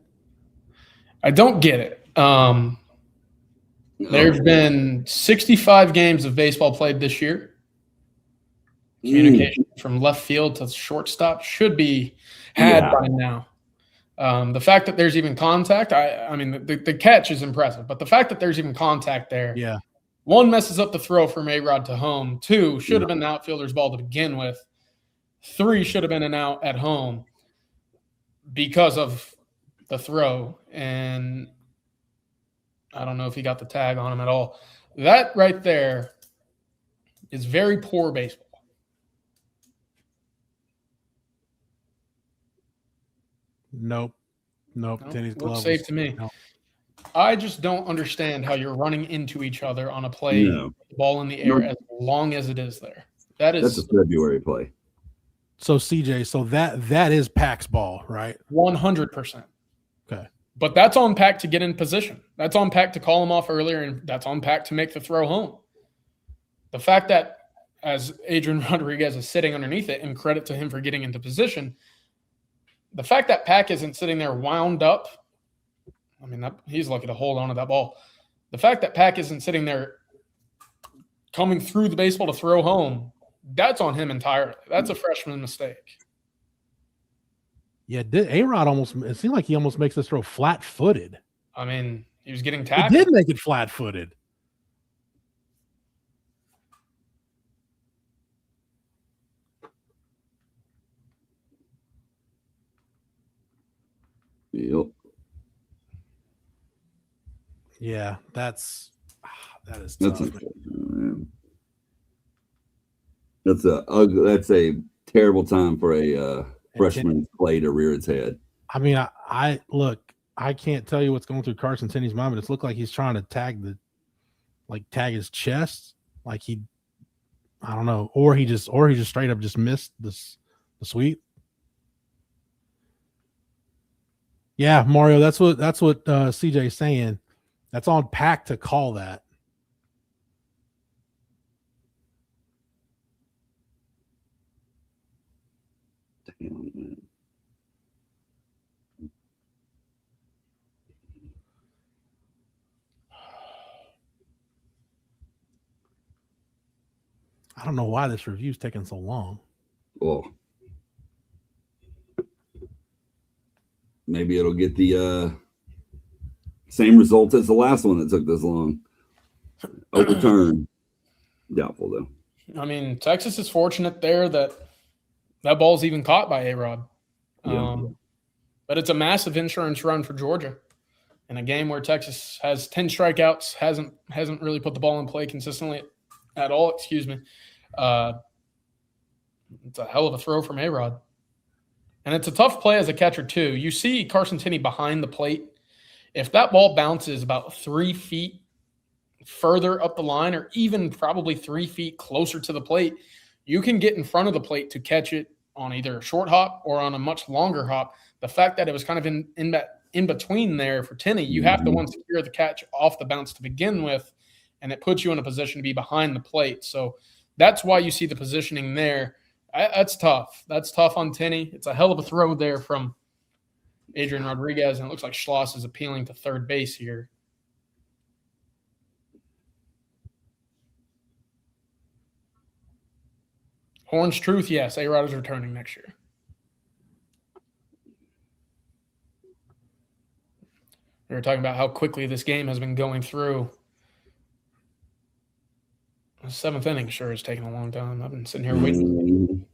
I don't get it. There have been 65 games of baseball played this year. Communication from left field to shortstop should be had by now. The fact that there's even contact, I mean, the catch is impressive, but the fact that there's even contact there, one, messes up the throw from A-Rod to home. Two, should have been the outfielder's ball to begin with. Three, should have been an out at home because of the throw. And I don't know if he got the tag on him at all. That right there is very poor baseball. Nope. Tenny's glove looks safe to me. Nope. I just don't understand how you're running into each other on a play, ball in the air, as long as it is there. That's a February play. So CJ, so that is Pack's ball, right? 100%. Okay. But that's on Pack to get in position. That's on Pack to call him off earlier, and that's on Pack to make the throw home. The fact that, as Adrian Rodriguez is sitting underneath it, and credit to him for getting into position, the fact that Pack isn't sitting there wound up, I mean, he's lucky to hold on to that ball. The fact that Pack isn't sitting there coming through the baseball to throw home, that's on him entirely. That's a freshman mistake. Yeah, A-Rod it seemed like he almost makes this throw flat-footed. I mean, he was getting tackled. He did make it flat-footed. Yep. Yeah, that is tough. That's a terrible time for a freshman play to rear its head. I mean, I look, I can't tell you what's going through Carson Tenney's mind, but it's looked like he's trying to tag his chest, like I don't know, or he just straight up just missed the sweep. Yeah, Mario, that's what CJ's saying. That's on Pack to call that. Damn, man. I don't know why this review's taking so long. Oh. Maybe it'll get the same result as the last one that took this long. Overturn. Doubtful, though. I mean, Texas is fortunate there that ball's even caught by A-Rod. But it's a massive insurance run for Georgia in a game where Texas has 10 strikeouts, hasn't really put the ball in play consistently at all. Excuse me. It's a hell of a throw from A-Rod. And it's a tough play as a catcher, too. You see Carson Tenney behind the plate. If that ball bounces about 3 feet further up the line, or even probably 3 feet closer to the plate, you can get in front of the plate to catch it on either a short hop or on a much longer hop. The fact that it was kind of in between there for Tenney, you have to want to secure the catch off the bounce to begin with, and it puts you in a position to be behind the plate. So that's why you see the positioning there. That's tough. That's tough on Tenney. It's a hell of a throw there from Adrian Rodriguez, and it looks like Schloss is appealing to third base here. Horn's truth, yes, A-Rod is returning next year. We were talking about how quickly this game has been going through. The 7th inning sure has taken a long time. I've been sitting here waiting.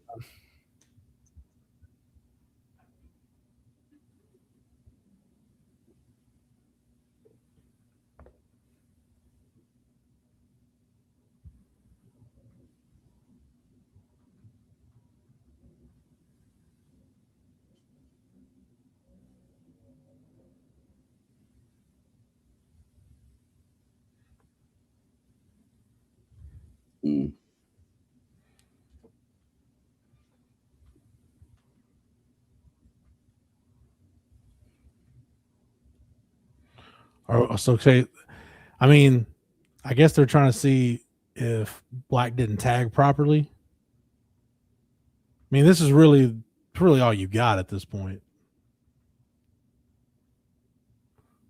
Mm. So say, I mean, I guess they're trying to see if Black didn't tag properly. I mean, this is really all you got at this point.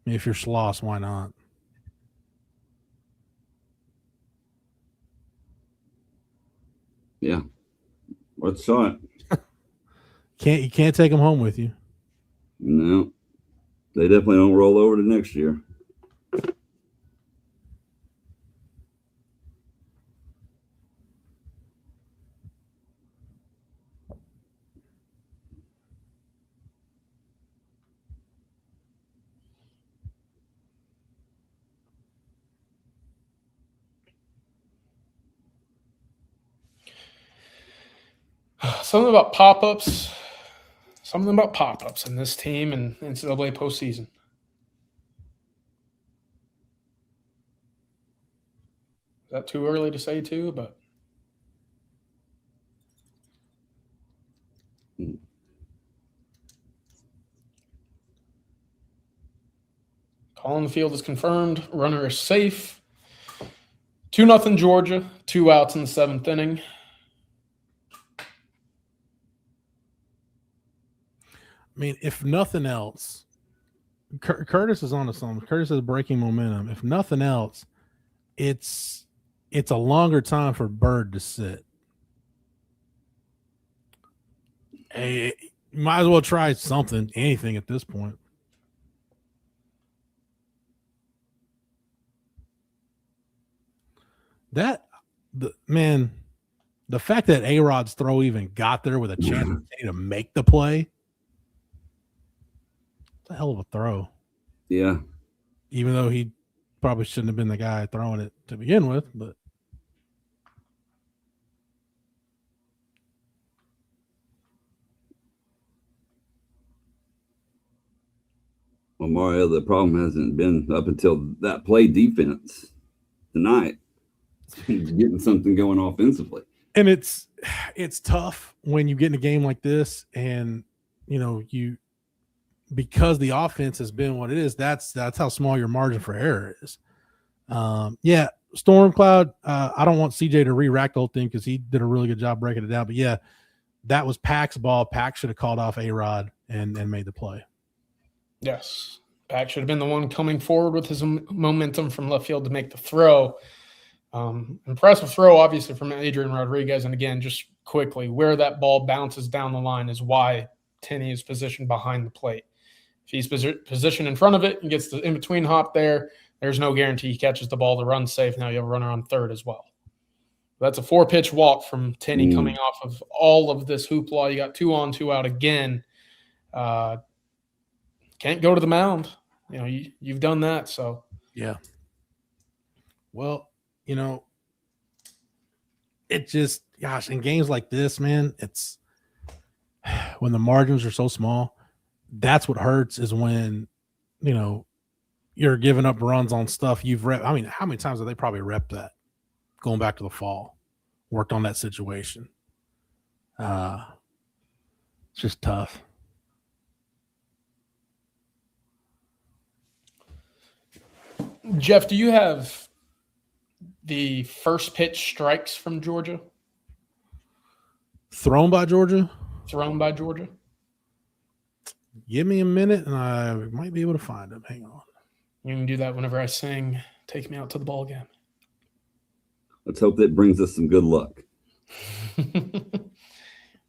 I mean, if you're Schloss, why not? Yeah. What's shot? You can't take them home with you. No. They definitely don't roll over to next year. Something about pop-ups. Something about pop-ups in this team and NCAA postseason. Is that too early to say too? But call on the field is confirmed. Runner is safe. 2-0 Georgia. 2 outs in the 7th inning. I mean, if nothing else, Curtis is on to something. Curtis is breaking momentum. If nothing else, it's a longer time for Bird to sit. Hey, you might as well try something, anything at this point. The fact that A-Rod's throw even got there with a chance to make the play, it's a hell of a throw. Yeah. Even though he probably shouldn't have been the guy throwing it to begin with, but Well, Mario, the problem hasn't been up until that play defense tonight. It's getting something going offensively. And it's tough when you get in a game like this and because the offense has been what it is, that's how small your margin for error is. Storm Cloud, I don't want CJ to re-rack the whole thing because he did a really good job breaking it down. But yeah, that was Pack's ball. Pack should have called off A-Rod and made the play. Yes. Pack should have been the one coming forward with his momentum from left field to make the throw. Impressive throw, obviously, from Adrian Rodriguez. And again, just quickly, where that ball bounces down the line is why Tenney is positioned behind the plate. If he's positioned in front of it and gets the in-between hop there, there's no guarantee he catches the ball. The run's safe. Now you have a runner on third as well. That's a 4-pitch walk from Tenney coming off of all of this hoopla. You got 2 on, 2 out again. Can't go to the mound. You've done that. So yeah. Well, it just, gosh, in games like this, man, it's when the margins are so small. That's what hurts is when, you're giving up runs on stuff you've repped. I mean, how many times have they probably repped that going back to the fall, worked on that situation? It's just tough. Jeff, do you have the first pitch strikes from Georgia? Thrown by Georgia? Thrown by Georgia? Give me a minute and I might be able to find them. Hang on. You can do that whenever I sing Take Me Out to the Ball Game. Let's hope that brings us some good luck. That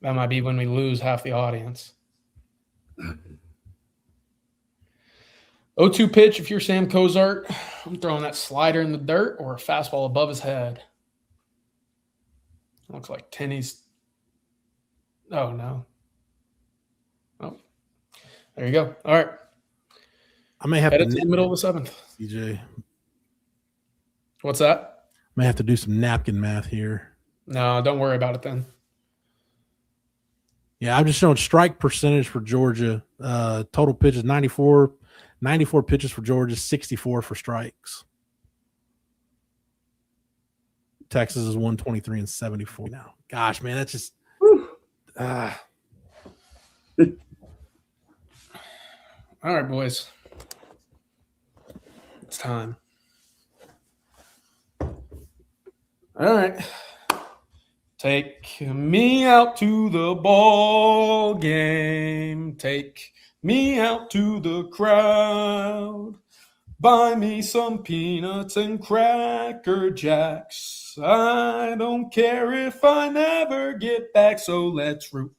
might be when we lose half the audience. 0-2 pitch if you're Sam Cozart. I'm throwing that slider in the dirt or a fastball above his head. Looks like Tenney's. Oh, no. Oh, there you go. All right. I may have Head to into the middle of the seventh. CJ. What's that? May have to do some napkin math here. No, don't worry about it then. Yeah, I'm just showing strike percentage for Georgia. Total pitches 94 pitches for Georgia, 64 for strikes. Texas is 123 and 74 now. Gosh, man, that's just All right, boys. It's time. All right. Take me out to the ball game. Take me out to the crowd. Buy me some peanuts and Cracker Jacks. I don't care if I never get back, so let's root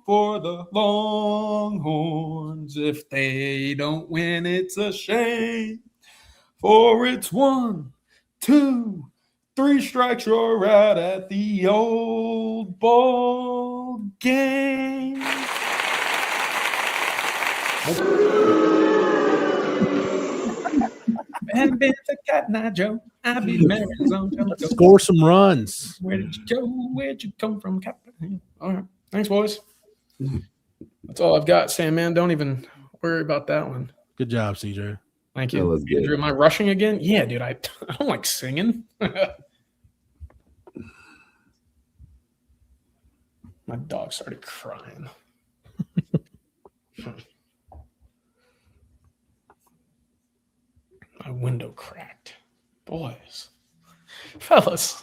for the Longhorns. If they don't win, it's a shame. For it's 1, 2, 3 strikes, you're out at the old ball game. And been to Cotton Eye Joe. I be married on Joe. score some runs. Where did you go? Where'd you come from, Captain? All right. Thanks, boys. That's all I've got, Sam, man. Don't even worry about that one. Good job, CJ. Thank That you. was good. Andrew, am I rushing again? Yeah, dude. I don't like singing. My dog started crying. My window cracked. Boys. Fellas.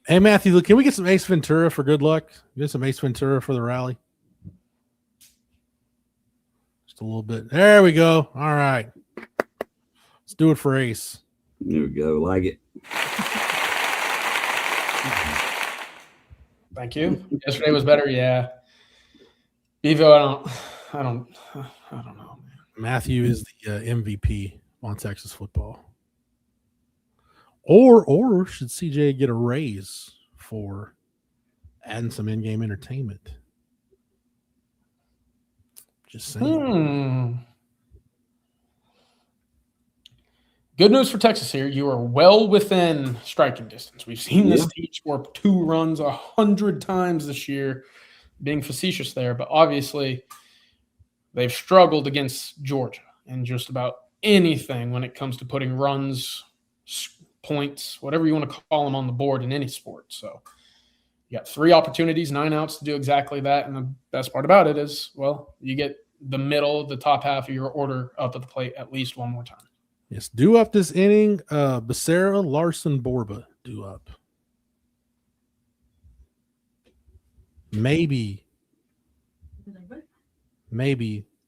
Hey, Matthew, can we get some Ace Ventura for good luck? Get some Ace Ventura for the rally. Just a little bit. There we go. All right. Let's do it for Ace. There we go. Like it. Thank you. Yesterday was better, yeah. Bevo, I don't know, man. Matthew is the MVP on Texas football. Or should CJ get a raise for adding some in-game entertainment? Just saying. Good news for Texas here. You are well within striking distance. We've seen this team score 2 runs 100 times this year, being facetious there, but obviously they've struggled against Georgia in just about anything when it comes to putting runs, points, whatever you want to call them on the board in any sport. So you got 3 opportunities, 9 outs to do exactly that. And the best part about it is, well, you get the middle, the top half of your order up at the plate at least one more time. Yes, due up this inning, Becerra, Larson, Borba due up. Maybe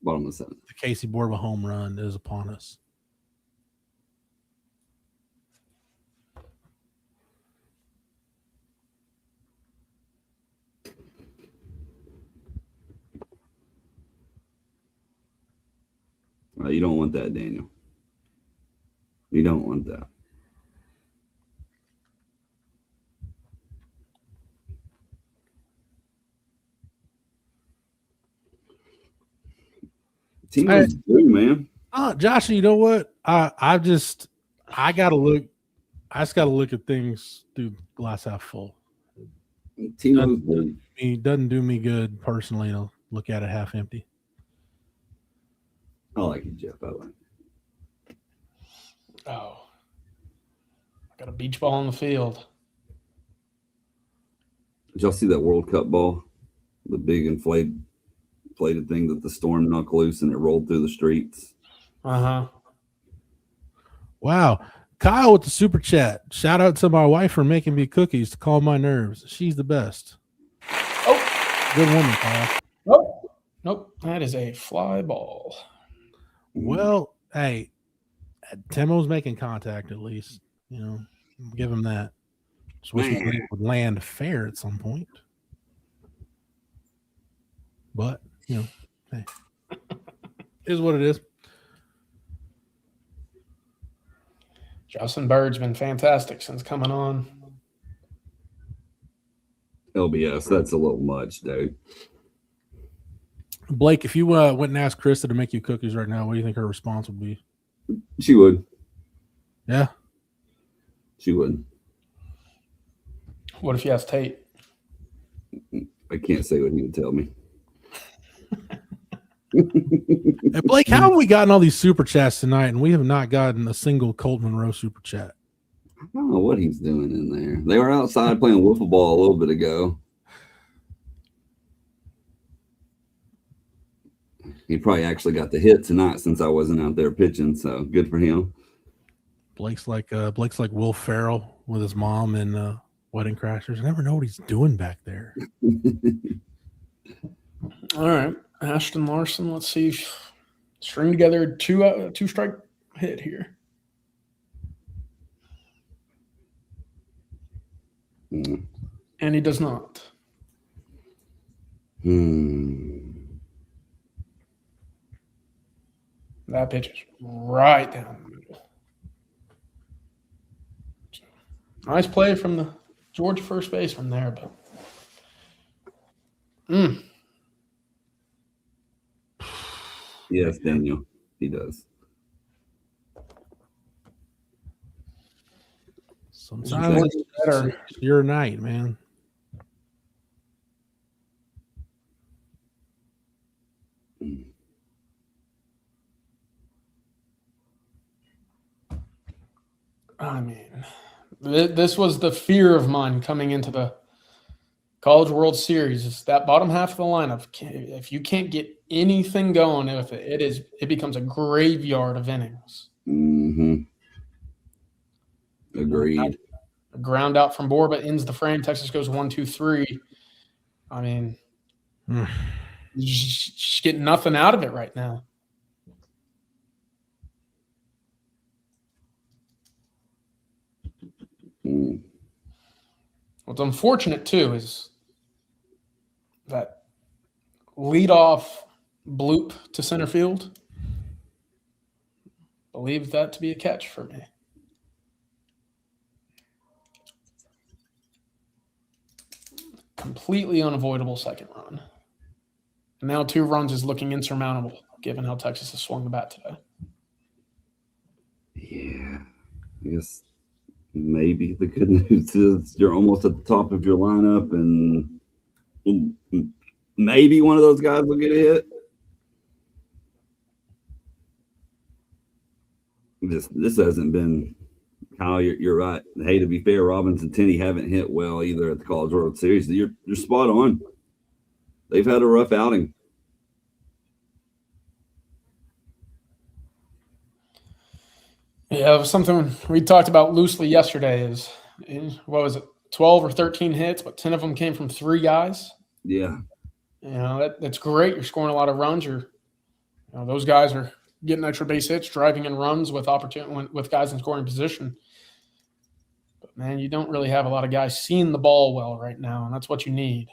Bottom of the 7th. the Casey Borba home run is upon us. You don't want that, Daniel. You don't want that. Team is blue, man. Josh, you know what? I just gotta look at things through glass half full. Team is blue. It doesn't do me good personally to look at it half empty. I like it, Jeff. I like it. Oh. I got a beach ball on the field. Did y'all see that World Cup ball? The big inflated thing that the storm knocked loose and it rolled through the streets. Uh-huh. Wow. Kyle with the super chat. Shout out to my wife for making me cookies to calm my nerves. She's the best. Oh. Good woman, Kyle. Nope. That is a fly ball. Well, hey, Timo's making contact at least. You know, give him that. Just wish we would land fair at some point. But, you know, hey. Is what it is. Justin Bird's been fantastic since coming on. LBS, that's a little much, dude. Blake, if you went and asked Krista to make you cookies right now, what do you think her response would be? She would. Yeah. She would. What if you asked Tate? I can't say what he would tell me. Hey, Blake, how have we gotten all these super chats tonight, and we have not gotten a single Colt Monroe super chat? I don't know what he's doing in there. They were outside playing wiffle ball a little bit ago. He probably actually got the hit tonight since I wasn't out there pitching, so good for him. Blake's like Will Ferrell with his mom in Wedding Crashers. I never know what he's doing back there. All right, Ashton Larson. Let's see. String together two strike hit here. And he does not. That pitch is right down the middle. Nice play from the Georgia first baseman there, but Yes, Daniel, he does. Sometimes it's better. Your night, man. I mean, this was the fear of mine coming into the College World Series. Is that bottom half of the lineup. If you can't get anything going with it, it becomes a graveyard of innings. Mm-hmm. Agreed. A ground out from Borba ends the frame. Texas goes 1-2-3. I mean, just get nothing out of it right now. What's unfortunate, too, is that leadoff bloop to center field. Believe that to be a catch for me. Completely unavoidable second run. And now 2 runs is looking insurmountable, given how Texas has swung the bat today. Yeah, I guess maybe the good news is you're almost at the top of your lineup, and maybe one of those guys will get a hit. This hasn't been. Kyle, you're right. Hey, to be fair, Robbins and Tenney haven't hit well either at the College World Series. You're spot on. They've had a rough outing. Yeah, it was something we talked about loosely yesterday is what was it, 12 or 13 hits, but 10 of them came from 3 guys. Yeah. You know, that's great. You're scoring a lot of runs. Those guys are getting extra base hits, driving in runs with guys in scoring position. But, man, you don't really have a lot of guys seeing the ball well right now, and that's what you need.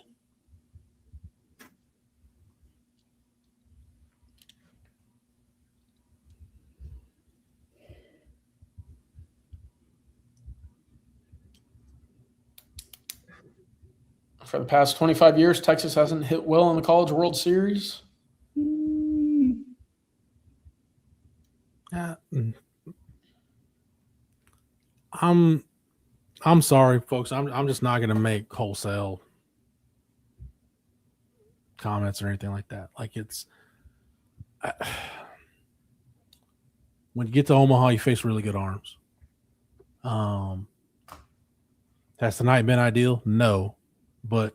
For the past 25 years, Texas hasn't hit well in the College World Series. I'm sorry, folks. I'm just not going to make wholesale comments or anything like that. Like when you get to Omaha, you face really good arms. Has tonight been ideal? No. But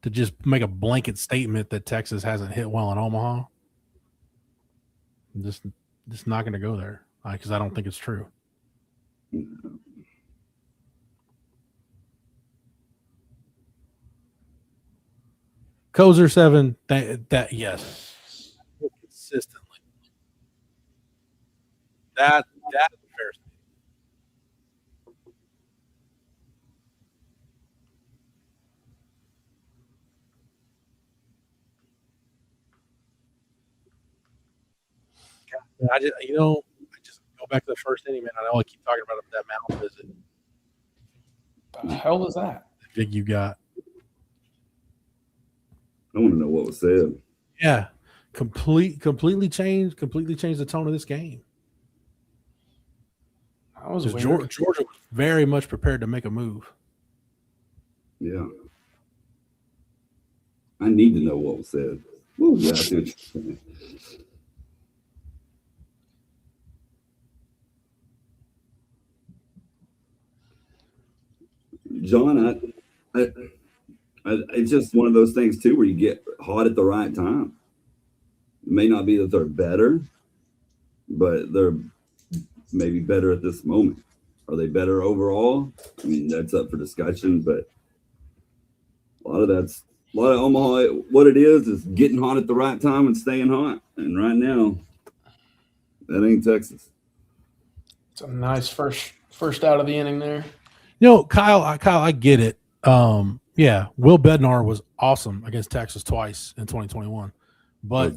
to just make a blanket statement that Texas hasn't hit well in Omaha, I'm just not going to go there because I don't think it's true. Kozer 7, that yes, consistently. That is fair. I just go back to the first inning, man. I know I keep talking about that mound visit. The hell was that? The gig you got. I want to know what was said. Yeah, completely changed the tone of this game. That was weird. Georgia was very much prepared to make a move. Yeah. I need to know what was said. Well, yeah, I see what you're saying. John, it's just one of those things too where you get hot at the right time. It may not be that they're better, but they're maybe better at this moment. Are they better overall? I mean, that's up for discussion, but a lot of Omaha, what it is getting hot at the right time and staying hot. And right now, that ain't Texas. It's a nice first out of the inning there. Kyle, I get it. Yeah, Will Bednar was awesome against Texas twice in 2021. But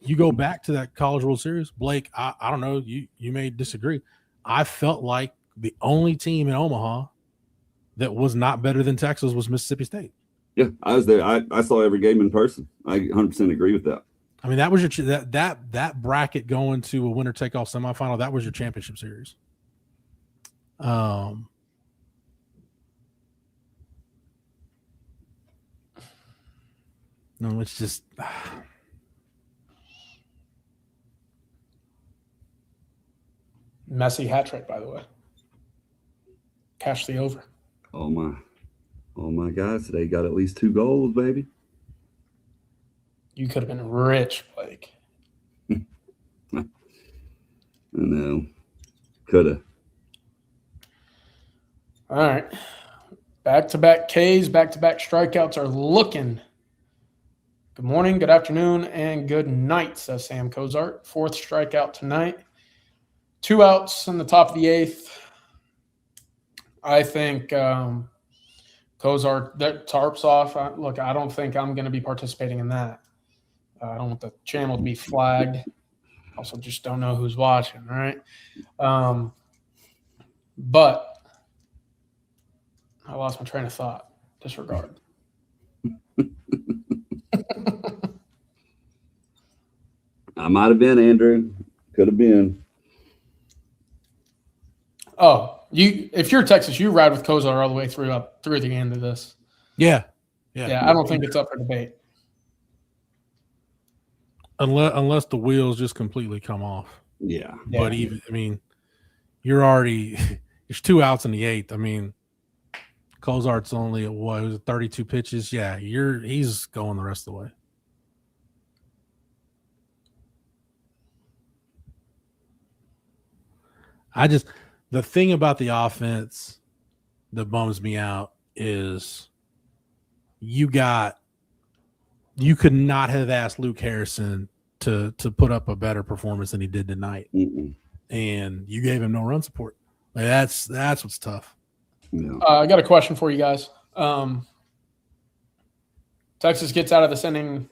you go back to that College World Series, Blake, I don't know, you may disagree. I felt like the only team in Omaha that was not better than Texas was Mississippi State. Yeah, I was there. I saw every game in person. I 100% agree with that. I mean, that was that bracket going to a winner-take-all semifinal. That was your championship series. No, it's just messy hat trick, by the way. Cash the over. Oh my guys today got at least 2 goals, baby. You could have been rich, Blake. I know. Coulda. All right. Back-to-back Ks, back-to-back strikeouts are looking. Good morning, good afternoon, and good night, says Sam Cozart. 4th strikeout tonight. 2 outs in the top of the 8th. I think Cozart, that tarp's off. Look, I don't think I'm going to be participating in that. I don't want the channel to be flagged. Also, just don't know who's watching, right? But I lost my train of thought. Disregard. I might have been, Andrew. Could have been. Oh, if you're Texas, you ride with Cozart all the way through the end of this. Yeah. I don't think it's up for debate. Unless the wheels just completely come off. Yeah. But you're already there's 2 outs in the 8th. I mean, Cozart's only at what, was it 32 pitches? Yeah, he's going the rest of the way. The thing about the offense that bums me out is you could not have asked Luke Harrison to put up a better performance than he did tonight. And you gave him no run support. Like that's what's tough. Yeah. I got a question for you guys. Texas gets out of this inning,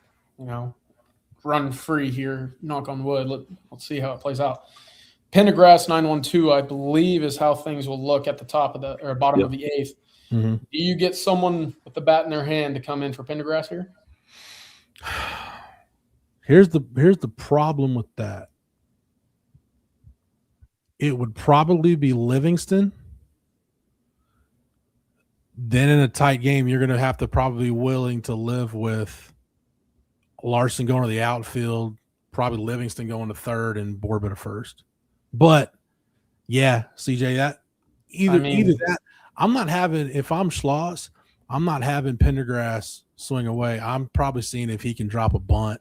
run free here, knock on wood. Let's see how it plays out. Pendergrass 9-1-2, I believe, is how things will look at the top of bottom of the 8th. Mm-hmm. Do you get someone with the bat in their hand to come in for Pendergrass here? Here's the problem with that. It would probably be Livingston. Then in a tight game, you're going to have to probably be willing to live with Larson going to the outfield, probably Livingston going to third, and Borba to first. But yeah, CJ, that either that I'm not having, if I'm Schloss, I'm not having Pendergrass swing away. I'm probably seeing if he can drop a bunt.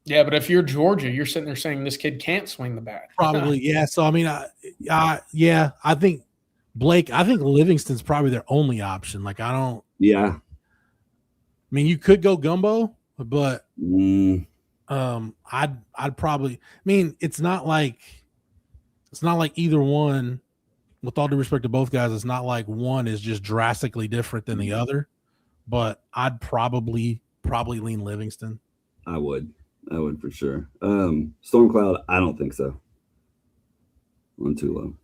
Yeah, but if you're Georgia, you're sitting there saying this kid can't swing the bat. Probably, yeah. So I mean, I think Blake, I think Livingston's probably their only option. Like Yeah. I mean, you could go Gumbo, but I'd probably. I mean, it's not like either one. With all due respect to both guys, it's not like one is just drastically different than the other. But I'd probably lean Livingston. I would. That would for sure. Storm Cloud, I don't think so. One too low.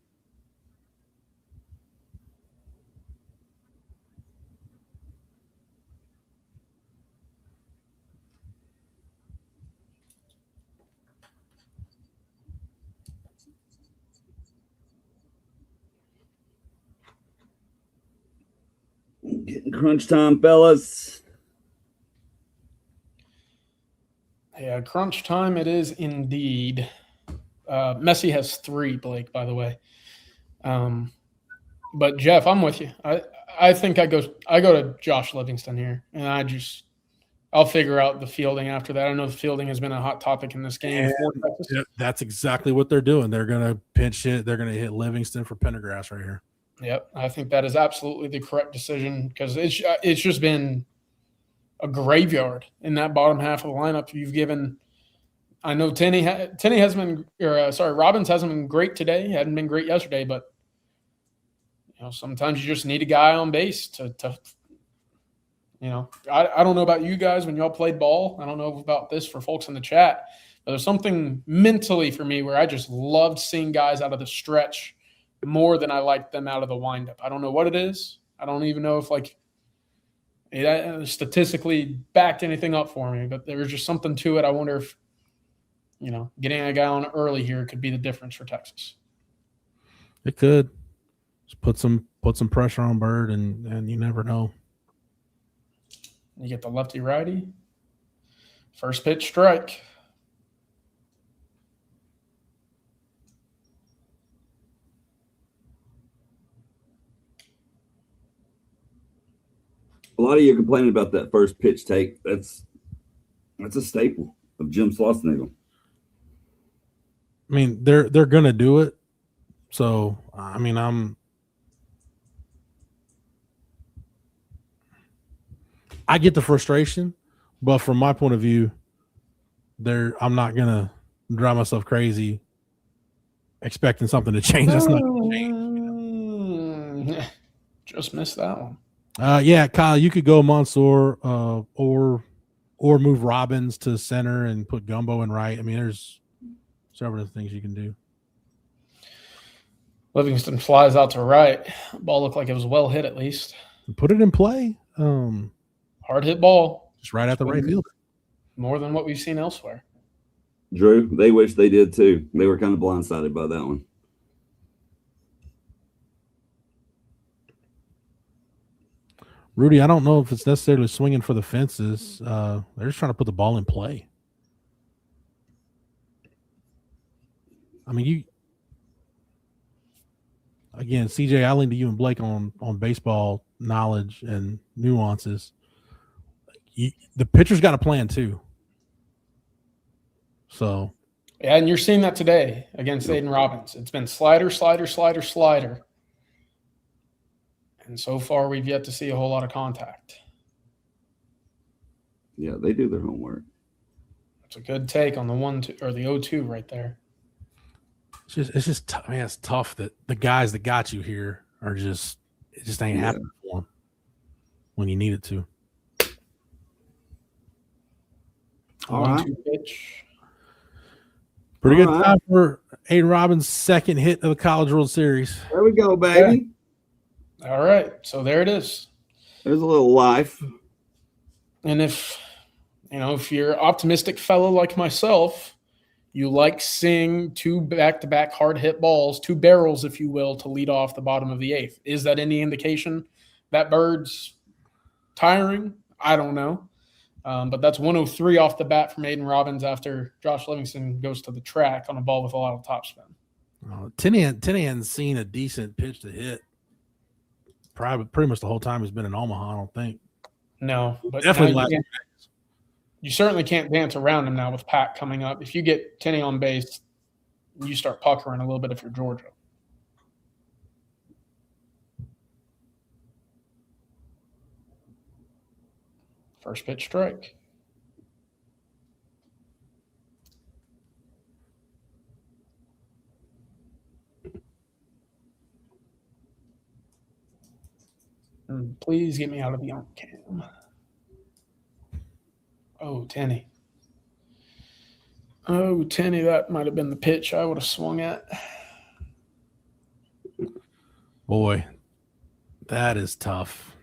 Getting crunch time, fellas. Yeah, crunch time it is indeed. Messi has 3, Blake, by the way. But Jeff, I'm with you. I think I go to Josh Livingston here, and I'll figure out the fielding after that. I know the fielding has been a hot topic in this game. Yeah, that's exactly what they're doing. They're going to pinch hit. They're going to hit Livingston for Pendergrass right here. Yep, I think that is absolutely the correct decision because it's just been a graveyard in that bottom half of the lineup. You've given, I know Tenney has been, Robbins hasn't been great today. He hadn't been great yesterday, but sometimes you just need a guy on base to I don't know about you guys when y'all played ball. I don't know about this for folks in the chat, but there's something mentally for me where I just loved seeing guys out of the stretch more than I liked them out of the windup. I don't know what it is. I don't even know if it statistically backed anything up for me, but there was just something to it. I wonder if, getting a guy on early here could be the difference for Texas. It could. Just put some pressure on Bird, and you never know. You get the lefty righty. First pitch strike. A lot of you are complaining about that first pitch take. That's a staple of Jim Schlossnagle. I mean, they're gonna do it. So I mean, I get the frustration, but from my point of view, I'm not gonna drive myself crazy expecting something to change. That's not gonna change. Just missed that one. Yeah, Kyle, you could go Mansour or move Robbins to center and put Gumbo in right. I mean, there's several things you can do. Livingston flies out to right. Ball looked like it was well hit at least. Put it in play. Hard hit ball. Just right at the right field. More than what we've seen elsewhere. Drew, they wish they did too. They were kind of blindsided by that one. Rudy, I don't know if it's necessarily swinging for the fences. They're just trying to put the ball in play. I mean, again, CJ, I lean to you and Blake on baseball knowledge and nuances. The pitcher's got a plan too. So, yeah, and you're seeing that today against Aiden Robbins. It's been slider, slider, slider, slider. And so far, we've yet to see a whole lot of contact. Yeah, they do their homework. It's a good take on the 1-2 or the 0-2 right there. It's tough that the guys that got you here are it just ain't happening for them when you need it to. All right. Pitch. Pretty good time for Aiden Robbins' second hit of the College World Series. There we go, baby. Yeah. All right. So there it is. There's a little life. And if you're an optimistic fellow like myself, you like seeing 2 back-to-back hard hit balls, 2 barrels, if you will, to lead off the bottom of the 8th. Is that any indication that Bird's tiring? I don't know. But that's 103 off the bat from Aiden Robbins after Josh Livingston goes to the track on a ball with a lot of topspin. Tenney hadn't seen a decent pitch to hit pretty much the whole time he's been in Omaha, I don't think. No, but definitely you certainly can't dance around him now with Pat coming up. If you get Tenney on base, you start puckering a little bit if you're Georgia. First pitch strike. Please get me out of the on cam. Oh, Tenney. Oh, Tenny, that might have been the pitch I would have swung at. Boy, that is tough.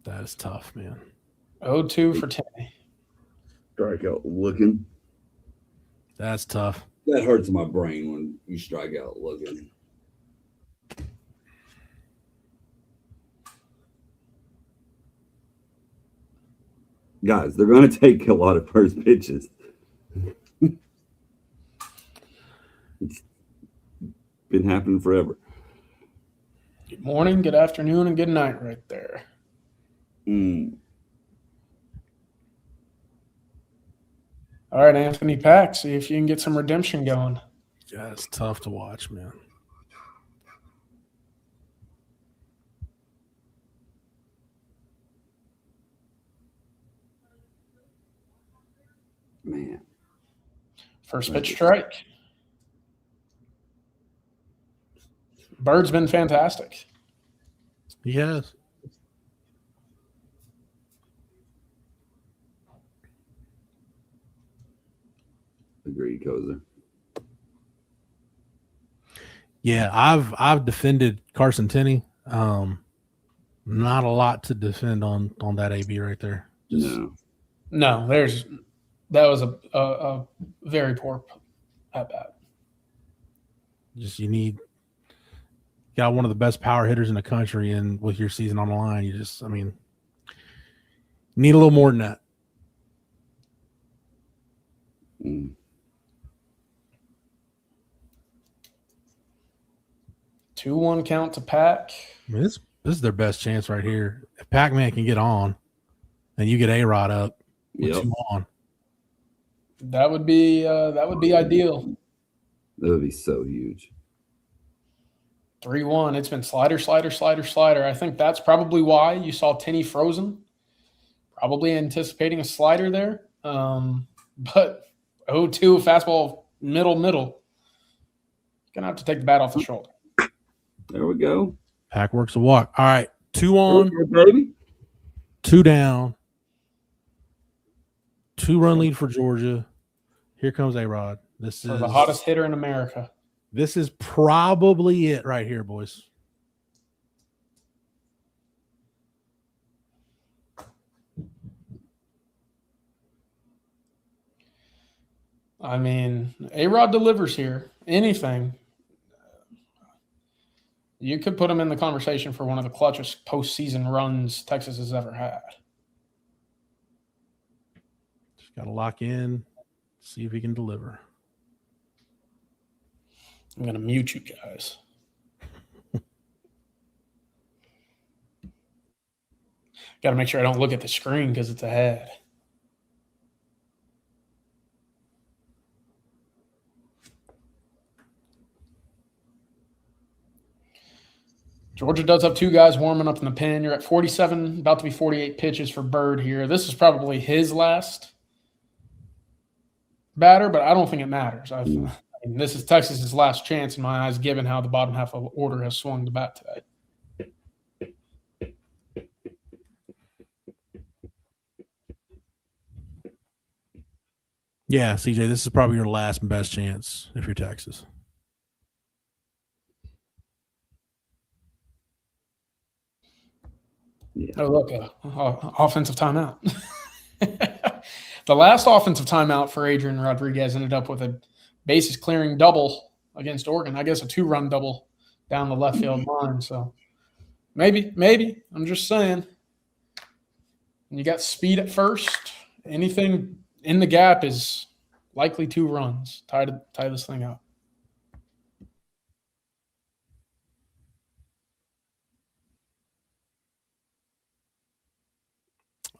That is tough, man. 0-2 for Tenny. Strikeout looking. That's tough. That hurts my brain when you strike out looking. Guys, they're going to take a lot of first pitches. It's been happening forever. Good morning, good afternoon, and good night right there. All right, Anthony Pack, see if you can get some redemption going. Yeah, it's tough to watch, man. Man. First pitch strike. Bird's been fantastic. He has. Agreed, Kozer. Yeah, I've defended Carson Tenney. Not a lot to defend on that AB right there. No, that was a very poor at bat. Just you got one of the best power hitters in the country, and with your season on the line, you need a little more than that. 2-1 count to Pack. I mean, this is their best chance right here. If Pac-Man can get on, and you get A-Rod up with 2 on, that would be ideal. That would be so huge. 3-1. It's been slider, slider, slider, slider. I think that's probably why you saw Tenney frozen. Probably anticipating a slider there. But 0-2 fastball, middle. Gonna have to take the bat off the shoulder. There we go. Pack works a walk. All right, 2 on, baby. 2 down. 2-run lead for Georgia. Here comes A-Rod. This is the hottest hitter in America. This is probably it right here, boys. I mean, A-Rod delivers here. Anything. You could put him in the conversation for one of the clutchest postseason runs Texas has ever had. Just got to lock in, see if he can deliver. I'm going to mute you guys. Got to make sure I don't look at the screen because it's ahead. Georgia does have 2 guys warming up in the pen. You're at 47, about to be 48 pitches for Bird here. This is probably his last batter, but I don't think it matters. I mean, this is Texas's last chance in my eyes, given how the bottom half of the order has swung the bat today. Yeah, CJ, this is probably your last and best chance if you're Texas. Yeah. Oh, look, offensive timeout. The last offensive timeout for Adrian Rodriguez ended up with a bases clearing double against Oregon. I guess a 2-run double down the left field line. So maybe. I'm just saying. You got speed at first. Anything in the gap is likely 2 runs. Tie this thing up.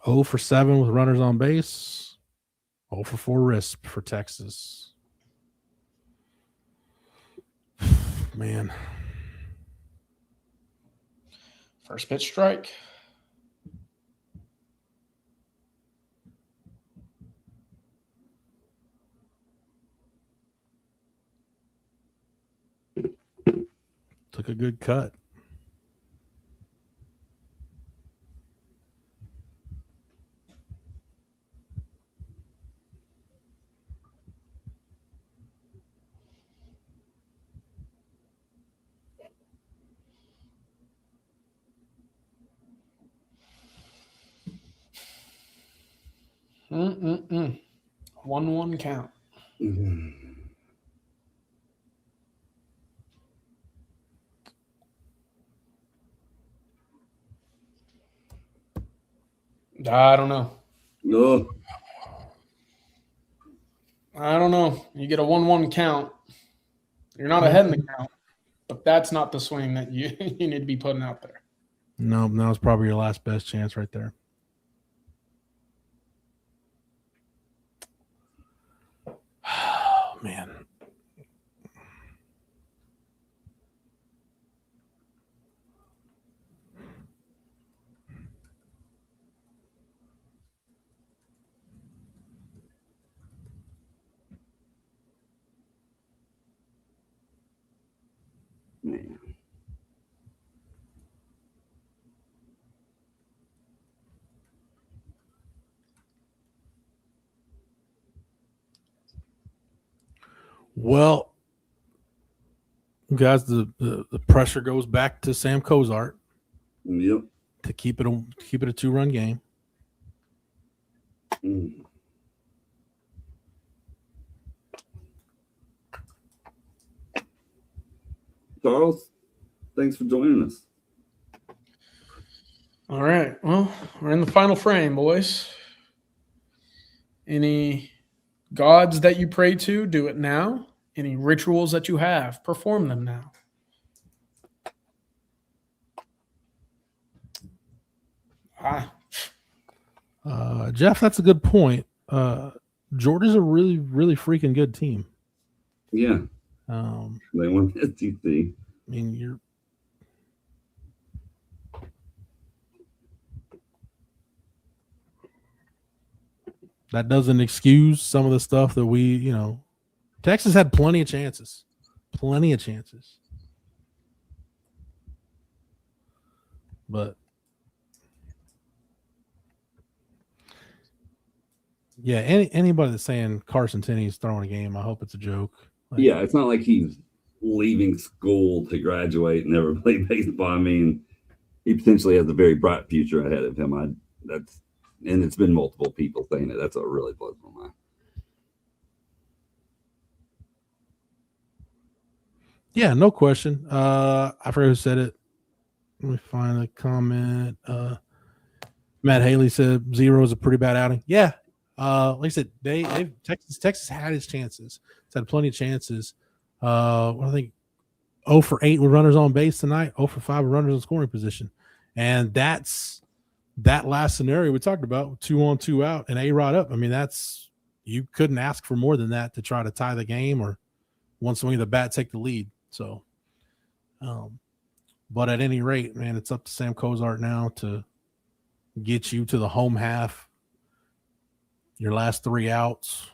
Oh for 7 with runners on base. 0 for 4 RISP for Texas. Man. First pitch strike. Took a good cut. 1-1 count. I don't know. No. I don't know. You get a 1-1 count. You're not ahead in the count, but that's not the swing that you need to be putting out there. No, that was probably your last best chance right there. Oh, man. Man. Well, guys, the pressure goes back to Sam Cozart Yep. to keep it a 2-run game. Charles, thanks for joining us. All right. Well, we're in the final frame, boys. Any gods that you pray to, do it now. Any rituals that you have, perform them now. Jeff, that's a good point. Georgia's a really, really freaking good team. Yeah. They won the SEC. I mean, that doesn't excuse some of the stuff that Texas had plenty of chances. But yeah, anybody that's saying Carson Tenney's throwing a game, I hope it's a joke. Yeah, it's not like he's leaving school to graduate and never play baseball. I mean, he potentially has a very bright future ahead of him. And it's been multiple people saying it. That's what really blows my mind. Yeah, no question. I forget who said it. Let me find a comment. Matt Haley said 0 is a pretty bad outing. Yeah. Like I said, Texas had its chances. It's had plenty of chances. I think 0 for 8 with runners on base tonight, 0 for 5 with runners in scoring position. And that's that last scenario we talked about, 2 on, 2 out, and A-Rod up. I mean, you couldn't ask for more than that to try to tie the game or one swing of the bat take the lead. So, but at any rate, man, it's up to Sam Cozart now to get you to the home half, your last 3 outs.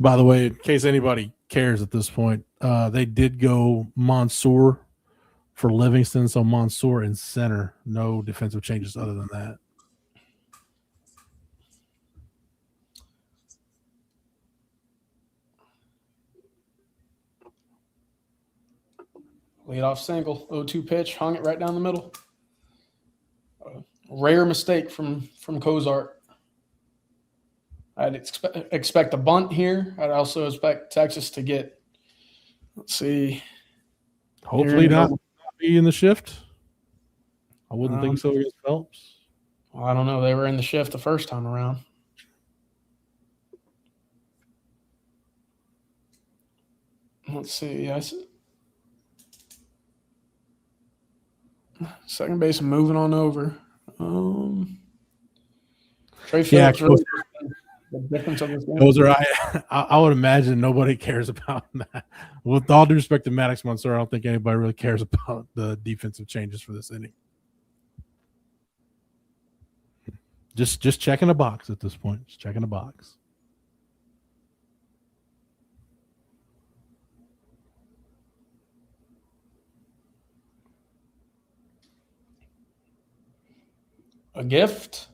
By the way, in case anybody cares at this point, they did go Mansour for Livingston, so Mansour in center. No defensive changes other than that. Leadoff single, 0-2 pitch, hung it right down the middle. Rare mistake from Cozart. I'd expect a bunt here. I'd also expect Texas to get, let's see. Hopefully not be in the shift. I wouldn't think so against Phelps. Well, I don't know. They were in the shift the first time around. Let's see. Second base moving on over. Trey Phillips really the difference of this game. Those are I would imagine nobody cares about that. With all due respect to Maddox Mansour, I don't think anybody really cares about the defensive changes for this inning. Just checking a box at this point. Just checking a box. A gift.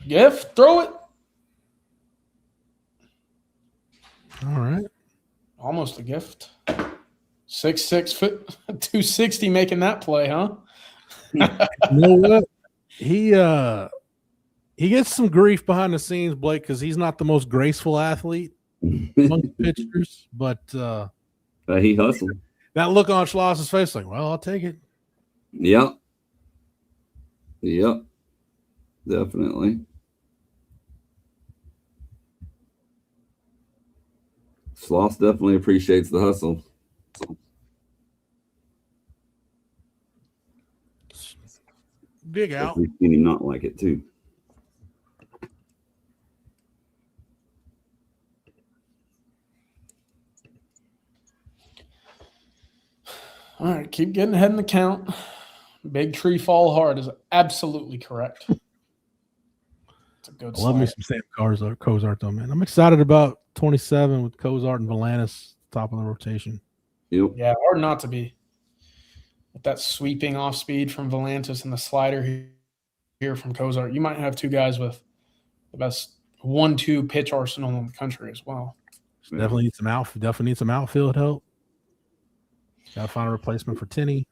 Gift. Throw it. All right. Almost a gift. 6'6", 260 making that play, huh? You know what? He gets some grief behind the scenes, Blake, because he's not the most graceful athlete among the pitchers, but He hustled. that look on Schloss's face, like, well, I'll take it. Yep. Definitely. Sloss definitely appreciates the hustle. Dig out. We've seen him not like it too. All right, keep getting ahead in the count. Big tree fall hard is absolutely correct. It's a good Love me some Sam Cozart, though, man. I'm excited about 27 with Cozart and Valanis, top of the rotation. Yep. Yeah, hard not to be. With that sweeping off speed from Volantis and the slider here from Cozart, you might have two guys with the best 1-2 pitch arsenal in the country as well. Definitely need some outfield help. Got to find a replacement for Tenney.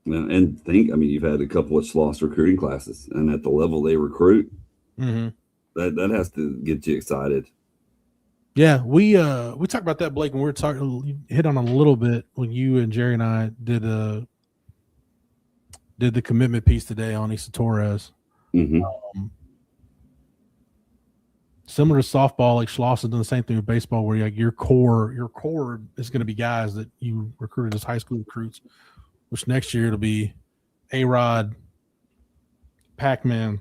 And you've had a couple of Schloss recruiting classes, and at the level they recruit, that has to get you excited. Yeah, we talked about that, Blake, and we were talking. You hit on a little bit when you and Jerry and I did the commitment piece today on Issa Torres. Similar to softball, like Schloss has done the same thing with baseball, where your core is going to be guys that you recruited as high school recruits. Which next year it'll be A-Rod, Pac-Man,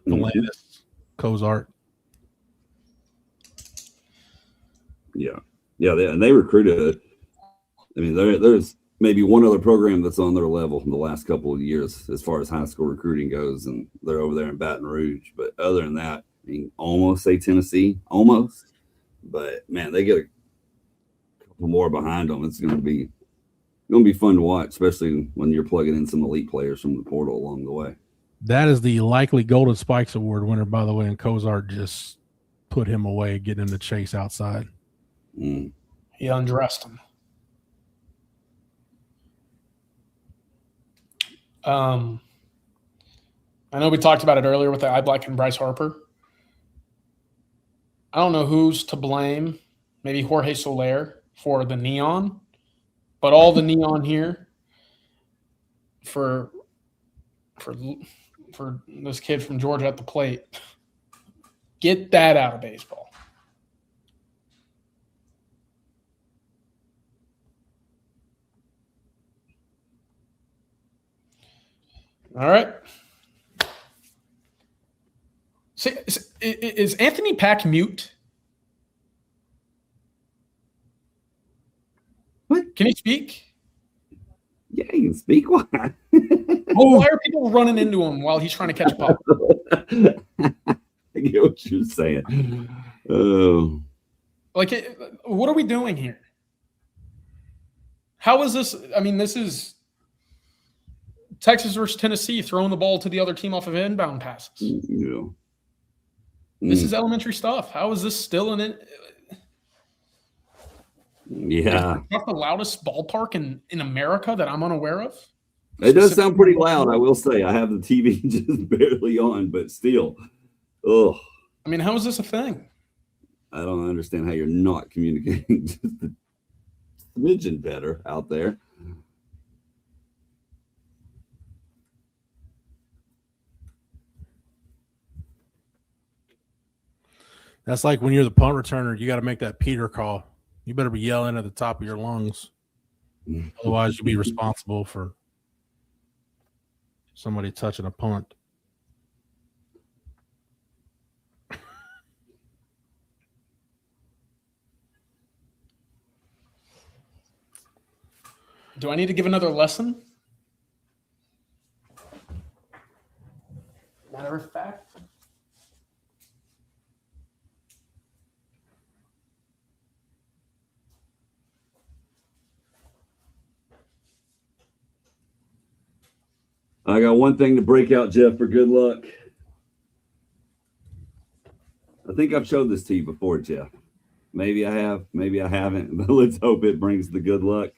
Valanis, Cozart. Yeah, and they recruited. There's maybe one other program that's on their level in the last couple of years as far as high school recruiting goes, and they're over there in Baton Rouge. But other than that, almost say Tennessee, almost. But man, they get a couple more behind them. It's going to be fun to watch, especially when you're plugging in some elite players from the portal along the way. That is the likely Golden Spikes Award winner, by the way, and Cozart just put him away, getting him to chase outside. He undressed him. I know we talked about it earlier with the Eye Black and Bryce Harper. I don't know who's to blame. Maybe Jorge Soler for the neon. But all the neon here for this kid from Georgia at the plate, get that out of baseball. All right. See, is Anthony Pack mute? What? Can he speak? Yeah, he can speak. Why? Why are people running into him while he's trying to catch a pop? I get what you're saying. Oh. What are we doing here? How is this? This is Texas versus Tennessee throwing the ball to the other team off of inbound passes. Yeah. This is elementary stuff. How is this still in it? Yeah. Not the loudest ballpark in America that I'm unaware of. It does sound pretty loud, I will say. I have the TV just barely on, but still. Oh. How is this a thing? I don't understand how you're not communicating just a smidgen better out there. That's like when you're the punt returner, you got to make that Peter call. You better be yelling at the top of your lungs. Otherwise, you'll be responsible for somebody touching a punt. Do I need to give another lesson? Matter of fact. I got one thing to break out, Jeff, for good luck. I think I've showed this to you before, Jeff. Maybe I have, maybe I haven't, but let's hope it brings the good luck.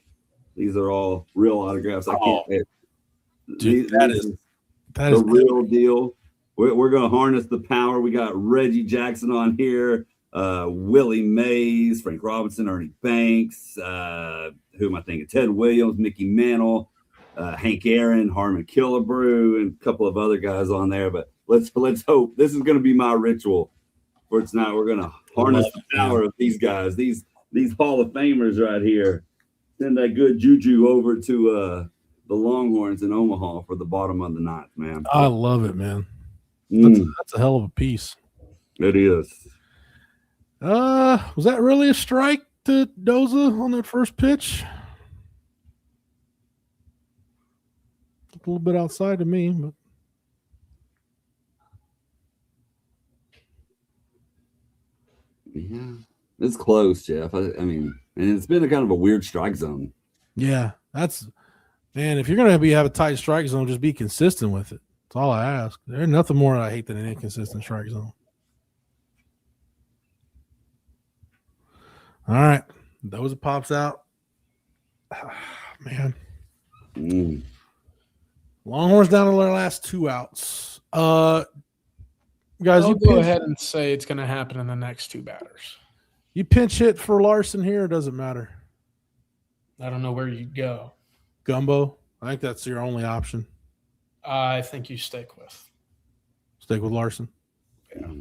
These are all real autographs. I can't. Dude, that is the real deal. We're going to harness the power. We got Reggie Jackson on here, Willie Mays, Frank Robinson, Ernie Banks, who am I thinking? Ted Williams, Mickey Mantle, Hank Aaron, Harmon Killebrew, and a couple of other guys on there. But let's hope this is going to be my ritual for tonight. We're going to harness the power of these guys, these Hall of Famers right here. Send that good juju over to the Longhorns in Omaha for the bottom of the ninth, man. I love it, man. That's a hell of a piece. It is. Was that really a strike to Doza on that first pitch? A little bit outside of me, but yeah, it's close, Jeff. I mean, and it's been a kind of a weird strike zone. Yeah, that's man. If you're gonna have a tight strike zone, just be consistent with it. That's all I ask. There's nothing more I hate than an inconsistent strike zone. All right, those pops out. Man, Longhorns down to their last 2 outs. Guys, I'll go ahead and say it's going to happen in the next 2 batters. You pinch hit for Larson here, or does it matter? I don't know where you go. Gumbo, I think that's your only option. I think you stick with Larson. Yeah.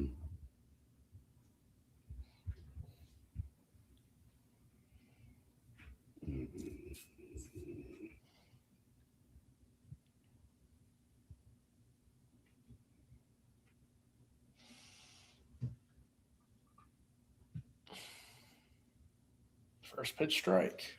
First pitch strike.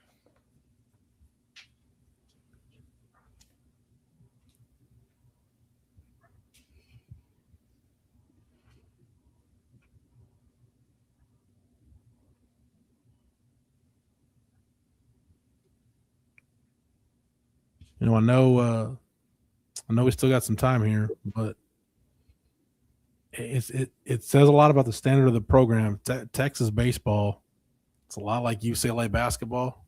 You know, I know we still got some time here, but it says a lot about the standard of the program. Texas baseball, it's a lot like UCLA basketball.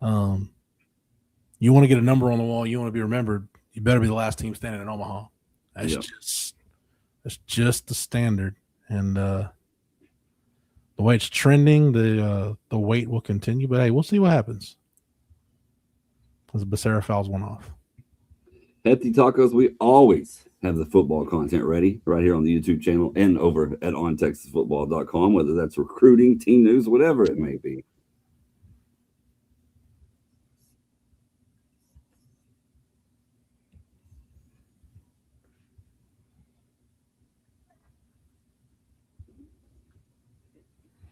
You want to get a number on the wall, you want to be remembered, you better be the last team standing in Omaha. That's just the standard. And the way it's trending, the wait will continue. But hey, we'll see what happens. As Becerra fouls one off. Hefty Tacos, we always have the football content ready right here on the YouTube channel and over at ontexasfootball.com, whether that's recruiting, team news, whatever it may be.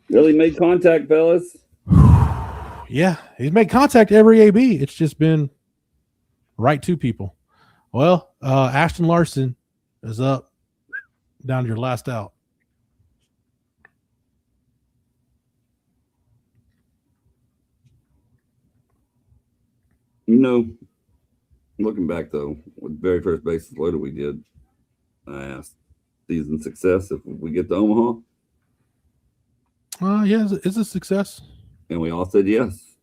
Really made contact, fellas. Yeah, he's made contact every AB. It's just been right to people. Well, Ashton Larson is up down to your last out. You know, looking back, though, with the very first bases loaded we did, I asked season success if we get to Omaha. Yeah, it's a success. And we all said yes.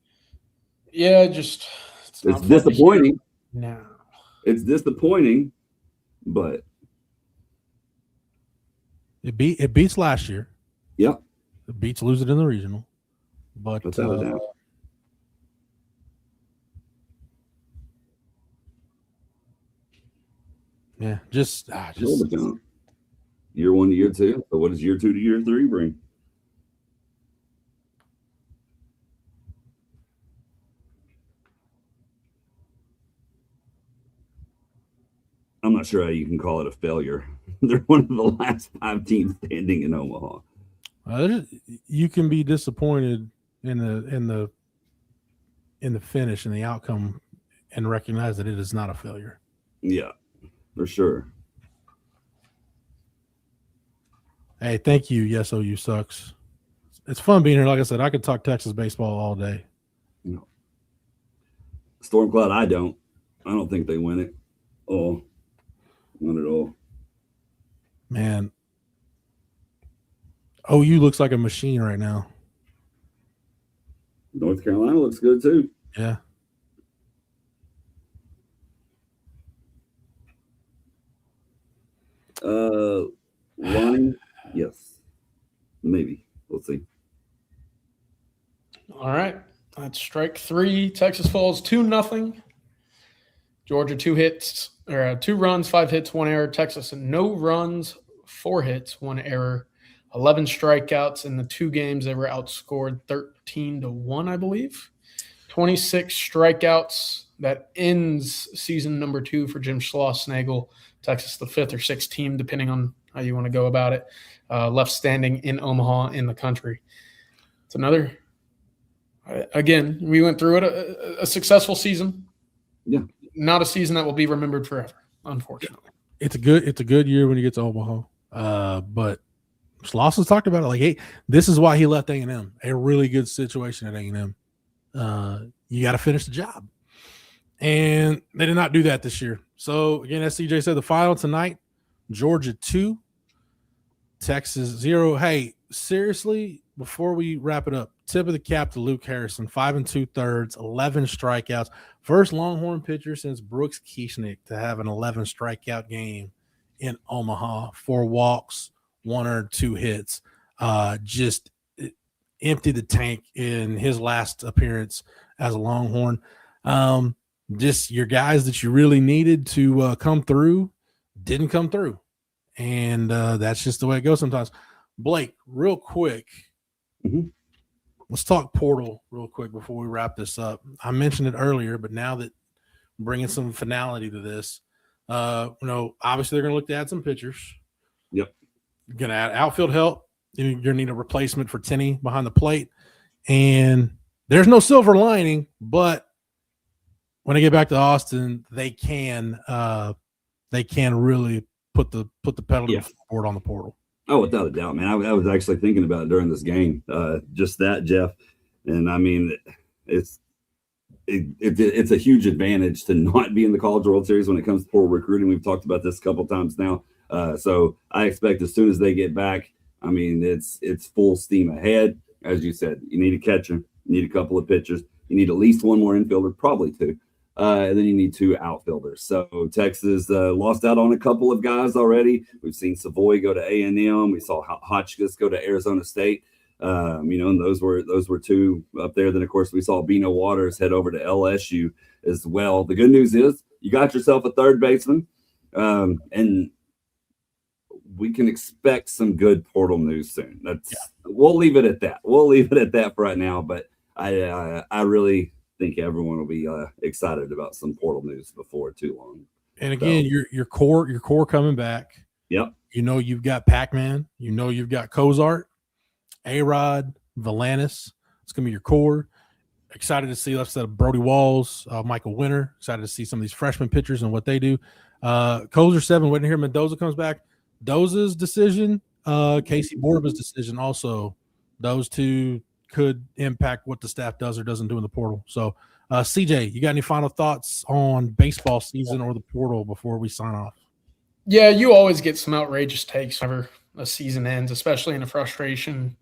Yeah, just it's disappointing. No. It's disappointing, but it beats last year. Yeah. It beats losing in the regional. But yeah, just year 1 to year 2. So what does year 2 to year 3 bring? I'm not sure how you can call it a failure. They're one of the last 5 teams standing in Omaha. You can be disappointed in the finish and the outcome, and recognize that it is not a failure. Yeah, for sure. Hey, thank you. Yes, OU sucks. It's fun being here. Like I said, I could talk Texas baseball all day. No. Storm Cloud, I don't think they win it. Oh, not at all. Man, OU looks like a machine right now. North Carolina looks good too. Yeah. Line, yes, maybe. We'll see. All right. That's strike 3. Texas falls 2-0. Georgia 2 hits, or 2 runs, 5 hits, 1 error. Texas no runs, 4 hits, 1 error. 11 strikeouts in the 2 games. They were outscored 13-1, I believe. 26 strikeouts. That ends season number 2 for Jim Schlossnagle. Texas, the 5th or 6th team, depending on how you want to go about it, left standing in Omaha in the country. It's another, again, we went through it, a successful season. Yeah. Not a season that will be remembered forever, unfortunately. It's a good year when you get to Omaha. But Schloss has talked about it. Like, hey, this is why he left A&M. A really good situation at A&M. You got to finish the job. And they did not do that this year. So, again, as CJ said, the final tonight, Georgia 2, Texas 0. Hey, seriously, before we wrap it up, tip of the cap to Luke Harrison, 5 2/3, 11 strikeouts. First Longhorn pitcher since Brooks Kieschnick to have an 11 strikeout game in Omaha. 4 walks, 1 or 2 hits. Just emptied the tank in his last appearance as a Longhorn. Just your guys that you really needed to come through didn't come through. And that's just the way it goes sometimes. Blake, real quick, let's talk portal real quick before we wrap this up. I mentioned it earlier, but now that I'm bringing some finality to this, obviously they're going to look to add some pitchers. Yep. You're going to add outfield help. You're going to need a replacement for Tenney behind the plate. And there's no silver lining, but when I get back to Austin, they can really put the pedal to the floor on the portal. Oh, without a doubt, man. I was actually thinking about it during this game. Just that, Jeff. And I mean, it's a huge advantage to not be in the College World Series when it comes to portal recruiting. We've talked about this a couple of times now. So I expect as soon as they get back, I mean, it's full steam ahead. As you said, you need a catcher, you need a couple of pitchers, you need at least one more infielder, probably 2. And then you need 2 outfielders. So Texas lost out on a couple of guys already. We've seen Savoy go to A&M. We saw Hotchkiss go to Arizona State. And those were 2 up there. Then, of course, we saw Bino Waters head over to LSU as well. The good news is you got yourself a third baseman, and we can expect some good portal news soon. We'll leave it at that. We'll leave it at that for right now. But I really think everyone will be excited about some portal news before too long. And again, your core coming back. Yep. You've got Pac-Man. You've got Cozart, A-Rod, Valanis. It's going to be your core. Excited to see, let's say, Brody Walls, Michael Winter. Excited to see some of these freshman pitchers and what they do. Kozer 7, waiting to hear Mendoza comes back. Doza's decision, Casey Borba's decision also. Those 2 could impact what the staff does or doesn't do in the portal. So, CJ, you got any final thoughts on baseball season or the portal before we sign off? Yeah, you always get some outrageous takes whenever a season ends, especially in a frustrating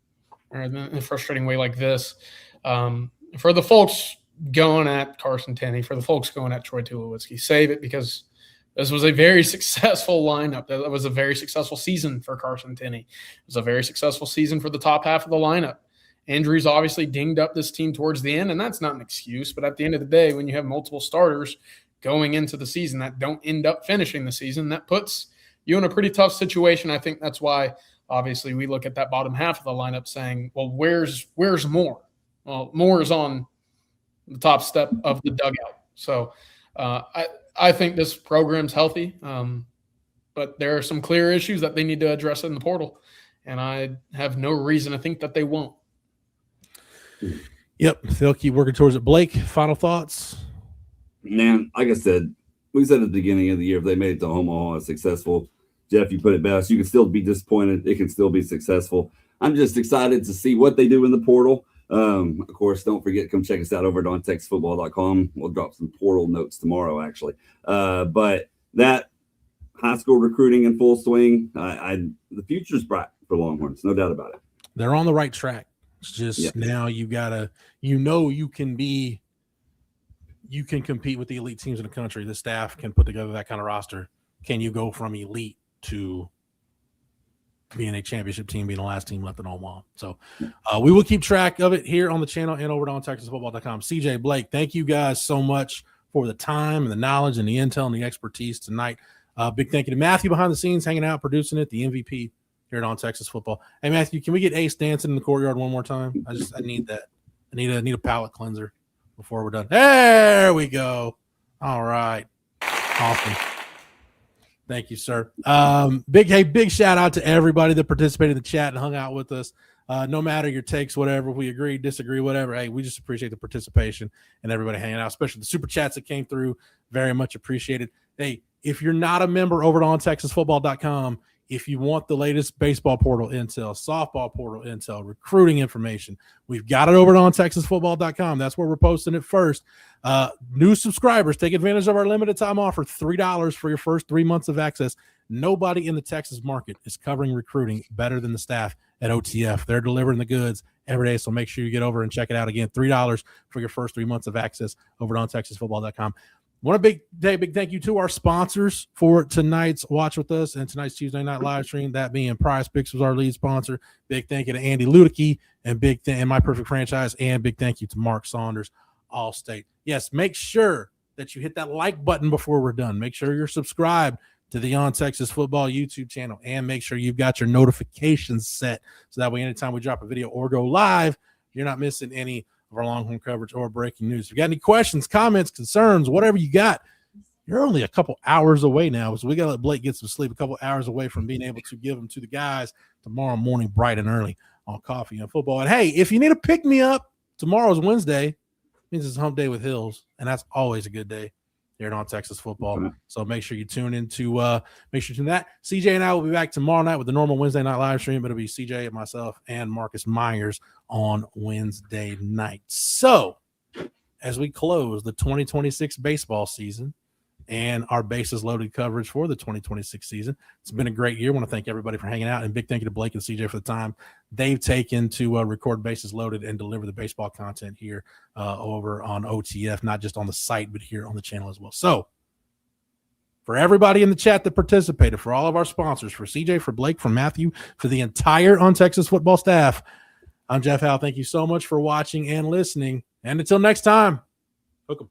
way like this. For the folks going at Carson Tenney, for the folks going at Troy Tulowitzki, save it, because this was a very successful lineup. That was a very successful season for Carson Tenney. It was a very successful season for the top half of the lineup. Injuries obviously dinged up this team towards the end, and that's not an excuse. But at the end of the day, when you have multiple starters going into the season that don't end up finishing the season, that puts you in a pretty tough situation. I think that's why, obviously, we look at that bottom half of the lineup saying, well, where's more? Well, more is on the top step of the dugout. So I think this program's healthy, but there are some clear issues that they need to address in the portal, and I have no reason to think that they won't. Yep, they'll keep working towards it. Blake, final thoughts? Man, like I said, we said at the beginning of the year, if they made it to Omaha successful, Jeff, you put it best. You can still be disappointed. It can still be successful. I'm just excited to see what they do in the portal. Of course, don't forget, come check us out over at ontextfootball.com. We'll drop some portal notes tomorrow, actually. But that high school recruiting in full swing. The future's bright for Longhorns, no doubt about it. They're on the right track. It's just now you gotta, you can compete with the elite teams in the country. The staff can put together that kind of roster. Can you go from elite to being a championship team, being the last team left in Omaha? So we will keep track of it here on the channel and over on TexasFootball.com. CJ, Blake, thank you guys so much for the time and the knowledge and the intel and the expertise tonight. Big thank you to Matthew behind the scenes, hanging out, producing it, the MVP here at On Texas Football. Hey, Matthew, can we get Ace dancing in the courtyard one more time? I need that. I need a palate cleanser before we're done. There we go. All right. Awesome. Thank you, sir. Big shout out to everybody that participated in the chat and hung out with us. No matter your takes, whatever, we agree, disagree, whatever. Hey, we just appreciate the participation and everybody hanging out, especially the super chats that came through. Very much appreciated. Hey, if you're not a member over at OnTexasFootball.com, if you want the latest baseball portal intel, softball portal intel, recruiting information, we've got it over at OnTexasFootball.com. That's where we're posting it first. New subscribers, take advantage of our limited time offer, $3 for your first 3 months of access. Nobody in the Texas market is covering recruiting better than the staff at OTF. They're delivering the goods every day, so make sure you get over and check it out. Again, $3 for your first 3 months of access over at OnTexasFootball.com. Want a big thank you to our sponsors for tonight's Watch With Us and tonight's Tuesday night live stream, that being Prize Picks was our lead sponsor. Big thank you to Andy Ludicky and My Perfect Franchise, and big thank you to Mark Saunders, Allstate. Yes, make sure that you hit that like button before we're done. Make sure you're subscribed to the On Texas Football YouTube channel, and make sure you've got your notifications set so that way anytime we drop a video or go live, you're not missing any of our Longhorn coverage or breaking news. If you got any questions, comments, concerns, whatever you got, you're only a couple hours away now, so we got to let Blake get some sleep, a couple hours away from being able to give them to the guys tomorrow morning bright and early on Coffee and Football. And hey, if you need a pick-me-up, tomorrow's Wednesday. It means it's hump day with Hills, and that's always a good day here on Texas Football. So make sure you tune into that. CJ and I will be back tomorrow night with the normal Wednesday night live stream, but it'll be CJ and myself and Marcus Myers on Wednesday night. So as we close the 2026 baseball season and our bases loaded coverage for the 2026 season, it's been a great year. I want to thank everybody for hanging out, and big thank you to Blake and CJ for the time they've taken to record bases loaded and deliver the baseball content here over on OTF, not just on the site, but here on the channel as well. So for everybody in the chat that participated, for all of our sponsors, for CJ, for Blake, for Matthew, for the entire On Texas Football staff, I'm Jeff Howe. Thank you so much for watching and listening. And until next time, hook 'em.